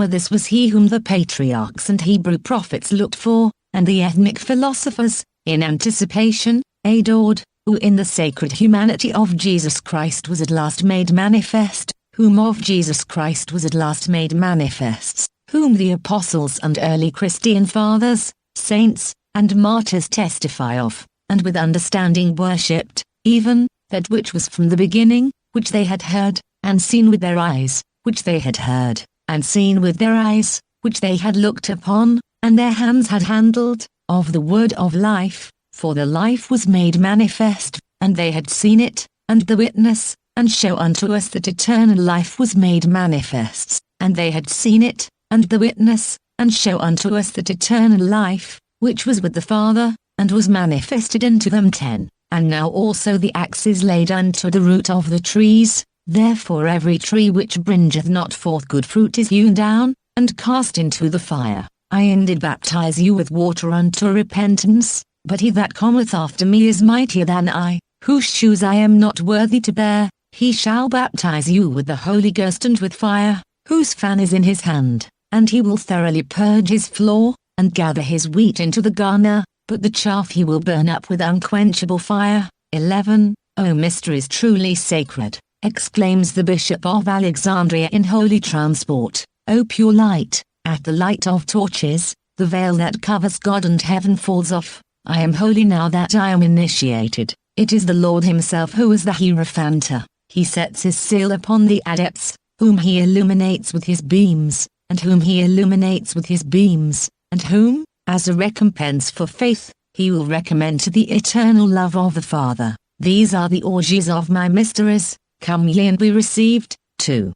This was he whom the patriarchs and Hebrew prophets looked for, and the ethnic philosophers, in anticipation, adored, who in the sacred humanity of Jesus Christ was at last made manifest, whom of Jesus Christ was at last made manifests, whom the apostles and early Christian fathers, saints, and martyrs testify of, and with understanding worshipped, even that which was from the beginning, which they had heard, and seen with their eyes, which they had heard, and seen with their eyes, which they had looked upon, and their hands had handled, of the word of life, for the life was made manifest, and they had seen it, and the witness, and show unto us that eternal life was made manifest, and they had seen it, and the witness, and show unto us that eternal life, which was with the Father, and was manifested unto them. 10. And now also the axe is laid unto the root of the trees, therefore every tree which bringeth not forth good fruit is hewn down, and cast into the fire. I indeed baptize you with water unto repentance, but he that cometh after me is mightier than I, whose shoes I am not worthy to bear. He shall baptize you with the Holy Ghost and with fire, whose fan is in his hand, and he will thoroughly purge his floor, and gather his wheat into the garner, but the chaff he will burn up with unquenchable fire. 11. O mysteries truly sacred, exclaims the Bishop of Alexandria in holy transport. O pure light, at the light of torches, the veil that covers God and heaven falls off. I am holy now that I am initiated. It is the Lord himself who is the Hierophanta. He sets his seal upon the adepts, whom he illuminates with his beams, and whom he illuminates with his beams, and whom, as a recompense for faith, he will recommend to the eternal love of the Father. These are the orgies of my mysteries, come ye and be received. 2.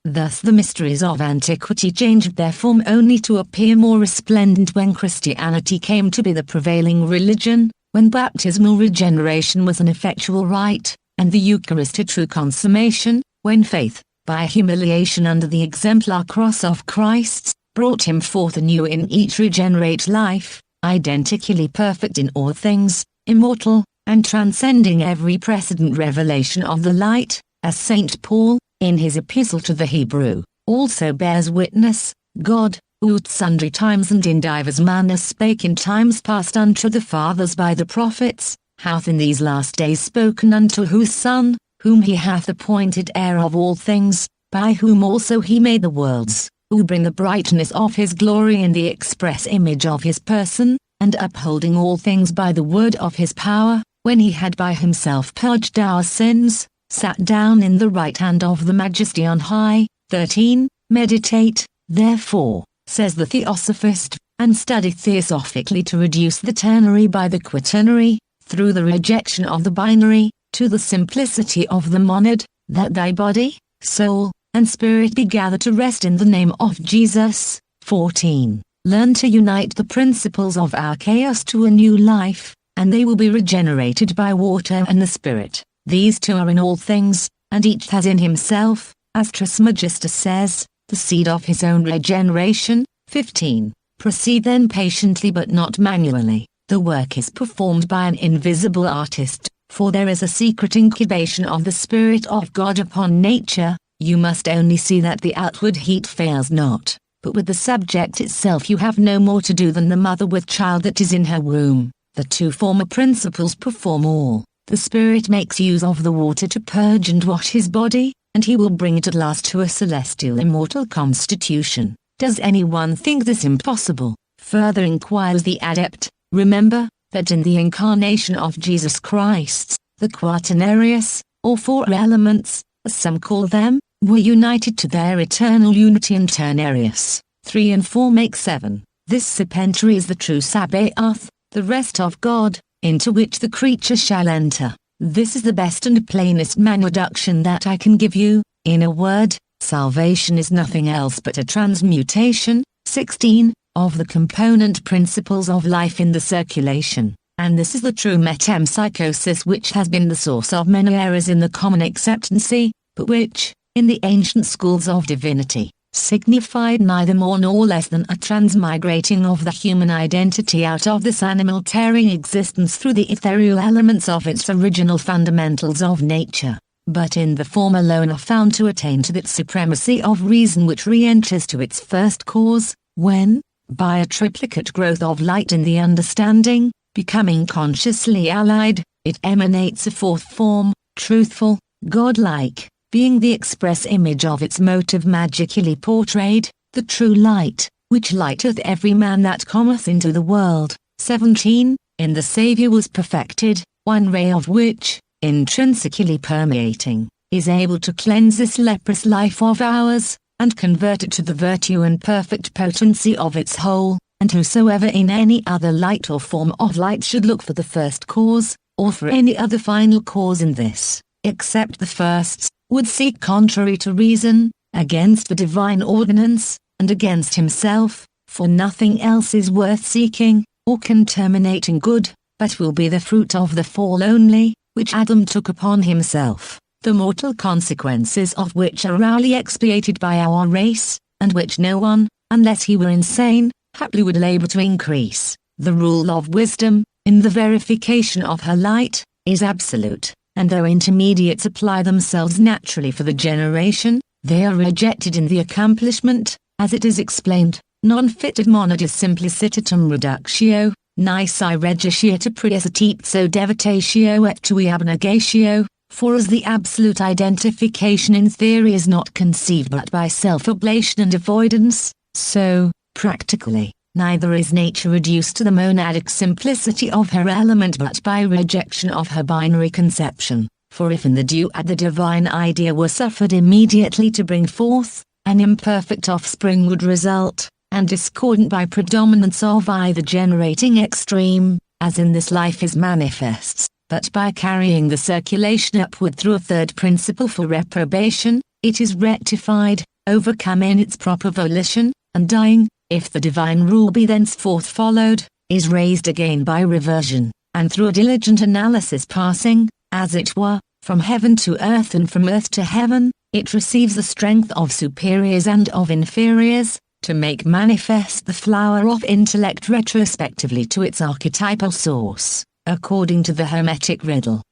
Thus the mysteries of antiquity changed their form only to appear more resplendent when Christianity came to be the prevailing religion, when baptismal regeneration was an effectual rite, and the Eucharist a true consummation, when faith, by humiliation under the exemplar cross of Christ, brought him forth anew in each regenerate life, identically perfect in all things, immortal, and transcending every precedent revelation of the light, as St. Paul, in his epistle to the Hebrew, also bears witness. God, who at sundry times and in divers manners spake in times past unto the fathers by the prophets, hath in these last days spoken unto whose Son, whom he hath appointed heir of all things, by whom also he made the worlds, who bring the brightness of his glory in the express image of his person, and upholding all things by the word of his power, when he had by himself purged our sins, sat down in the right hand of the Majesty on high. 13. Meditate, therefore, says the Theosophist, and study theosophically to reduce the ternary by the quaternary, through the rejection of the binary, to the simplicity of the monad, that thy body, soul, and spirit be gathered to rest in the name of Jesus. 14. Learn to unite the principles of our chaos to a new life, and they will be regenerated by water and the Spirit. These two are in all things, and each has in himself, as Trismegistus says, the seed of his own regeneration. 15. Proceed then patiently but not manually. The work is performed by an invisible artist, for there is a secret incubation of the Spirit of God upon nature. You must only see that the outward heat fails not, but with the subject itself you have no more to do than the mother with child that is in her womb. The two former principles perform all. The Spirit makes use of the water to purge and wash his body, and he will bring it at last to a celestial immortal constitution. Does anyone think this impossible? Further inquires the adept. Remember, that in the incarnation of Jesus Christ, the quaternarius, or four elements, as some call them, were united to their eternal unity in ternarius. 3 and 4 make 7. This sepentary is the true Sabbath, the rest of God, into which the creature shall enter. This is the best and plainest manuduction that I can give you. In a word, salvation is nothing else but a transmutation, 16, of the component principles of life in the circulation, and this is the true metempsychosis which has been the source of many errors in the common acceptancy, but which, in the ancient schools of divinity, signified neither more nor less than a transmigrating of the human identity out of this animal tearing existence through the ethereal elements of its original fundamentals of nature, but in the form alone are found to attain to that supremacy of reason which re-enters to its first cause, when, by a triplicate growth of light in the understanding, becoming consciously allied, it emanates a fourth form, truthful, godlike, being the express image of its motive magically portrayed, the true light, which lighteth every man that cometh into the world. 17. In the Saviour was perfected, one ray of which, intrinsically permeating, is able to cleanse this leprous life of ours, and convert it to the virtue and perfect potency of its whole. And whosoever in any other light or form of light should look for the first cause, or for any other final cause in this, except the first, would seek contrary to reason, against the divine ordinance, and against himself, for nothing else is worth seeking, or can terminate in good, but will be the fruit of the fall only, which Adam took upon himself, the mortal consequences of which are hourly expiated by our race, and which no one, unless he were insane, haply would labor to increase. The rule of wisdom, in the verification of her light, is absolute, and though intermediates apply themselves naturally for the generation, they are rejected in the accomplishment, as it is explained, non fit ad monadis simplicitatum reductio, nisi regisciata praesititso devotatio et tui abnegatio, for as the absolute identification in theory is not conceived but by self-oblation and avoidance, so, practically, neither is nature reduced to the monadic simplicity of her element but by rejection of her binary conception. For if in the duad the divine idea were suffered immediately to bring forth, an imperfect offspring would result, and discordant by predominance of either generating extreme, as in this life is manifests, but by carrying the circulation upward through a third principle for reprobation, it is rectified, overcome in its proper volition, and dying, if the divine rule be thenceforth followed, is raised again by reversion, and through a diligent analysis passing, as it were, from heaven to earth and from earth to heaven, it receives the strength of superiors and of inferiors, to make manifest the flower of intellect retrospectively to its archetypal source, according to the Hermetic riddle.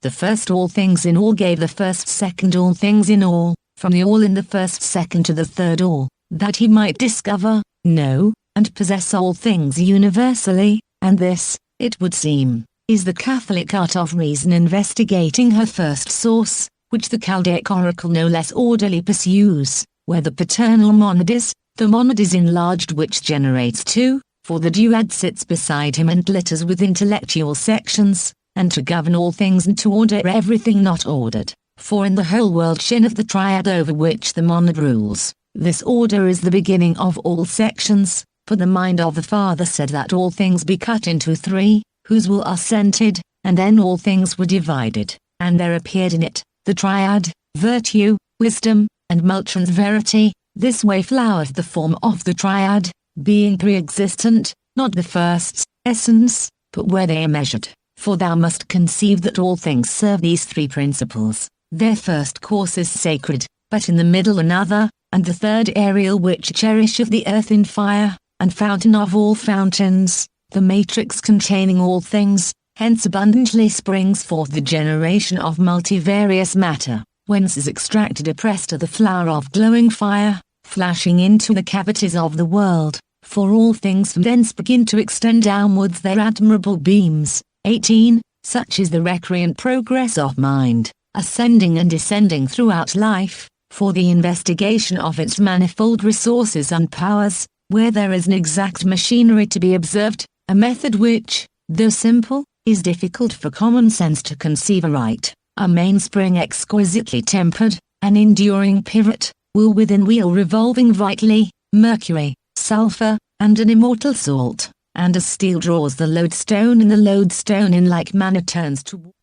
The first all things in all gave the first second all things in all, from the all in the first second to the third all, that he might discover, know, and possess all things universally, and this, it would seem, is the Catholic art of reason investigating her first source, which the Chaldaic oracle no less orderly pursues, where the paternal monad is, the monad is enlarged which generates two, for the duad sits beside him and glitters with intellectual sections, and to govern all things and to order everything not ordered, for in the whole world shineth the triad over which the monad rules. This order is the beginning of all sections, for the mind of the Father said that all things be cut into three, whose will assented, and then all things were divided, and there appeared in it, the triad, virtue, wisdom, and multrans verity. This way flowered the form of the triad, being pre-existent, not the first, essence, but where they are measured, for thou must conceive that all things serve these three principles. Their first course is sacred, but in the middle another, and the third aerial which cherisheth the earth in fire, and fountain of all fountains, the matrix containing all things, hence abundantly springs forth the generation of multivarious matter, whence is extracted a presta the flower of glowing fire, flashing into the cavities of the world, for all things from thence begin to extend downwards their admirable beams. 18. Such is the recreant progress of mind, ascending and descending throughout life, for the investigation of its manifold resources and powers, where there is an exact machinery to be observed, a method which, though simple, is difficult for common sense to conceive aright, a mainspring exquisitely tempered, an enduring pivot, wheel within wheel revolving vitally, mercury, sulfur, and an immortal salt, and as steel draws the lodestone and the lodestone in like manner turns to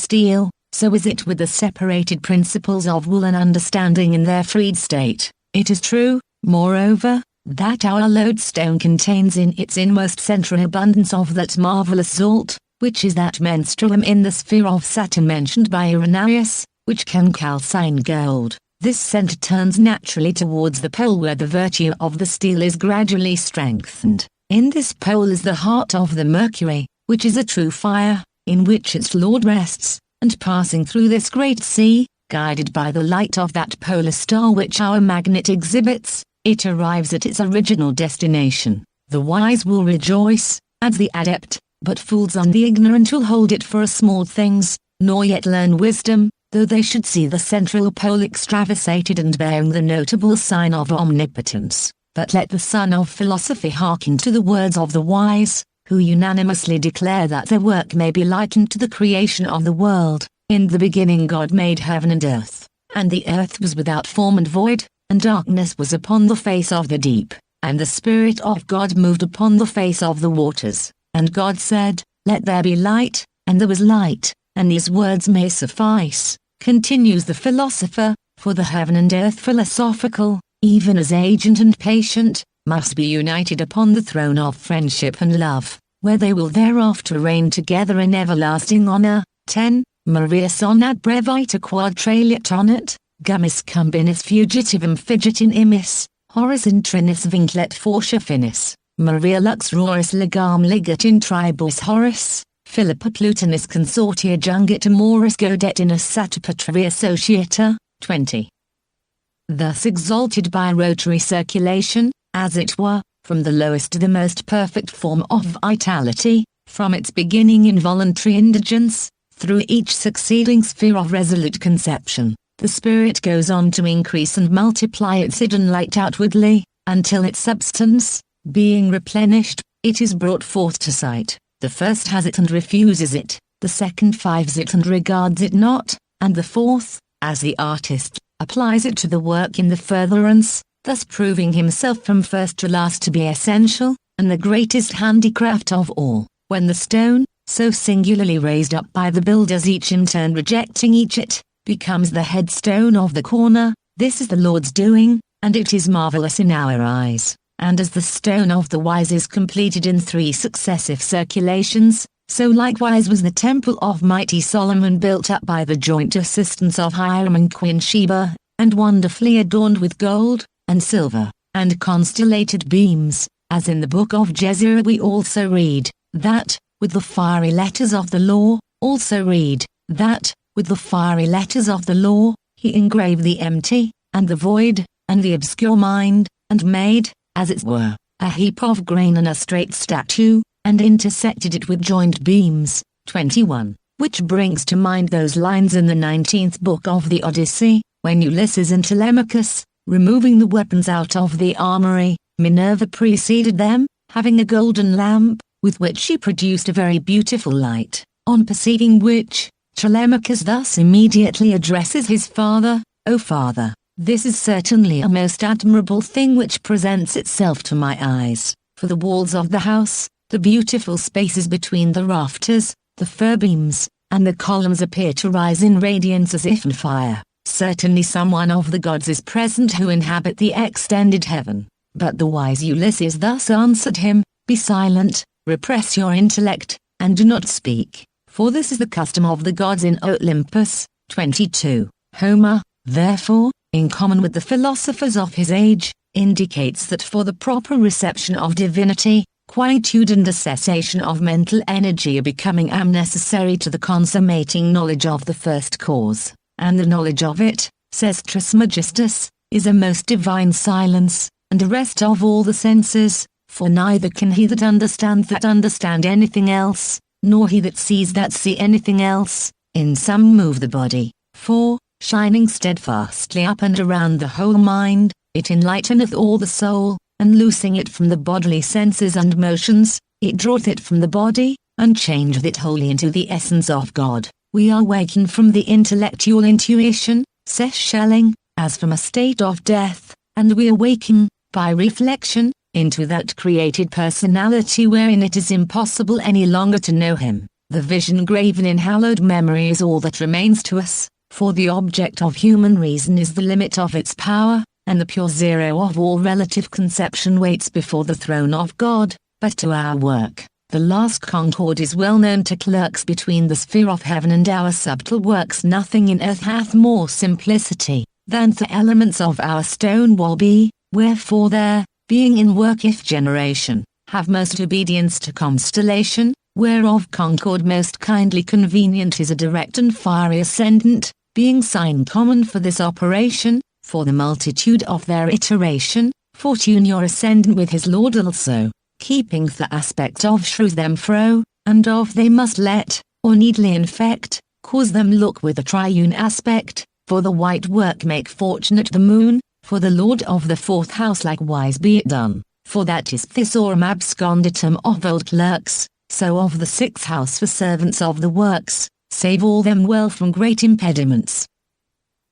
steel, so is it with the separated principles of will and understanding in their freed state. It is true, moreover, that our lodestone contains in its inmost centre an abundance of that marvellous salt, which is that menstruum in the sphere of Saturn mentioned by Irenaeus, which can calcine gold. This center turns naturally towards the pole where the virtue of the steel is gradually strengthened. In this pole is the heart of the Mercury, which is a true fire, in which its lord rests, and passing through this great sea, guided by the light of that polar star which our magnet exhibits, it arrives at its original destination. The wise will rejoice, adds the adept, but fools and the ignorant will hold it for small things, nor yet learn wisdom, though they should see the central pole extravasated and bearing the notable sign of omnipotence. But let the son of philosophy hearken to the words of the wise, who unanimously declare that their work may be likened to the creation of the world. In the beginning God made heaven and earth, and the earth was without form and void, and darkness was upon the face of the deep, and the Spirit of God moved upon the face of the waters. And God said, Let there be light, and there was light, and these words may suffice, continues the philosopher, for the heaven and earth philosophical, even as agent and patient, must be united upon the throne of friendship and love, where they will thereafter reign together in everlasting honor. 10. Maria sonat brevita quadralia tonet, gummis cumbinis fugitivum figitin immis, horis intrinis vinclet fortia finis, Maria lux roris legam ligat in tribus horis, Philippa Plutonis consortia jungit amoris godet in a satipatria sociata. 20. Thus exalted by rotary circulation, as it were, from the lowest to the most perfect form of vitality, from its beginning in voluntary indigence, through each succeeding sphere of resolute conception, the spirit goes on to increase and multiply its hidden light outwardly, until its substance, being replenished, it is brought forth to sight. The first has it and refuses it, the second fives it and regards it not, and the fourth, as the artist, applies it to the work in the furtherance, thus proving himself from first to last to be essential, and the greatest handicraft of all. When the stone, so singularly raised up by the builders each in turn rejecting each it, becomes the headstone of the corner, this is the Lord's doing, and it is marvelous in our eyes. And as the stone of the wise is completed in 3 successive circulations, so likewise was the temple of mighty Solomon built up by the joint assistance of Hiram and Queen Sheba, and wonderfully adorned with gold, and silver, and constellated beams, as in the book of Jezreel we also read, that, with the fiery letters of the law, also read, that, with the fiery letters of the law, he engraved the empty, and the void, and the obscure mind, and made, as it were, a heap of grain and a straight statue, and intersected it with joined beams. 21. Which brings to mind those lines in the 19th book of the Odyssey, when Ulysses and Telemachus, removing the weapons out of the armory, Minerva preceded them, having a golden lamp, with which she produced a very beautiful light, on perceiving which, Telemachus thus immediately addresses his father, O father, this is certainly a most admirable thing which presents itself to my eyes, for the walls of the house, the beautiful spaces between the rafters, the fir beams, and the columns appear to rise in radiance as if in fire. Certainly someone of the gods is present who inhabit the extended heaven. But the wise Ulysses thus answered him, Be silent, repress your intellect, and do not speak, for this is the custom of the gods in Olympus. 22. Homer, therefore, in common with the philosophers of his age, indicates that for the proper reception of divinity, quietude and a cessation of mental energy are becoming necessary to the consummating knowledge of the first cause, and the knowledge of it, says Trismegistus, is a most divine silence, and a rest of all the senses, for neither can he that understand anything else, nor he that sees see anything else. In some move the body, for, shining steadfastly up and around the whole mind, it enlighteneth all the soul, and loosing it from the bodily senses and motions, it draweth it from the body, and changeth it wholly into the essence of God. We are wakened from the intellectual intuition, says Schelling, as from a state of death, and we awaken, by reflection, into that created personality wherein it is impossible any longer to know him. The vision graven in hallowed memory is all that remains to us, for the object of human reason is the limit of its power, and the pure zero of all relative conception waits before the throne of God. But to our work, The last concord is well known to clerks between the sphere of heaven and our subtle works. Nothing in earth hath more simplicity than the elements of our stone wall be, wherefore there, being in work if generation, have most obedience to constellation, whereof concord most kindly convenient is a direct and fiery ascendant, being sign common for this operation, for the multitude of their iteration, fortune your ascendant with his lord also, keeping the aspect of shrews them fro, and of they must let, or needly infect, cause them look with a triune aspect, for the white work make fortunate the moon, for the lord of the fourth house likewise be it done, for that is thesaurem absconditum of old clerks, so of the sixth house for servants of the works, save all them well from great impediments.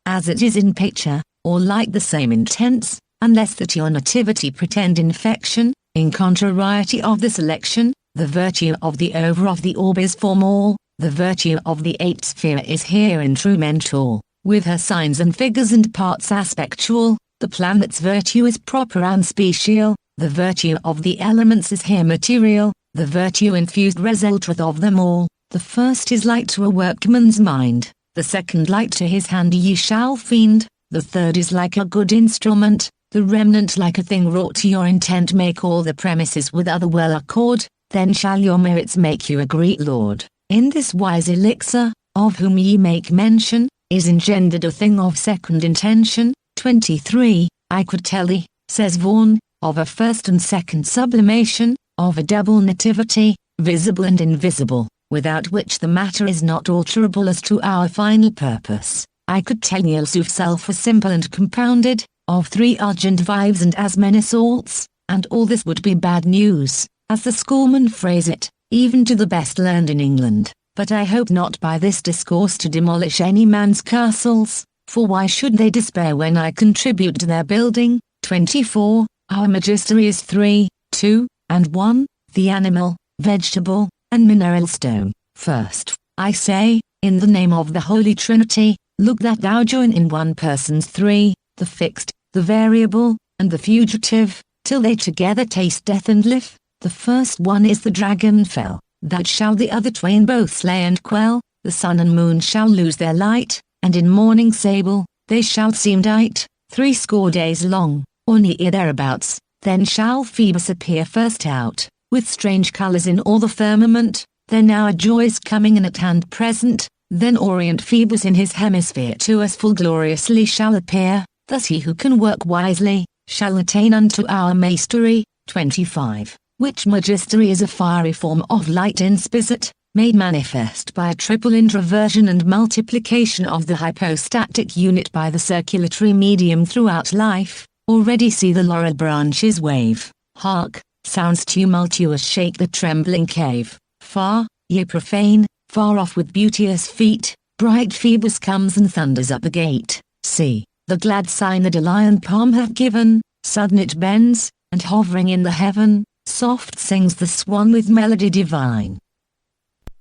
As it is in picture, or like the same intents, unless that your nativity pretend infection, in contrariety of the selection, the virtue of the over of the orb is form all, the virtue of the eighth sphere is here intrumental, with her signs and figures and parts aspectual, the planet's virtue is proper and special, the virtue of the elements is here material, the virtue infused resulteth of them all, the first is light to a workman's mind, the second light to his hand ye shall find, the third is like a good instrument, the remnant like a thing wrought to your intent. Make all the premises with other well accord, then shall your merits make you a great lord. In this wise elixir, of whom ye make mention, is engendered a thing of second intention. 23, I could tell thee, says Vaughan, of a first and second sublimation, of a double nativity, visible and invisible, without which the matter is not alterable as to our final purpose. I could tell ye also of sulphur simple and compounded, of 3 argent vives and as many salts, and all this would be bad news, as the schoolmen phrase it, even to the best learned in England, but I hope not by this discourse to demolish any man's castles, for why should they despair when I contribute to their building? 24, our magistery is 3, 2, and 1, the animal, vegetable, and mineral stone. First, I say, in the name of the Holy Trinity, look that thou join in one person's 3, the fixed, the variable, and the fugitive, till they together taste death and live. The first one is the dragon fell, that shall the other twain both slay and quell, the sun and moon shall lose their light, and in morning sable, they shall seem dight, 60 days long, or near thereabouts, then shall Phoebus appear first out, with strange colours in all the firmament, then our joys coming in at hand present, then orient Phoebus in his hemisphere to us full gloriously shall appear, thus he who can work wisely, shall attain unto our mastery. 25, which magistery is a fiery form of light inspisate, made manifest by a triple introversion and multiplication of the hypostatic unit by the circulatory medium throughout life. Already see the laurel branches wave, hark, sounds tumultuous shake the trembling cave, far, ye profane, far off with beauteous feet, bright Phoebus comes and thunders at the gate, see, the glad sign that a lion palm hath given, sudden it bends, and hovering in the heaven, soft sings the swan with melody divine.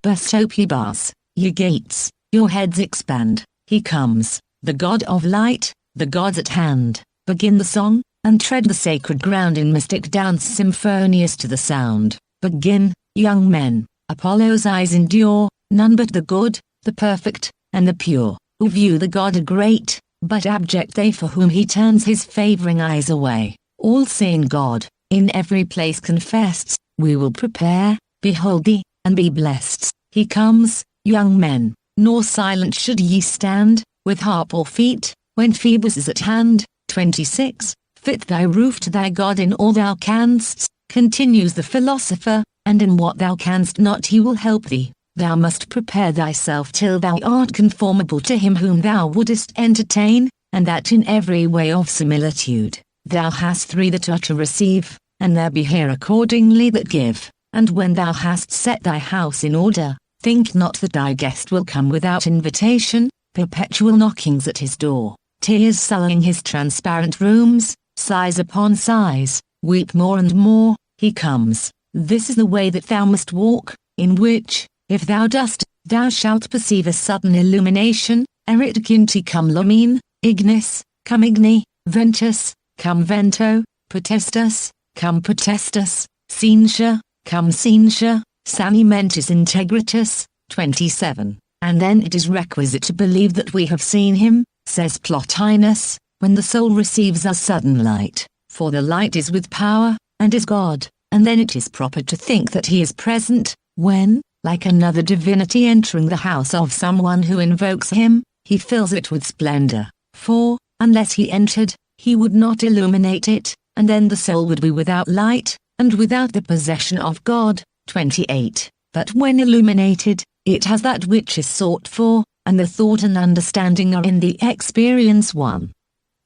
Burst ope ye bars, ye gates, your heads expand, he comes, the God of light, the God's at hand, begin the song, and tread the sacred ground in mystic dance symphonious to the sound, begin, young men, Apollo's eyes endure, none but the good, the perfect, and the pure, who view the God a great, but abject they for whom he turns his favoring eyes away, all-seeing God, in every place confessed, we will prepare, behold thee, and be blessed, he comes, young men, nor silent should ye stand, with harp or feet, when Phoebus is at hand. 26, fit thy roof to thy God in all thou canst, continues the philosopher, and in what thou canst not he will help thee. Thou must prepare thyself till thou art conformable to him whom thou wouldest entertain, and that in every way of similitude. Thou hast 3 that are to receive, and there be here accordingly that give, and when thou hast set thy house in order, think not that thy guest will come without invitation, perpetual knockings at his door, tears sullying his transparent rooms, sighs upon sighs, weep more and more, he comes, this is the way that thou must walk, in which, if thou dost, thou shalt perceive a sudden illumination, erit ginti cum lumine, ignis, cum igni, ventus, cum vento, potestas, cum potestas, scientia, cum scientia, sani mentis integritas, 27. And then it is requisite to believe that we have seen him, says Plotinus, when the soul receives a sudden light, for the light is with power, and is God, and then it is proper to think that he is present, when, like another divinity entering the house of someone who invokes him, he fills it with splendor, for, unless he entered, he would not illuminate it, and then the soul would be without light, and without the possession of God, 28. But when illuminated, it has that which is sought for, and the thought and understanding are in the experience one.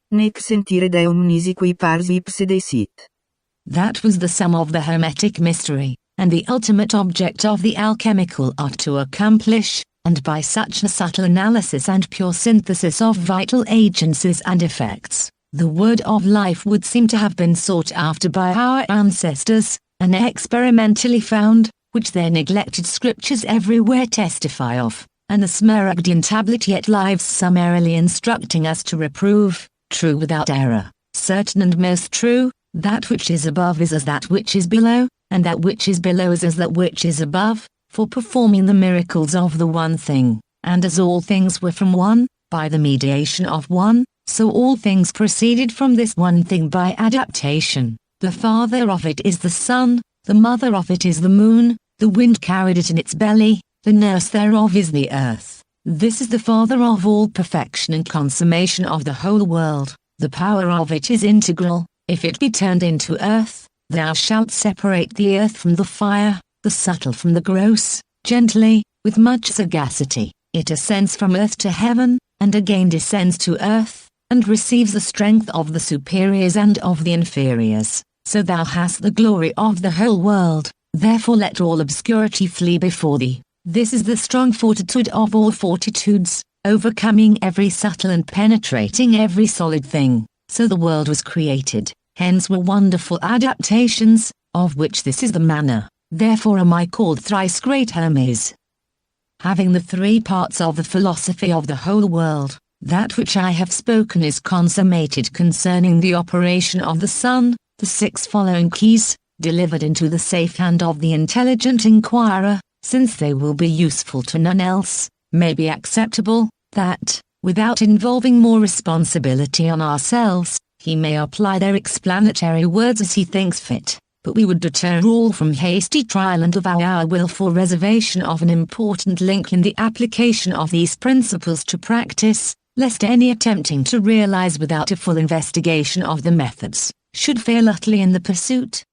Nec sentire deum nisi qui pars ipse desit. That was the sum of the Hermetic mystery, and the ultimate object of the alchemical art to accomplish, and by such a subtle analysis and pure synthesis of vital agencies and effects, the word of life would seem to have been sought after by our ancestors, and experimentally found, which their neglected scriptures everywhere testify of, and the Smaragdian tablet yet lives summarily instructing us to reprove, true without error, certain and most true, that which is above is as that which is below, and that which is below is as that which is above, for performing the miracles of the one thing, and as all things were from one, by the mediation of one, so all things proceeded from this one thing by adaptation. The father of it is the sun, the mother of it is the moon, the wind carried it in its belly, the nurse thereof is the earth. This is the father of all perfection and consummation of the whole world. The power of it is integral. If it be turned into earth, thou shalt separate the earth from the fire, the subtle from the gross, gently, with much sagacity. It ascends from earth to heaven, and again descends to earth, and receives the strength of the superiors and of the inferiors. So thou hast the glory of the whole world, therefore let all obscurity flee before thee. This is the strong fortitude of all fortitudes, overcoming every subtle and penetrating every solid thing. So the world was created, hence were wonderful adaptations, of which this is the manner. Therefore am I called thrice great Hermes. Having the three parts of the philosophy of the whole world, that which I have spoken is consummated concerning the operation of the sun, the 6 following keys, delivered into the safe hand of the intelligent inquirer, since they will be useful to none else, may be acceptable, that, without involving more responsibility on ourselves, he may apply their explanatory words as he thinks fit, but we would deter all from hasty trial and avow our willful reservation of an important link in the application of these principles to practice, lest any attempting to realize without a full investigation of the methods, should fail utterly in the pursuit.